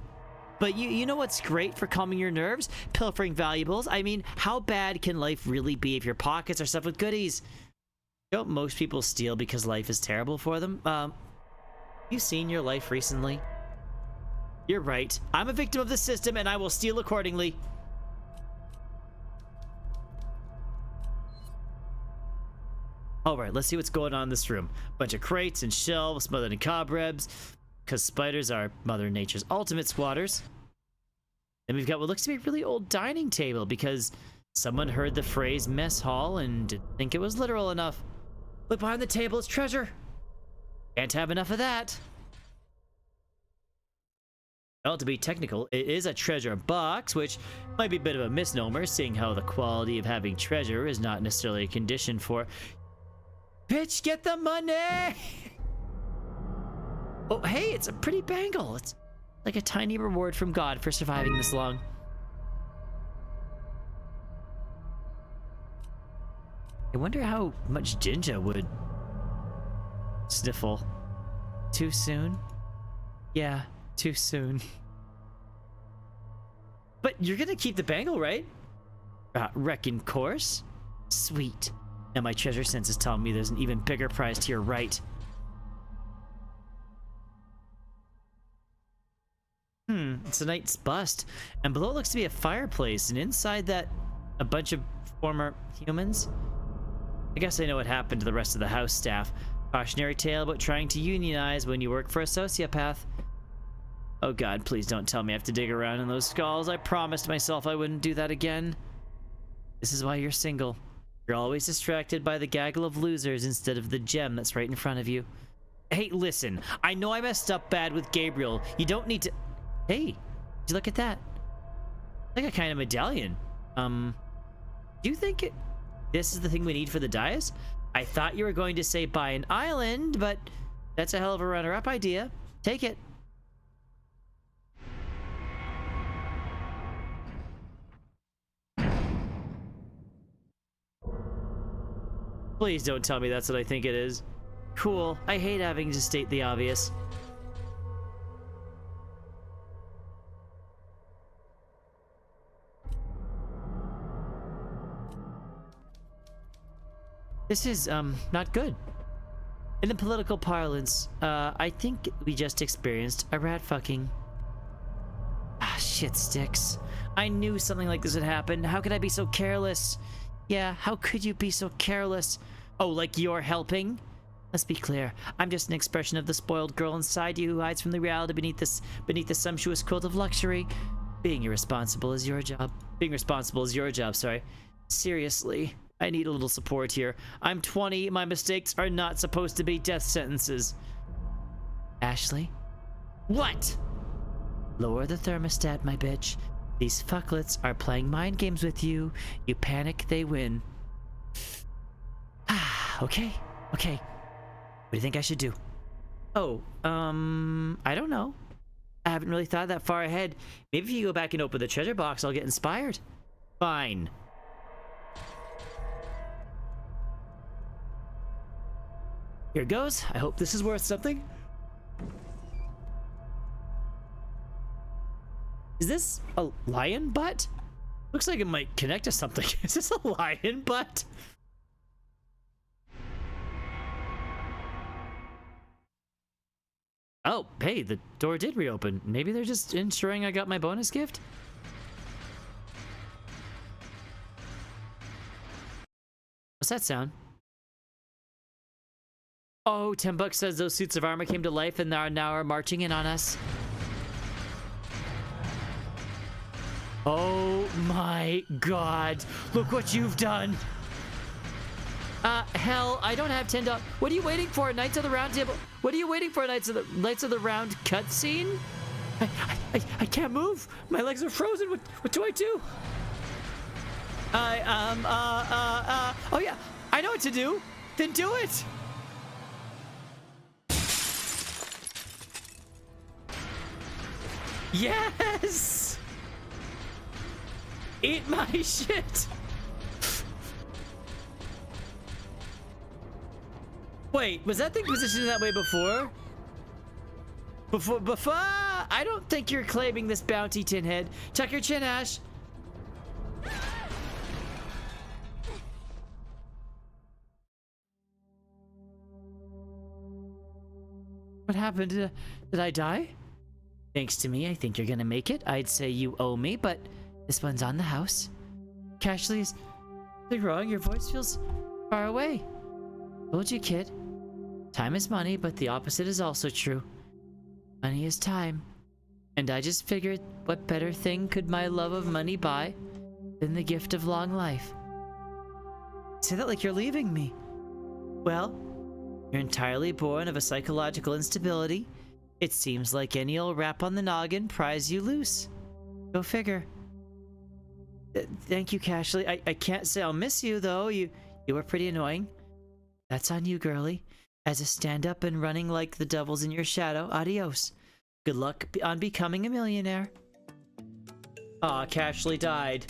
But you know what's great for calming your nerves? Pilfering valuables. I mean, how bad can life really be if your pockets are stuffed with goodies? Don't most people steal because life is terrible for them? You seen your life recently? You're right. I'm a victim of the system and I will steal accordingly. Alright, let's see what's going on in this room. Bunch of crates and shelves smothered in cobwebs. Because spiders are Mother Nature's ultimate squatters. And we've got what looks to be a really old dining table because someone heard the phrase mess hall and didn't think it was literal enough. Look behind the table, it's treasure. Can't have enough of that. Well, to be technical, it is a treasure box, which might be a bit of a misnomer, seeing how the quality of having treasure is not necessarily a condition for... Bitch, get the money! Oh, hey, it's a pretty bangle. It's like a tiny reward from God for surviving this long. I wonder how much Jinja would sniffle. Too soon? Yeah, too soon. But you're gonna keep the bangle, right? Reckon course? Sweet. Now my treasure sense is telling me there's an even bigger prize to your right. It's a knight's bust, and below it looks to be a fireplace, and inside that, a bunch of former humans. I guess I know what happened to the rest of the house staff. Cautionary tale about trying to unionize when you work for a sociopath. Oh god, please don't tell me I have to dig around in those skulls. I promised myself I wouldn't do that again. This is why you're single. You're always distracted by the gaggle of losers instead of the gem that's right in front of you. Hey, listen, I know I messed up bad with Gabriel. You don't need to... Hey, did you look at that? Like a kind of medallion. Do you think this is the thing we need for the dais? I thought you were going to say buy an island, but that's a hell of a runner-up idea. Take it. Please don't tell me that's what I think it is. Cool. I hate having to state the obvious. This is, not good. In the political parlance, I think we just experienced a rat fucking. Ah, shit sticks. I knew something like this would happen. How could I be so careless? Yeah, how could you be so careless? Oh, like you're helping? Let's be clear. I'm just an expression of the spoiled girl inside you who hides from the reality beneath the sumptuous quilt of luxury. Being irresponsible is your job. Being responsible is your job, sorry. Seriously. I need a little support here. I'm 20. My mistakes are not supposed to be death sentences. Ashley? What? Lower the thermostat, my bitch. These fucklets are playing mind games with you. You panic, they win. Okay. What do you think I should do? Oh, I don't know. I haven't really thought that far ahead. Maybe if you go back and open the treasure box, I'll get inspired. Fine. Here goes. I hope this is worth something. Is this a lion butt? Looks like it might connect to something. Is this a lion butt? Oh, hey, the door did reopen. Maybe they're just ensuring I got my bonus gift? What's that sound? Oh, 10 bucks says those suits of armor came to life and are now marching in on us. Oh my god. Look what you've done. Hell, I don't have $10. What are you waiting for, Knights of the Round Table? What are you waiting for, Knights of the Round cutscene? I can't move. My legs are frozen. What do I do? Oh yeah, I know what to do. Then do it. Yes! Eat my shit! Wait, was that thing positioned that way before? Before? I don't think you're claiming this bounty, Tinhead. Tuck your chin, Ash. What happened? Did I die? Thanks to me, I think you're gonna make it. I'd say you owe me, but this one's on the house. Cashley, is something wrong? Your voice feels far away. Told you, kid. Time is money, but the opposite is also true. Money is time. And I just figured, what better thing could my love of money buy than the gift of long life? Say that like you're leaving me. Well, you're entirely born of a psychological instability. It seems like any old rap on the noggin pries you loose. Go figure. Thank you, Cashley. I can't say I'll miss you, though. You were pretty annoying. That's on you, girlie. As a stand-up and running like the devils in your shadow, adios. Good luck on becoming a millionaire. Aw, Cashley died.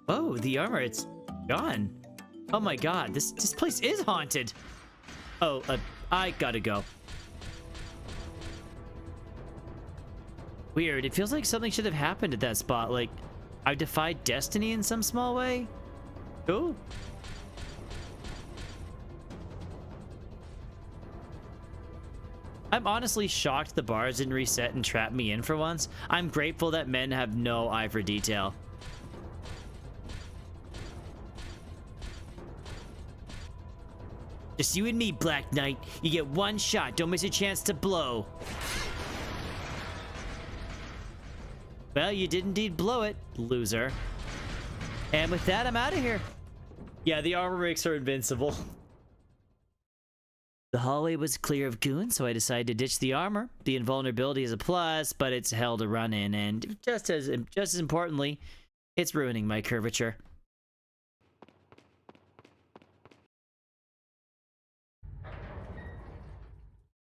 Oh, the armor, it's gone. Oh my god, this place is haunted. Oh, I gotta go. Weird, it feels like something should have happened at that spot, like I defied destiny in some small way. Cool. I'm honestly shocked the bars didn't reset and trap me in for once. I'm grateful that men have no eye for detail. Just you and me, Black Knight. You get one shot. Don't miss a chance to blow. Well, you did indeed blow it, loser. And with that, I'm out of here. Yeah, the armor breaks are invincible. The hallway was clear of goons, so I decided to ditch the armor. The invulnerability is a plus, but it's hell to run in, and just as importantly, it's ruining my curvature.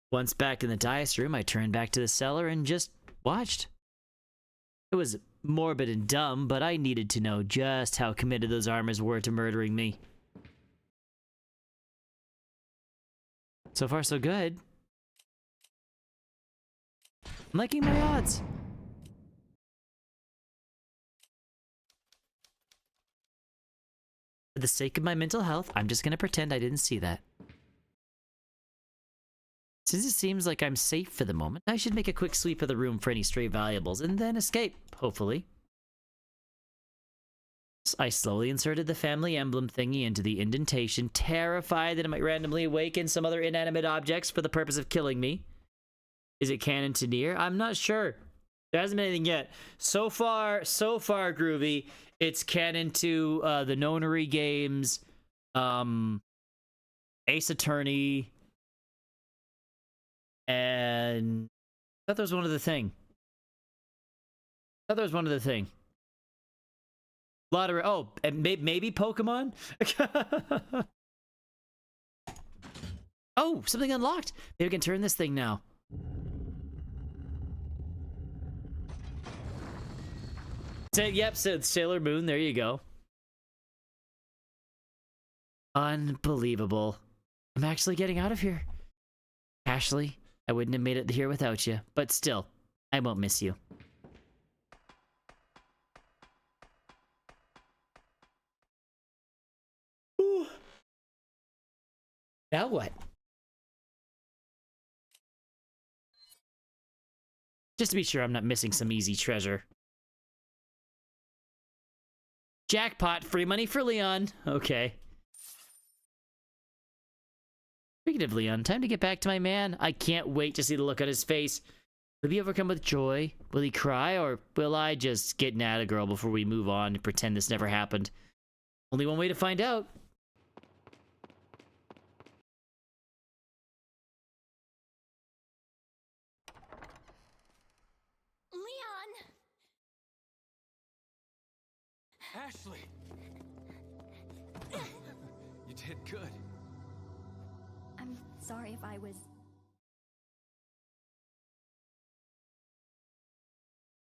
Once back in the dais room, I turned back to the cellar and just watched. It was morbid and dumb, but I needed to know just how committed those armors were to murdering me. So far, so good. I'm liking my odds. For the sake of my mental health, I'm just gonna pretend I didn't see that. Since it seems like I'm safe for the moment, I should make a quick sweep of the room for any stray valuables and then escape, hopefully. I slowly inserted the family emblem thingy into the indentation, terrified that it might randomly awaken some other inanimate objects for the purpose of killing me. Is it canon to Nier? I'm not sure. There hasn't been anything yet. So far, Groovy, it's canon to the Nonary games, Ace Attorney, and I thought there was one other thing. Lottery. Oh, and maybe Pokemon? Oh, something unlocked. Maybe we can turn this thing now. Yep, said Sailor Moon. There you go. Unbelievable. I'm actually getting out of here. Ashley, I wouldn't have made it here without you, but still, I won't miss you. Ooh. Now what? Just to be sure I'm not missing some easy treasure. Jackpot, free money for Leon. Okay. Speaking of Leon, time to get back to my man. I can't wait to see the look on his face. Will he overcome with joy? Will he cry? Or will I just get an at a girl before we move on and pretend this never happened? Only one way to find out. Leon! Ashley! You did good. I'm sorry if I was...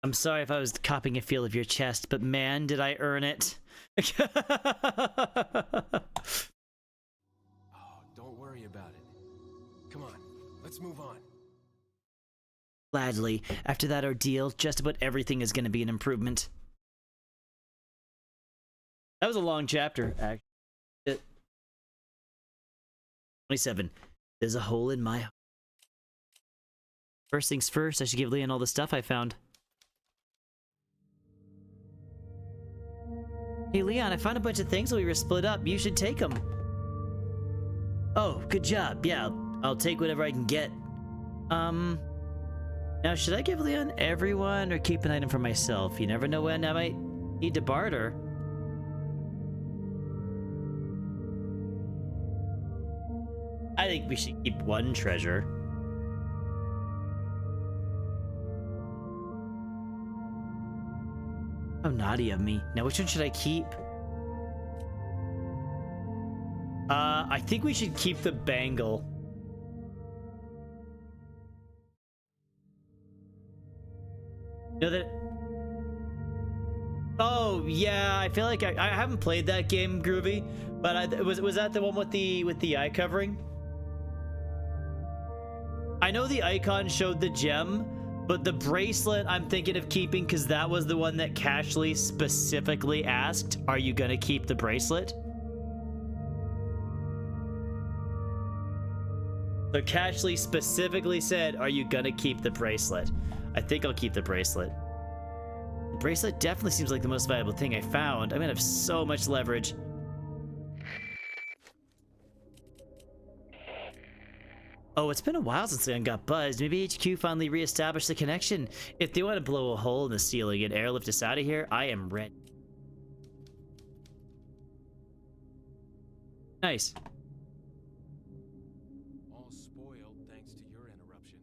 I'm sorry if I was copying a feel of your chest, but man, did I earn it. Oh, don't worry about it. Come on, let's move on. Gladly. After that ordeal, just about everything is going to be an improvement. That was a long chapter, actually. 27. There's a hole in my heart. First things first, I should give Leon all the stuff I found. Hey Leon, I found a bunch of things while we were split up. You should take them. Oh, good job. Yeah, I'll take whatever I can get. Now should I give Leon everyone or keep an item for myself? You never know when I might need to barter. I think we should keep one treasure. How naughty of me. Now, which one should I keep? I think we should keep the bangle. You know that... Oh, yeah, I feel like I haven't played that game, Groovy, but was that the one with the eye covering? I know the icon showed the gem, but the bracelet I'm thinking of keeping because that was the one that Cashley specifically asked, are you gonna keep the bracelet? So Cashley specifically said, are you gonna keep the bracelet? I think I'll keep the bracelet. The bracelet definitely seems like the most valuable thing I found. I'm gonna have so much leverage. Oh, it's been a while since Leon got buzzed. Maybe HQ finally reestablished the connection. If they want to blow a hole in the ceiling and airlift us out of here, I am ready. Nice. All spoiled thanks to your interruption.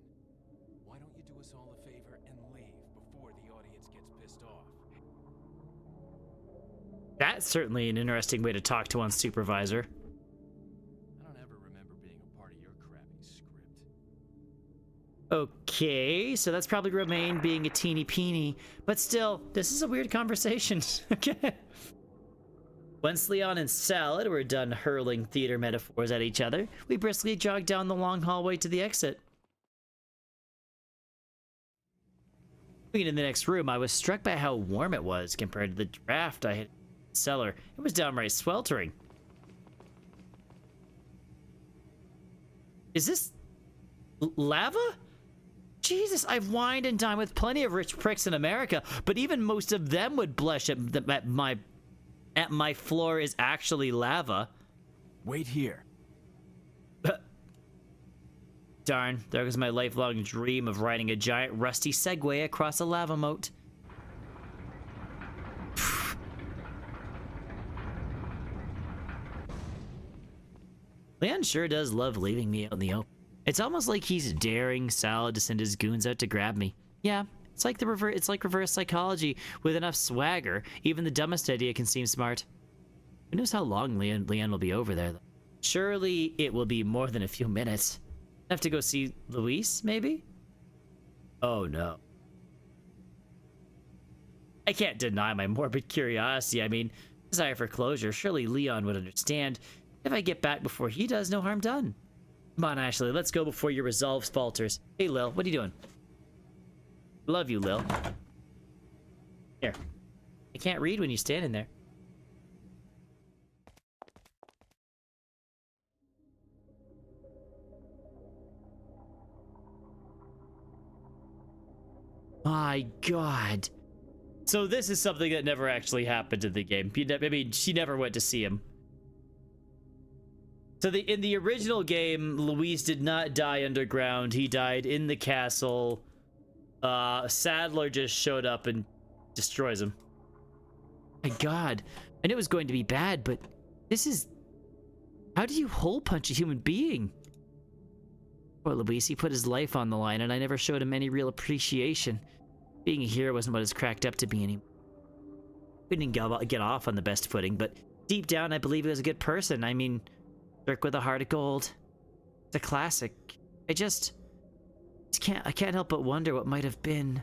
Why don't you do us all a favor and leave before the audience gets pissed off? That's certainly an interesting way to talk to one's supervisor. I don't ever remember being a part of your crappy script. Okay, so that's probably Romaine being a teeny peeny, but still, this is a weird conversation. Okay. Once Leon and Salad were done hurling theater metaphors at each other, we briskly jogged down the long hallway to the exit. Moving in the next room, I was struck by how warm it was compared to the draft I had in the cellar. It was downright sweltering. Is this lava? Jesus, I've wined and dined with plenty of rich pricks in America, but even most of them would blush at my floor is actually lava. Wait here. Darn, there goes my lifelong dream of riding a giant rusty Segway across a lava moat. Leon sure does love leaving me out in the open. It's almost like he's daring Salad to send his goons out to grab me. Yeah, it's like reverse psychology. With enough swagger, even the dumbest idea can seem smart. Who knows how long Leon will be over there, though? Surely it will be more than a few minutes. I have to go see Luis, maybe? Oh no. I can't deny my morbid curiosity. I mean, desire for closure. Surely Leon would understand. If I get back before he does, no harm done. Come on, Ashley, let's go before your resolve falters. Hey, Lil, what are you doing? Love you, Lil. Here. I can't read when you're standing there. My God. So this is something that never actually happened in the game. I mean, she never went to see him. So in the original game, Luis did not die underground. He died in the castle. Sadler just showed up and destroys him. My God. I knew it was going to be bad, but this is... How do you hole punch a human being? Poor Luis, he put his life on the line, and I never showed him any real appreciation. Being a hero wasn't what it's cracked up to be anymore. We didn't get off on the best footing, but deep down, I believe he was a good person. I mean... Dirk with a heart of gold. It's a classic. I can't help but wonder what might have been.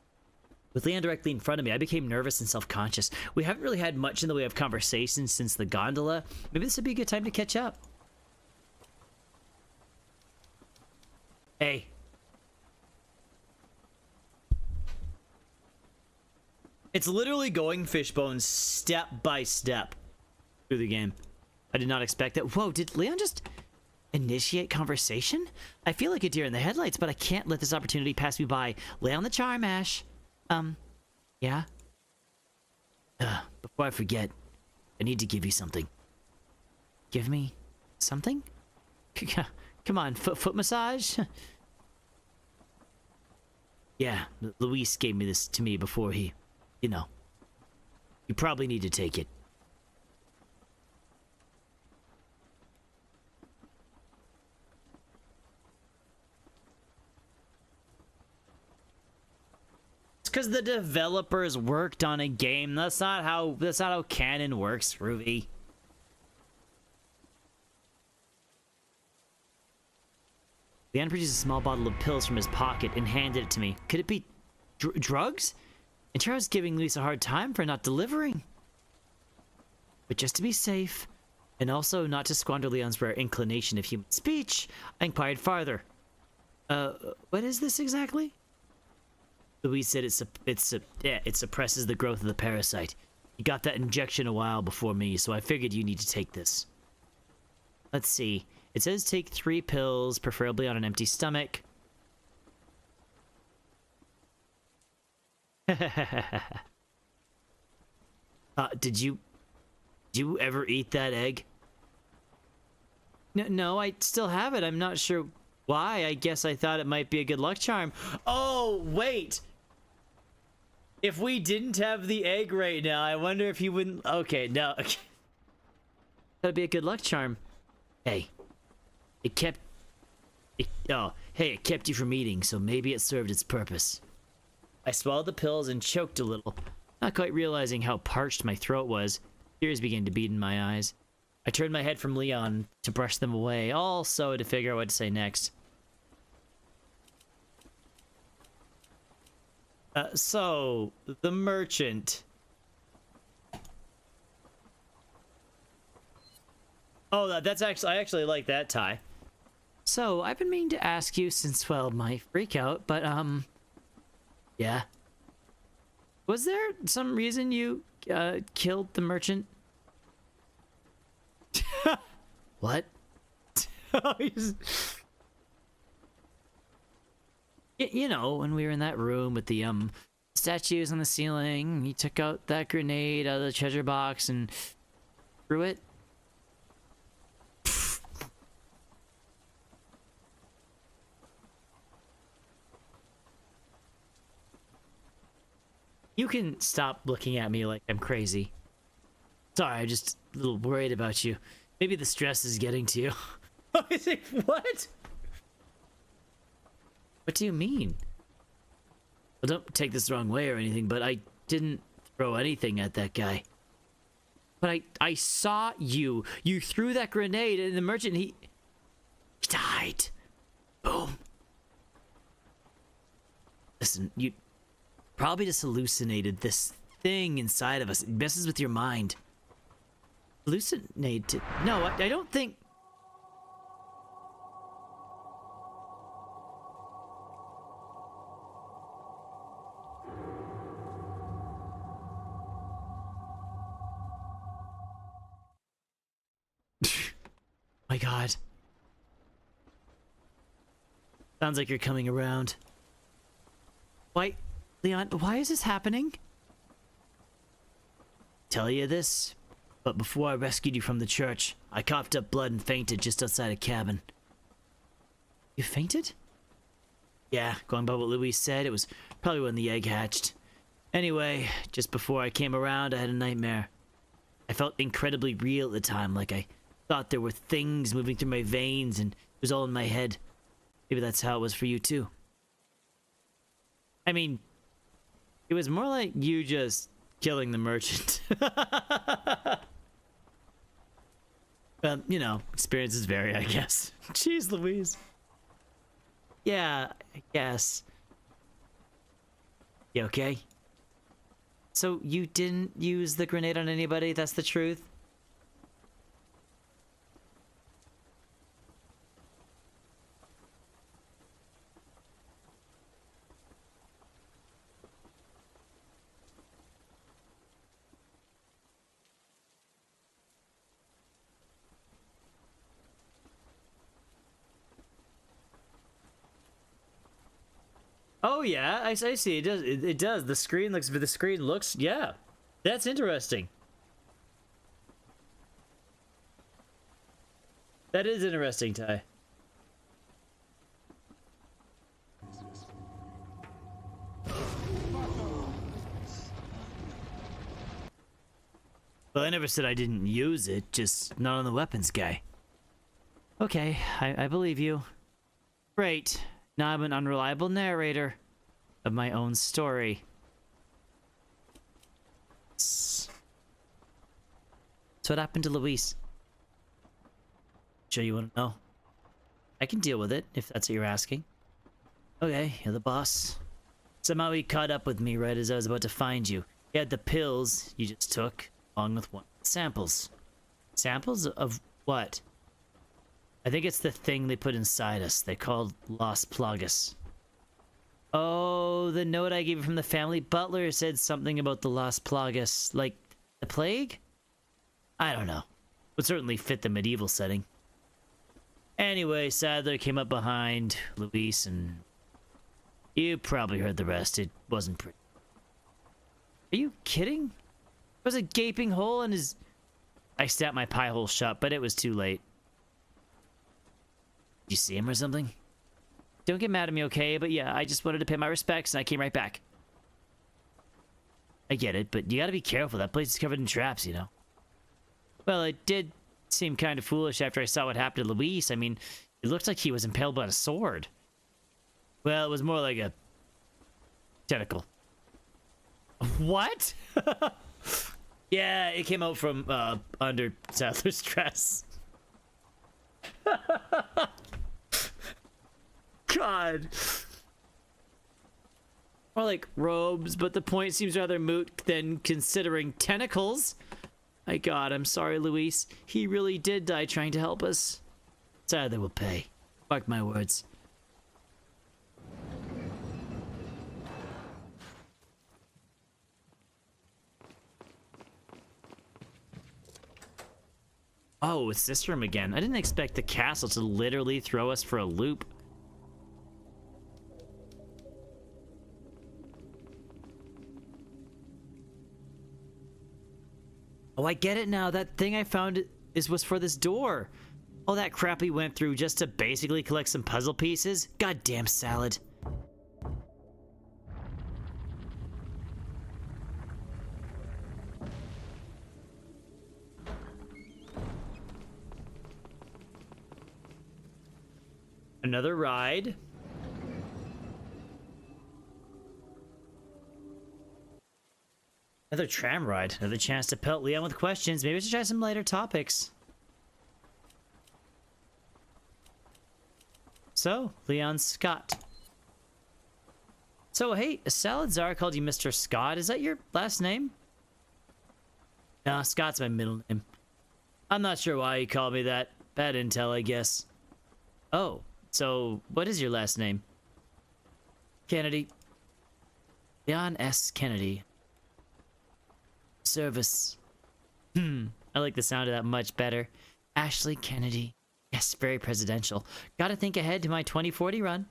With Leon directly in front of me, I became nervous and self-conscious. We haven't really had much in the way of conversation since the gondola. Maybe this would be a good time to catch up. Hey. It's literally going Fishbone step by step through the game. I did not expect that. Whoa, did Leon just initiate conversation? I feel like a deer in the headlights, but I can't let this opportunity pass me by. Lay on the charm, Ash. Yeah? Before I forget, I need to give you something. Give me something? Come on, foot massage? Yeah, Luis gave me this to me before he, you know. You probably need to take it. Because the developers worked on a game. That's not how canon works, Ruby. Leon produced a small bottle of pills from his pocket and handed it to me. Could it be drugs? And sure, I was giving Luis a hard time for not delivering. But just to be safe, and also not to squander Leon's rare inclination of human speech, I inquired farther. What is this exactly? Luis said it suppresses the growth of the parasite. You got that injection a while before me, so I figured you need to take this. Let's see. It says take 3 pills, preferably on an empty stomach. Did you ever eat that egg? No, I still have it. I'm not sure why. I guess I thought it might be a good luck charm. Oh, wait. If we didn't have the egg right now, I wonder if he wouldn't... Okay, no. That'd be a good luck charm. Hey. It kept you from eating, so maybe it served its purpose. I swallowed the pills and choked a little, not quite realizing how parched my throat was. Tears began to bead in my eyes. I turned my head from Leon to brush them away, also to figure out what to say next. So, the merchant. Oh, that's actually, I actually like that tie. So, I've been meaning to ask you since, well, my freak out, but, yeah. Was there some reason you, killed the merchant? What? You know, when we were in that room with the, statues on the ceiling, he took out that grenade out of the treasure box and threw it. You can stop looking at me like I'm crazy. Sorry, I'm just a little worried about you. Maybe the stress is getting to you. What? What do you mean? Well, don't take this the wrong way or anything, but I didn't throw anything at that guy. But I saw you. You threw that grenade and the merchant, he died. Boom. Listen, you probably just hallucinated this thing inside of us. It messes with your mind. Hallucinated? No, I don't think... My God. Sounds like you're coming around. Why, Leon, why is this happening? Tell you this, but before I rescued you from the church, I coughed up blood and fainted just outside a cabin. You fainted? Yeah, going by what Louise said, it was probably when the egg hatched. Anyway, just before I came around, I had a nightmare. I felt incredibly real at the time, like I thought there were things moving through my veins and it was all in my head. Maybe that's how it was for you too. I mean, it was more like you just killing the merchant. You know, experiences vary, I guess. Jeez Louise. Yeah, I guess. You okay? So you didn't use the grenade on anybody? That's the truth? Oh yeah, I see. It does. It does. The screen looks. Yeah, that's interesting. That is interesting, Ty. Well, I never said I didn't use it, just not on the weapons guy. Okay, I believe you. Great. Now I'm an unreliable narrator of my own story. So what happened to Luis? Sure you want to know? I can deal with it, if that's what you're asking. Okay, you're the boss. Somehow he caught up with me right as I was about to find you. He had the pills you just took, along with one samples. Samples of what? I think it's the thing they put inside us. They called Las Plagas. Oh, the note I gave you from the family butler said something about the Las Plagas. Like, the plague? I don't know. Would certainly fit the medieval setting. Anyway, Sadler came up behind Luis and... You probably heard the rest. It wasn't pretty. Are you kidding? There was a gaping hole in his... I snapped my pie hole shut, but it was too late. Did you see him or something? Don't get mad at me, okay? But yeah, I just wanted to pay my respects and I came right back. I get it, but you gotta be careful. That place is covered in traps, you know? Well, it did seem kind of foolish after I saw what happened to Luis. I mean, it looked like he was impaled by a sword. Well, it was more like a tentacle. What? Yeah, it came out from under Sadler's dress. God. Or like robes, but the point seems rather moot than considering tentacles. My God, I'm sorry, Luis. He really did die trying to help us. Sadler will pay. Mark my words. Oh, it's this room again. I didn't expect the castle to literally throw us for a loop. Oh, I get it now. That thing I found was for this door. All that crap we went through just to basically collect some puzzle pieces? Goddamn salad. Another ride. Another tram ride. Another chance to pelt Leon with questions. Maybe we should try some lighter topics. So, Leon Scott. So, hey, Salazar called you Mr. Scott. Is that your last name? No, Scott's my middle name. I'm not sure why he called me that. Bad intel, I guess. Oh, so what is your last name? Kennedy. Leon S. Kennedy. Service. I like the sound of that much better. Ashley Kennedy. Yes, very presidential. Gotta think ahead to my 2040 run.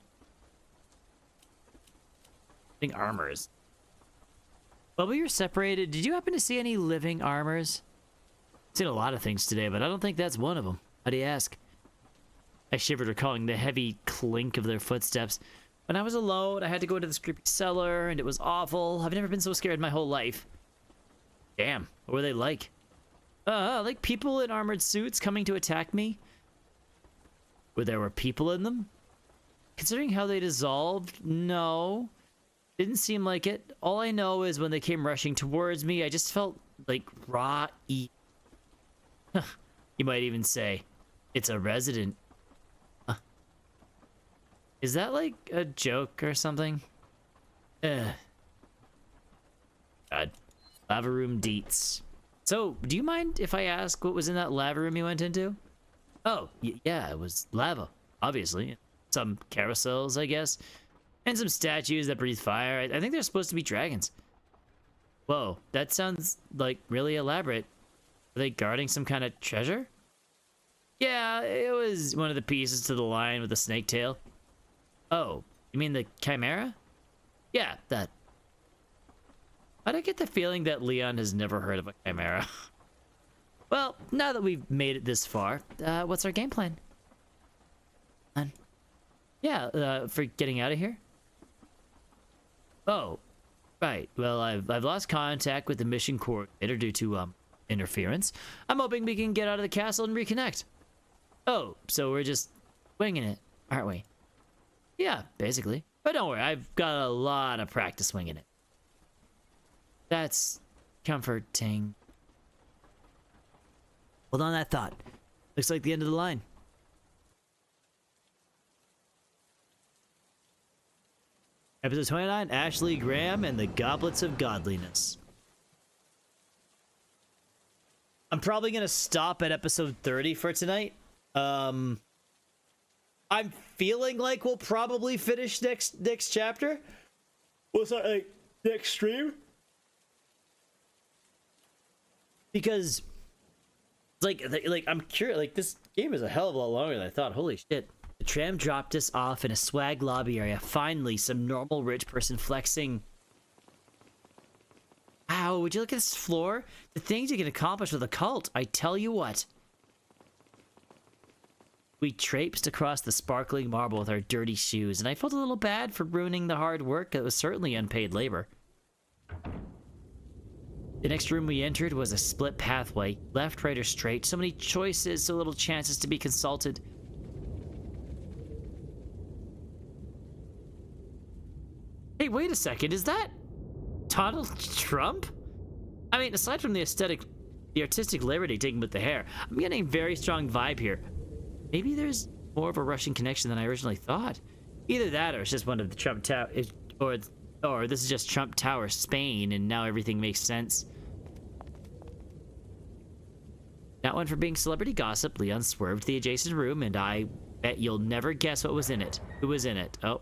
Living armors. While we were separated, did you happen to see any living armors? I've seen a lot of things today, but I don't think that's one of them. How do you ask? I shivered recalling the heavy clink of their footsteps. When I was alone, I had to go into this creepy cellar, and it was awful. I've never been so scared in my whole life. Damn, what were they like? Like people in armored suits coming to attack me? Where there were people in them? Considering how they dissolved, no. Didn't seem like it. All I know is when they came rushing towards me, I just felt like raw evil. You might even say, it's a resident. Is that like a joke or something? God. Lava room deets. So, do you mind if I ask what was in that lava room you went into? Oh, yeah, it was lava, obviously. Some carousels, I guess. And some statues that breathe fire. I think they're supposed to be dragons. Whoa, that sounds like really elaborate. Are they guarding some kind of treasure? Yeah, it was one of the pieces to the lion with the snake tail. Oh, you mean the chimera? Yeah, that. Why'd I get the feeling that Leon has never heard of a chimera? Well, now that we've made it this far, what's our game plan? Yeah, for getting out of here? Oh, right. Well, I've lost contact with the mission coordinator due to, interference. I'm hoping we can get out of the castle and reconnect. Oh, so we're just winging it, aren't we? Yeah, basically. But don't worry, I've got a lot of practice winging it. That's comforting. Hold on that thought. Looks like the end of the line. Episode 29, Ashley Graham and the Goblets of Godliness. I'm probably going to stop at episode 30 for tonight. I'm feeling like we'll probably finish next chapter. What's that, like, next stream? Because, like I'm curious, like, this game is a hell of a lot longer than I thought. Holy shit. The tram dropped us off in a swag lobby area. Finally, some normal rich person flexing. Wow, would you look at this floor? The things you can accomplish with a cult, I tell you what. We traipsed across the sparkling marble with our dirty shoes, and I felt a little bad for ruining the hard work that was certainly unpaid labor. The next room we entered was a split pathway, left, right, or straight. So many choices, so little chances to be consulted. Hey, wait a second, is that Donald Trump? I mean, aside from the artistic liberty taken with the hair, I'm getting a very strong vibe here. Maybe there's more of a Russian connection than I originally thought. Either that, or it's just one of the Trump Tower, or this is just Trump Tower, Spain, and now everything makes sense. That one for being celebrity gossip, Leon swerved to the adjacent room, and I bet you'll never guess what was in it. Who was in it? Oh.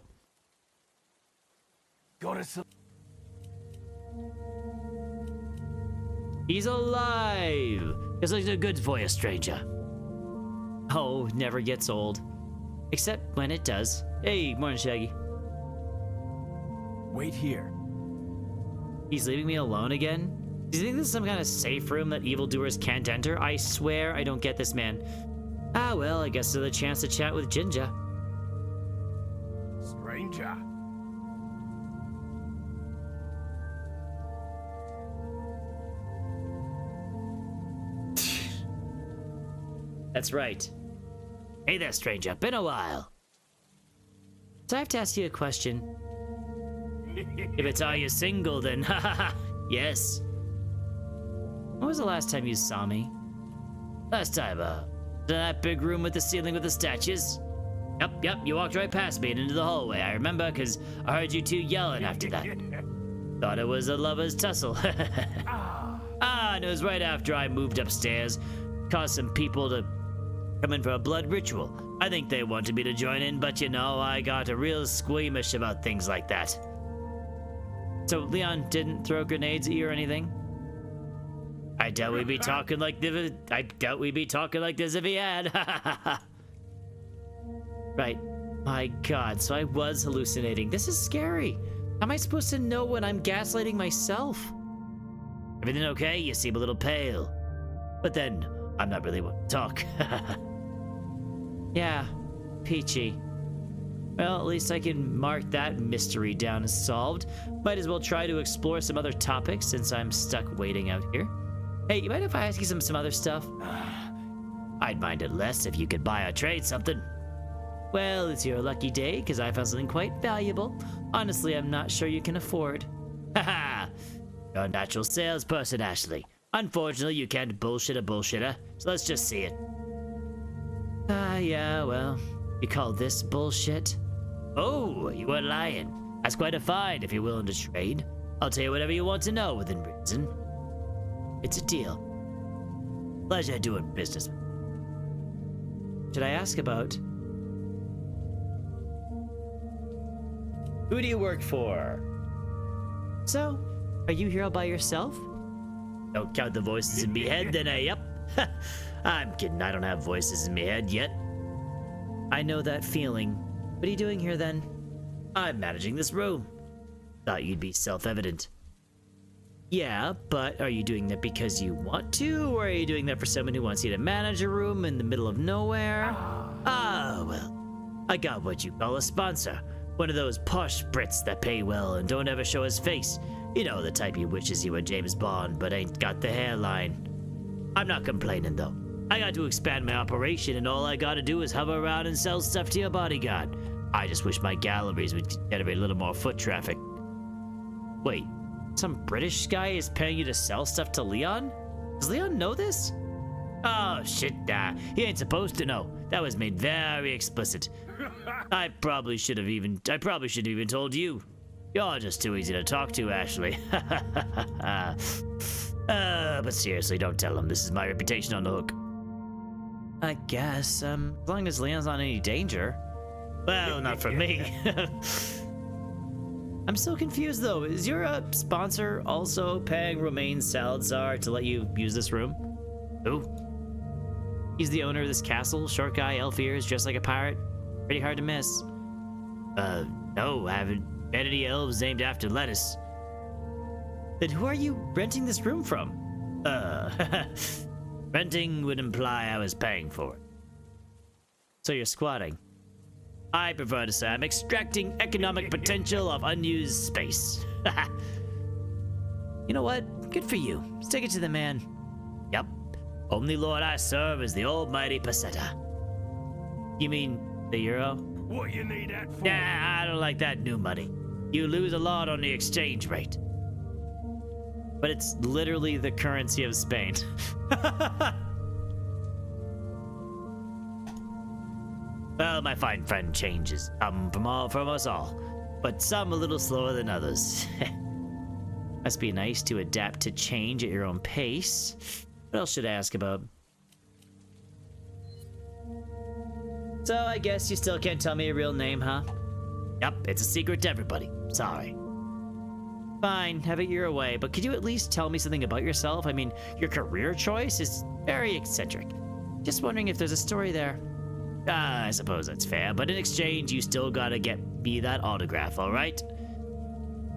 He's alive! It's like a good for you, stranger. Oh, never gets old. Except when it does. Hey, morning, Shaggy. Wait here. He's leaving me alone again? Do you think this is some kind of safe room that evildoers can't enter? I swear I don't get this, man. Ah, well, I guess there's a chance to chat with Jinja. Stranger. That's right. Hey there, stranger. Been a while. So I have to ask you a question. If it's are you single, then ha ha ha. Yes. When was the last time you saw me? Last time, in that big room with the ceiling with the statues? Yep, you walked right past me and into the hallway. I remember, because I heard you two yelling after that. Thought it was a lover's tussle. And it was right after I moved upstairs. Caused some people to come in for a blood ritual. I think they wanted me to join in, but you know, I got a real squeamish about things like that. So Leon didn't throw grenades at you or anything? I doubt we'd be talking like this. I doubt we'd be talking like this if he had. Right. My God. So I was hallucinating. This is scary. How am I supposed to know when I'm gaslighting myself? Everything okay? You seem a little pale. But then, I'm not really wanting to talk. Yeah, peachy. Well, at least I can mark that mystery down as solved. Might as well try to explore some other topics since I'm stuck waiting out here. Hey, you mind if I ask you some other stuff? I'd mind it less if you could buy or trade something. Well, it's your lucky day, because I found something quite valuable. Honestly, I'm not sure you can afford. Haha! You're a natural salesperson, Ashley. Unfortunately, you can't bullshit a bullshitter, so let's just see it. Yeah, well, you call this bullshit? Oh, you weren't lying. That's quite a find if you're willing to trade. I'll tell you whatever you want to know within reason. It's a deal. Pleasure doing business. Should I ask about? Who do you work for? So, are you here all by yourself? Don't count the voices in me head, then yep. I'm kidding, I don't have voices in me head yet. I know that feeling. What are you doing here then? I'm managing this room. Thought you'd be self-evident. Yeah, but are you doing that because you want to, or are you doing that for someone who wants you to manage a room in the middle of nowhere? Ah, well, I got what you call a sponsor. One of those posh Brits that pay well and don't ever show his face. You know, the type he wishes he were James Bond, but ain't got the hairline. I'm not complaining, though. I got to expand my operation, and all I gotta do is hover around and sell stuff to your bodyguard. I just wish my galleries would generate a little more foot traffic. Wait, some British guy is paying you to sell stuff to Leon? Does Leon know this? Oh, shit, he ain't supposed to know. That was made very explicit. I probably should have even told you. You're just too easy to talk to, Ashley. But seriously, don't tell him. This is my reputation on the hook. I guess, as long as Leon's not in any danger. Well, not from me. I'm still confused though. Is your sponsor also paying Romain Salazar to let you use this room? Who? He's the owner of this castle, short guy, elf ears, dressed like a pirate. Pretty hard to miss. No, I haven't met any elves named after lettuce. Then who are you renting this room from? Renting would imply I was paying for it. So you're squatting. I prefer to say I'm extracting economic potential of unused space. You know what? Good for you. Stick it to the man. Yep. Only lord I serve is the almighty peseta. You mean the euro? What you need that for? Yeah, I don't like that new money. You lose a lot on the exchange rate. But it's literally the currency of Spain. Well, my fine friend, changes come from us all, but some a little slower than others. Must be nice to adapt to change at your own pace. What else should I ask about? So I guess you still can't tell me your real name, huh? Yep, it's a secret to everybody. Sorry. Fine, have it your way, but could you at least tell me something about yourself? I mean, your career choice is very eccentric. Just wondering if there's a story there. I suppose that's fair, but in exchange, you still gotta get me that autograph, all right?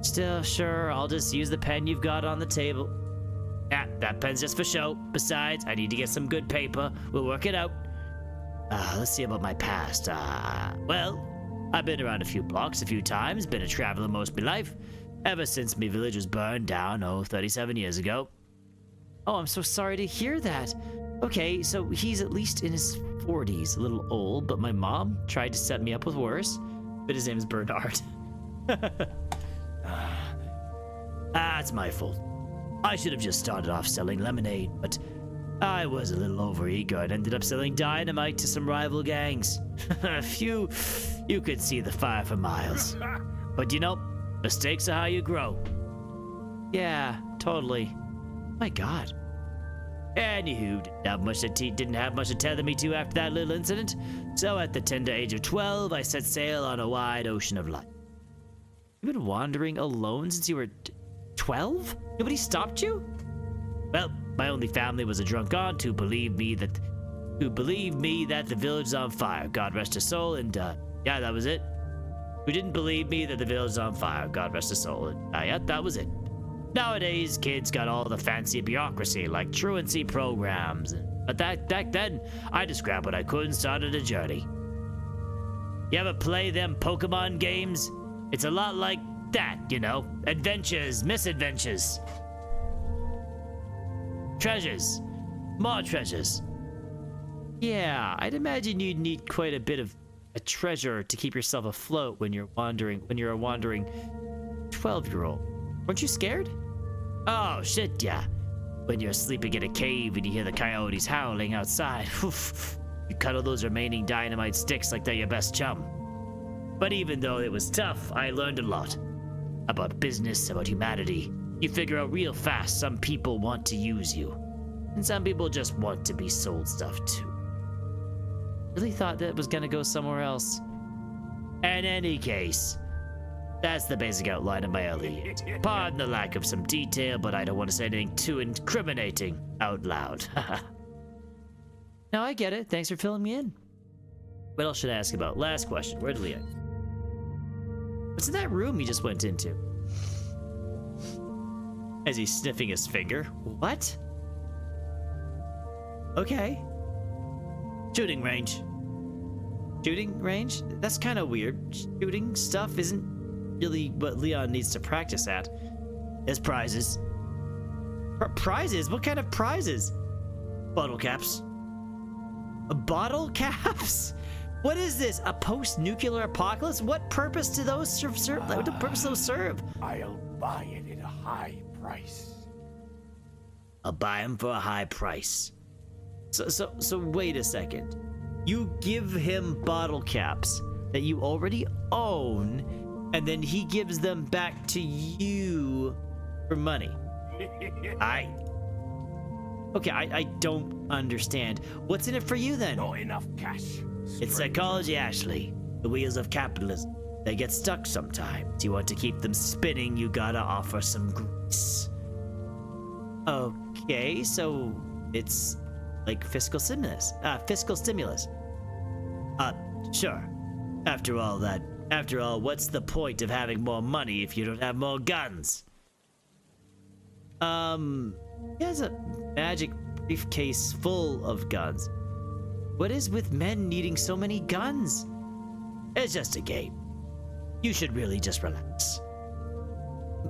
Still, sure, I'll just use the pen you've got on the table. Yeah, that pen's just for show. Besides, I need to get some good paper. We'll work it out. Let's see about my past. Well, I've been around a few blocks a few times, been a traveler most of my life, ever since my village was burned down, 37 years ago. Oh, I'm so sorry to hear that. Okay, so he's at least in his 40s, a little old, but my mom tried to set me up with worse. But his name is Bernard. It's my fault. I should have just started off selling lemonade, but I was a little overeager and ended up selling dynamite to some rival gangs. You could see the fire for miles. But you know, mistakes are how you grow. Yeah, totally. My God. Anywho, didn't have much to tether me to after that little incident, so at the tender age of 12, I set sail on a wide ocean of life. You've been wandering alone since you were 12? Nobody stopped you? Well, my only family was a drunk aunt who believed me that the village is on fire, God rest her soul, and yeah, that was it. Who didn't believe me that the village is on fire, God rest her soul, and yeah, that was it. Nowadays, kids got all the fancy bureaucracy like truancy programs. But back then, I just grabbed what I could and started a journey. You ever play them Pokemon games? It's a lot like that, you know? Adventures, misadventures. Treasures. More treasures. Yeah, I'd imagine you'd need quite a bit of a treasure to keep yourself afloat when you're a wandering 12-year-old. Weren't you scared? Oh, shit, yeah. When you're sleeping in a cave and you hear the coyotes howling outside, you cuddle those remaining dynamite sticks like they're your best chum. But even though it was tough, I learned a lot. About business, about humanity, You figure out real fast some people want to use you, and some people just want to be sold stuff too. Really thought that was gonna go somewhere else. In any case, that's the basic outline of my early years. Pardon the lack of some detail, but I don't want to say anything too incriminating out loud. No, I get it. Thanks for filling me in. What else should I ask about? Last question. Where'd Leon? What's in that room he just went into? As he's sniffing his finger. What? Okay. Shooting range. Shooting range? That's kind of weird. Shooting stuff isn't really what Leon needs to practice at. There's prizes. Prizes? What kind of prizes? Bottle caps. Bottle caps? What is this? A post-nuclear apocalypse? What purpose do those serve? What purpose do those serve? I'll buy it at a high price. I'll buy them for a high price. So wait a second. You give him bottle caps that you already own, and then he gives them back to you for money. I don't understand. What's in it for you then? Not enough cash. It's psychology, Ashley. The wheels of capitalism. They get stuck sometimes. You want to keep them spinning, you gotta offer some grease. Okay, so it's like fiscal stimulus. Sure. After all, what's the point of having more money if you don't have more guns? He has a magic briefcase full of guns. What is with men needing so many guns? It's just a game. You should really just relax.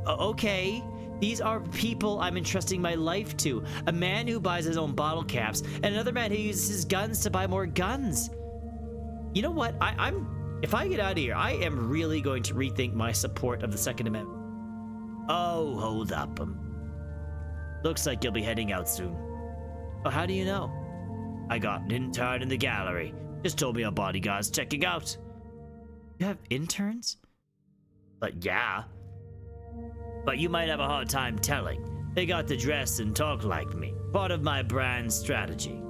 Okay, these are people I'm entrusting my life to. A man who buys his own bottle caps, and another man who uses his guns to buy more guns. You know what? If I get out of here, I am really going to rethink my support of the Second Amendment. Oh, hold up. Looks like you'll be heading out soon. Oh, how do you know? I got an intern in the gallery. Just told me our bodyguard's checking out. You have interns? But yeah. But you might have a hard time telling. They got to dress and talk like me. Part of my brand strategy.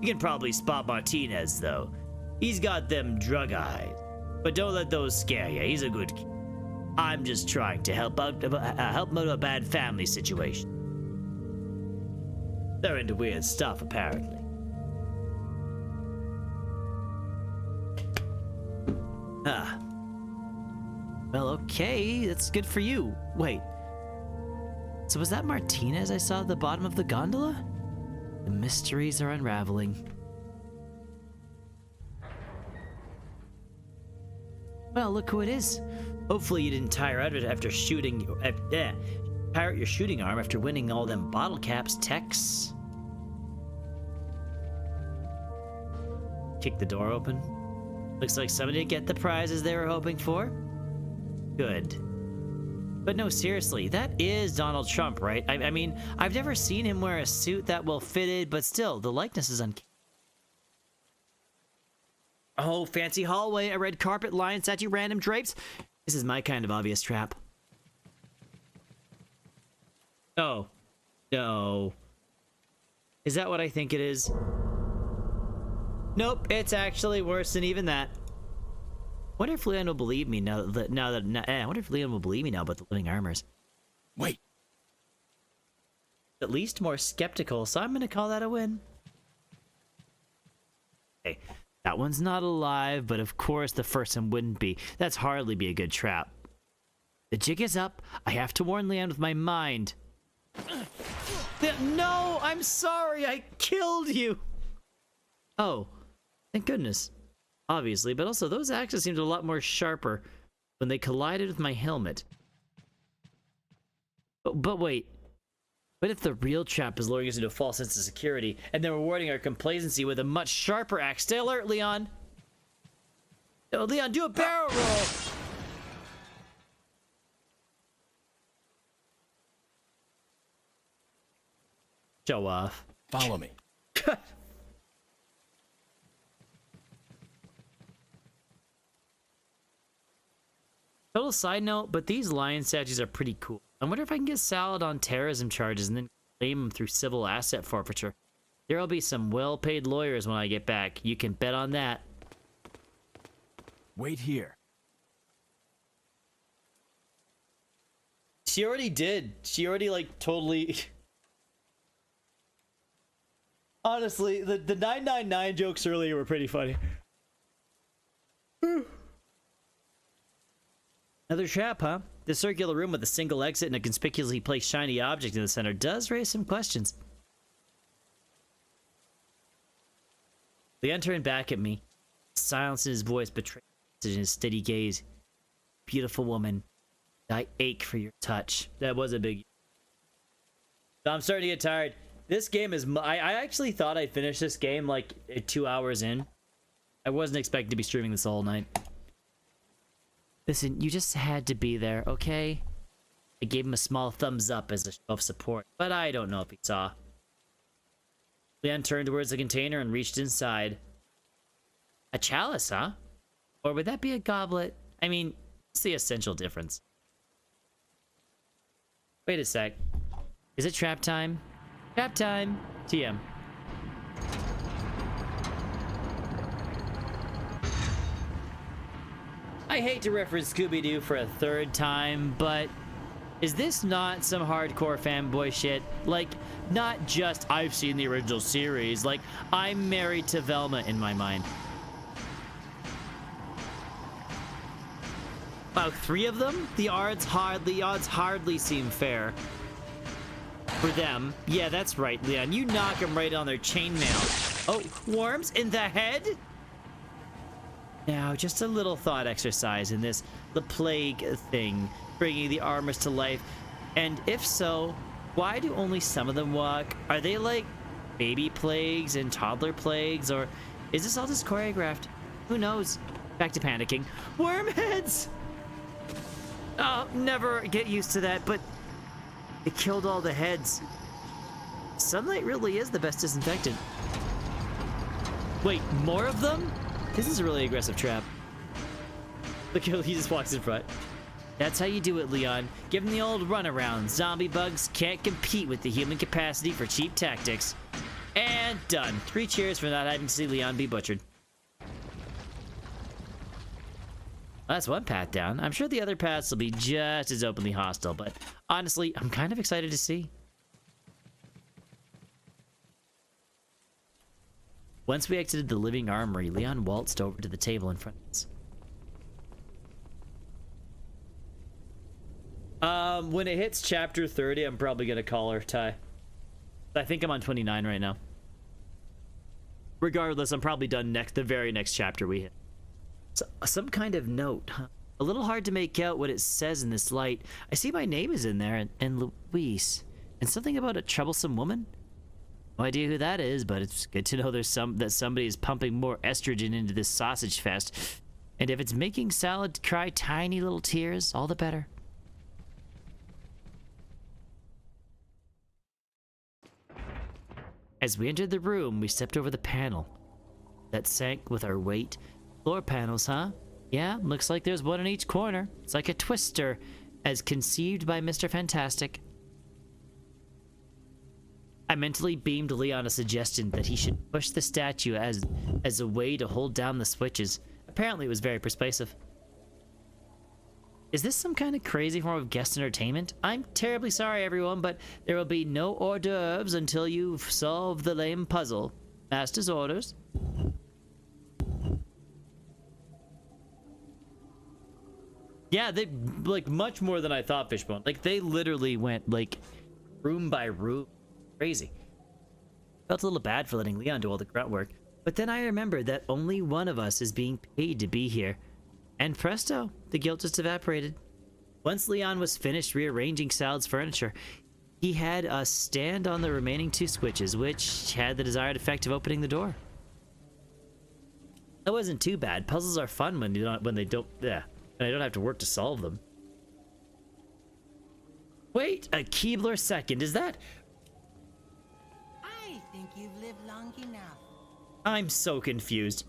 You can probably spot Martinez, though. He's got them drug eyes. But don't let those scare you. He's a good kid. I'm just trying to help out a bad family situation. They're into weird stuff, apparently. Well, okay, that's good for you. Wait. So was that Martinez I saw at the bottom of the gondola? The mysteries are unraveling. Well, look who it is. Hopefully you didn't tire out of it after tire out your shooting arm after winning all them bottle caps, Tex. Kick the door open. Looks like somebody didn't get the prizes they were hoping for. Good. But no, seriously, that is Donald Trump, right? I mean, I've never seen him wear a suit that well fitted, but still, the likeness is uncanny. Oh, fancy hallway, a red carpet, lion statue, random drapes. This is my kind of obvious trap. Oh. No. Is that what I think it is? Nope, it's actually worse than even that. Wonder if Leon will believe me now that I wonder if Leon will believe me now about the living armors. Wait. At least more skeptical, so I'm gonna call that a win. Okay, that one's not alive, but of course the first one wouldn't be. That's hardly be a good trap. The jig is up. I have to warn Leon with my mind. No, I'm sorry, I killed you. Oh, thank goodness. Obviously, but also those axes seemed a lot more sharper when they collided with my helmet. But wait. What if the real trap is luring us into a false sense of security and then rewarding our complacency with a much sharper axe? Stay alert, Leon! Oh, Leon, do a barrel roll! Show off. Follow me. Total side note, but these lion statues are pretty cool. I wonder if I can get Salad on terrorism charges and then claim him through civil asset forfeiture. There'll be some well-paid lawyers when I get back. You can bet on that. Wait here. She already did. She already, like, totally... Honestly, the 999 jokes earlier were pretty funny. Another trap, huh? The circular room with a single exit and a conspicuously placed shiny object in the center does raise some questions. Leon turned back at me. Silence in his voice betrayed in his steady gaze. Beautiful woman, I ache for your touch. That was a big... I'm starting to get tired. This game is... I actually thought I'd finish this game like 2 hours in. I wasn't expecting to be streaming this all night. Listen, you just had to be there, okay? I gave him a small thumbs up as a show of support, but I don't know if he saw. Leon turned towards the container and reached inside. A chalice, huh? Or would that be a goblet? I mean, what's the essential difference? Wait a sec. Is it trap time? Trap time! TM. I hate to reference Scooby-Doo for a third time, but is this not some hardcore fanboy shit? Like, not just I've seen the original series, like I'm married to Velma in my mind. Wow, 3 of them? The odds hardly seem fair. For them. Yeah, that's right, Leon. You knock them right on their chainmail. Oh, worms in the head? Now, just a little thought exercise in this, the plague thing, bringing the armors to life. And if so, why do only some of them walk? Are they like baby plagues and toddler plagues, or is this all just choreographed? Who knows? Back to panicking. Worm heads! Oh, never get used to that, but it killed all the heads. Sunlight really is the best disinfectant. Wait, more of them? This is a really aggressive trap. Look, he just walks in front. That's how you do it, Leon. Give him the old runaround. Zombie bugs can't compete with the human capacity for cheap tactics. And done. 3 cheers for not having to see Leon be butchered. Well, that's one path down. I'm sure the other paths will be just as openly hostile, but honestly, I'm kind of excited to see. Once we exited the living armory, Leon waltzed over to the table in front of us. When it hits chapter 30, I'm probably gonna call her, Ty. I think I'm on 29 right now. Regardless, I'm probably done the very next chapter we hit. So, some kind of note, huh? A little hard to make out what it says in this light. I see my name is in there, and Luis. And something about a troublesome woman? No idea who that is, but it's good to know that somebody is pumping more estrogen into this sausage fest. And if it's making Salad cry tiny little tears, all the better. As we entered the room, we stepped over the panel that sank with our weight. Floor panels, huh? Yeah, looks like there's one in each corner. It's like a twister, as conceived by Mr. Fantastic. I mentally beamed Leon a suggestion that he should push the statue as a way to hold down the switches. Apparently it was very persuasive. Is this some kind of crazy form of guest entertainment? I'm terribly sorry, everyone, but there will be no hors d'oeuvres until you've solved the lame puzzle. Master's orders. Yeah, they, like, much more than I thought, Fishbone. Like, they literally went, like, room by room. Crazy. Felt a little bad for letting Leon do all the grunt work, but then I remembered that only one of us is being paid to be here. And presto, the guilt just evaporated. Once Leon was finished rearranging Salad's furniture, he had us stand on the remaining 2 switches, which had the desired effect of opening the door. That wasn't too bad. Puzzles are fun when they don't have to work to solve them. Wait a Keebler second, is that... I think you've lived long enough. I'm so confused.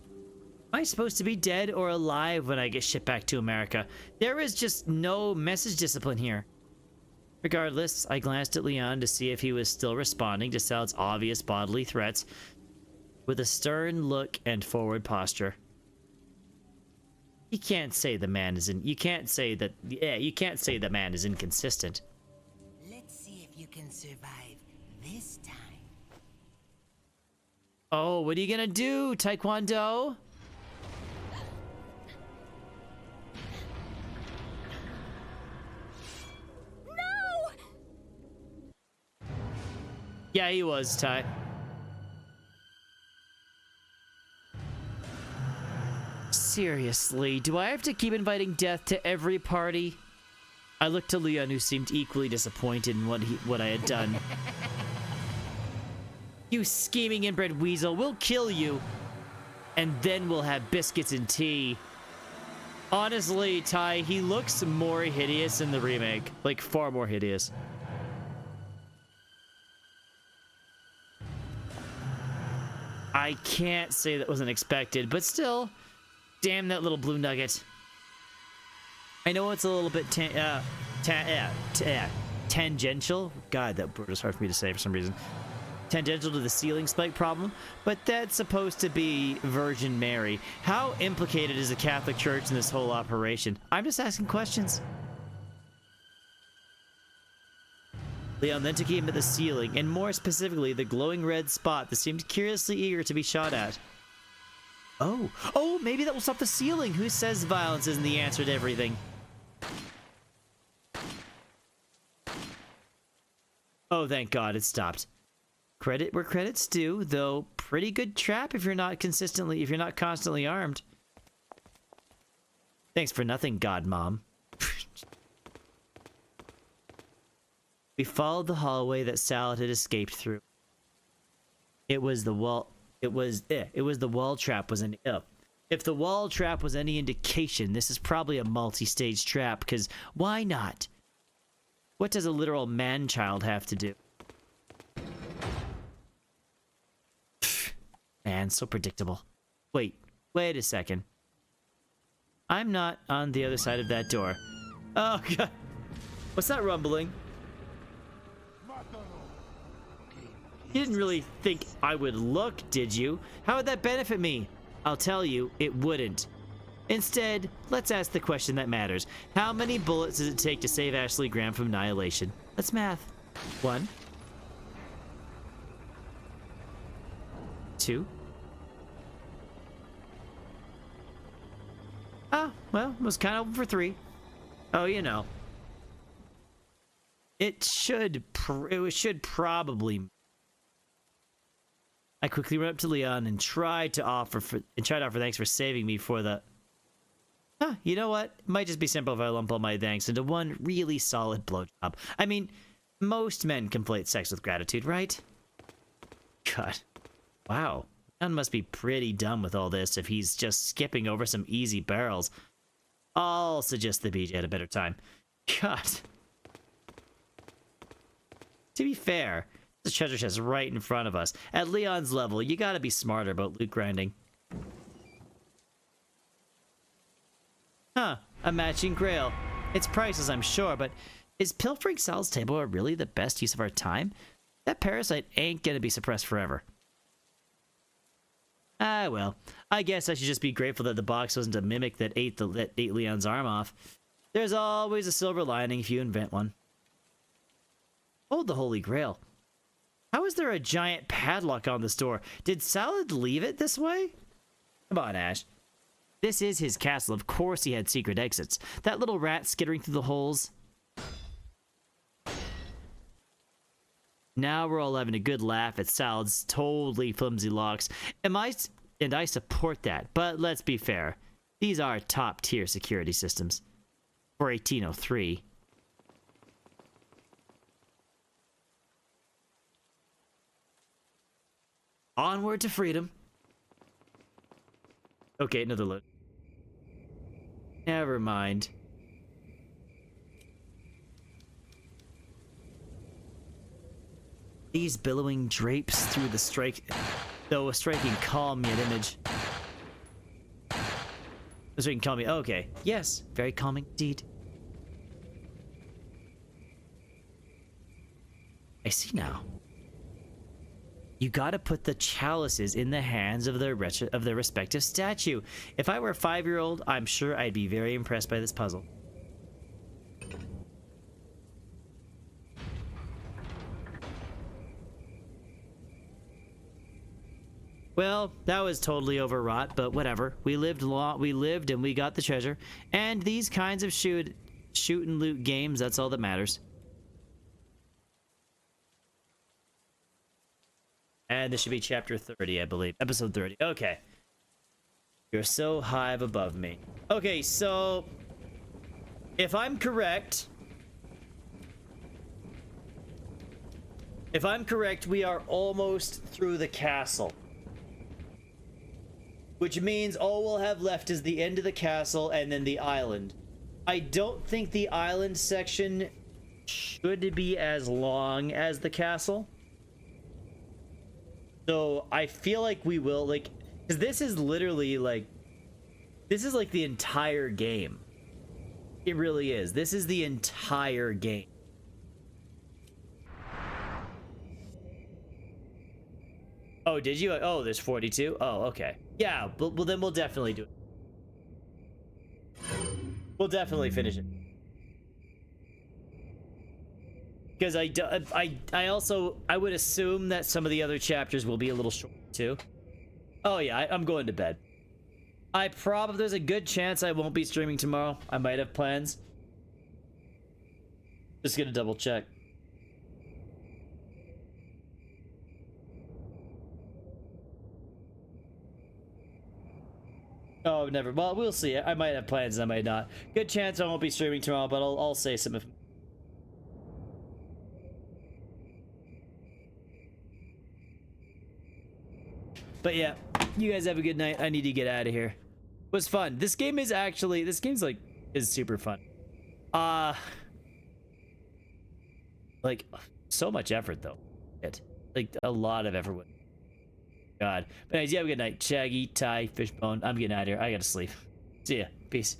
Am I supposed to be dead or alive when I get shipped back to America? There is just no message discipline here. Regardless, I glanced at Leon to see if he was still responding to Salad's obvious bodily threats with a stern look and forward posture. You can't say the man is you can't say that the man is inconsistent. Let's see if you can survive this time. Oh, what are you gonna do, Taekwondo? No! Yeah, he was, Ty. Seriously, do I have to keep inviting death to every party? I looked to Leon, who seemed equally disappointed in what I had done. You scheming inbred weasel, we'll kill you. And then we'll have biscuits and tea. Honestly, Ty, he looks more hideous in the remake. Like, far more hideous. I can't say that wasn't expected, but still, damn that little blue nugget. I know it's a little bit tangential. God, that word is hard for me to say for some reason. Tangential to the ceiling spike problem, but that's supposed to be Virgin Mary. How implicated is the Catholic Church in this whole operation? I'm just asking questions. Leon then took aim at the ceiling, and more specifically, the glowing red spot that seemed curiously eager to be shot at. Oh, maybe that will stop the ceiling. Who says violence isn't the answer to everything? Oh, thank God, it stopped. Credit where credit's due, though pretty good trap if you're not constantly armed. Thanks for nothing, God Mom. We followed the hallway that Salad had escaped through. It was the wall trap was an if the wall trap was any indication, this is probably a multi-stage trap, because why not? What does a literal man-child have to do? Man, so predictable. Wait a second. I'm not on the other side of that door. Oh, God. What's that rumbling? You didn't really think I would look, did you? How would that benefit me? I'll tell you, it wouldn't. Instead, let's ask the question that matters. How many bullets does it take to save Ashley Graham from annihilation? Let's math. 1. 2. Oh, well, it was kind of for 3. Oh, you know. It should probably... I quickly went up to Leon and tried to offer thanks for saving me for the... you know what? It might just be simple if I lump all my thanks into one really solid blowjob. I mean, most men conflate sex with gratitude, right? God. Wow. Leon must be pretty dumb with all this if he's just skipping over some easy barrels. I'll suggest the BJ at a better time. God. To be fair, the treasure chest right in front of us. At Leon's level, you gotta be smarter about loot grinding. Huh, a matching grail. It's priceless, I'm sure, but is pilfering Sal's table really the best use of our time? That parasite ain't gonna be suppressed forever. Ah, well, I guess I should just be grateful that the box wasn't a mimic that ate Leon's arm off. There's always a silver lining if you invent one. Hold the Holy Grail. How is there a giant padlock on this door? Did Salad leave it this way? Come on, Ash. This is his castle. Of course he had secret exits. That little rat skittering through the holes. Now we're all having a good laugh at Salad's totally flimsy locks. And I support that, but let's be fair. These are top-tier security systems. For 1803. Onward to freedom. Okay, another look. Never mind. These billowing drapes through the though a striking calm yet image. So you can call me. Okay. Yes, very calming indeed. I see now. You gotta put the chalices in the hands of their respective statue. If I were a 5-year-old, I'm sure I'd be very impressed by this puzzle. Well, that was totally overwrought, but whatever. We lived and we got the treasure. And these kinds of shoot and loot games, that's all that matters. And this should be chapter 30, I believe. Episode 30. Okay. You're so high above me. Okay, so if I'm correct, we are almost through the castle. Which means all we'll have left is the end of the castle and then the island. I don't think the island section should be as long as the castle. So I feel like we will, like, because this is literally like, this is like the entire game. It really is. This is the entire game. Oh, did you? Oh, there's 42? Oh, okay. Yeah, well then we'll definitely do it. We'll definitely finish it. Because I would assume that some of the other chapters will be a little short too. Oh yeah, I'm going to bed. There's a good chance I won't be streaming tomorrow. I might have plans. Just gonna double check. Oh, never. Well, we'll see. I might have plans, I might not. Good chance I won't be streaming tomorrow, but I'll say something. But yeah, you guys have a good night. I need to get out of here. It was fun. This game's like, is super fun. Like, so much effort though. Like, a lot of effort. God. But anyways, you have a good night. Shaggy, Ty, Fishbone. I'm getting out of here. I gotta sleep. See ya. Peace.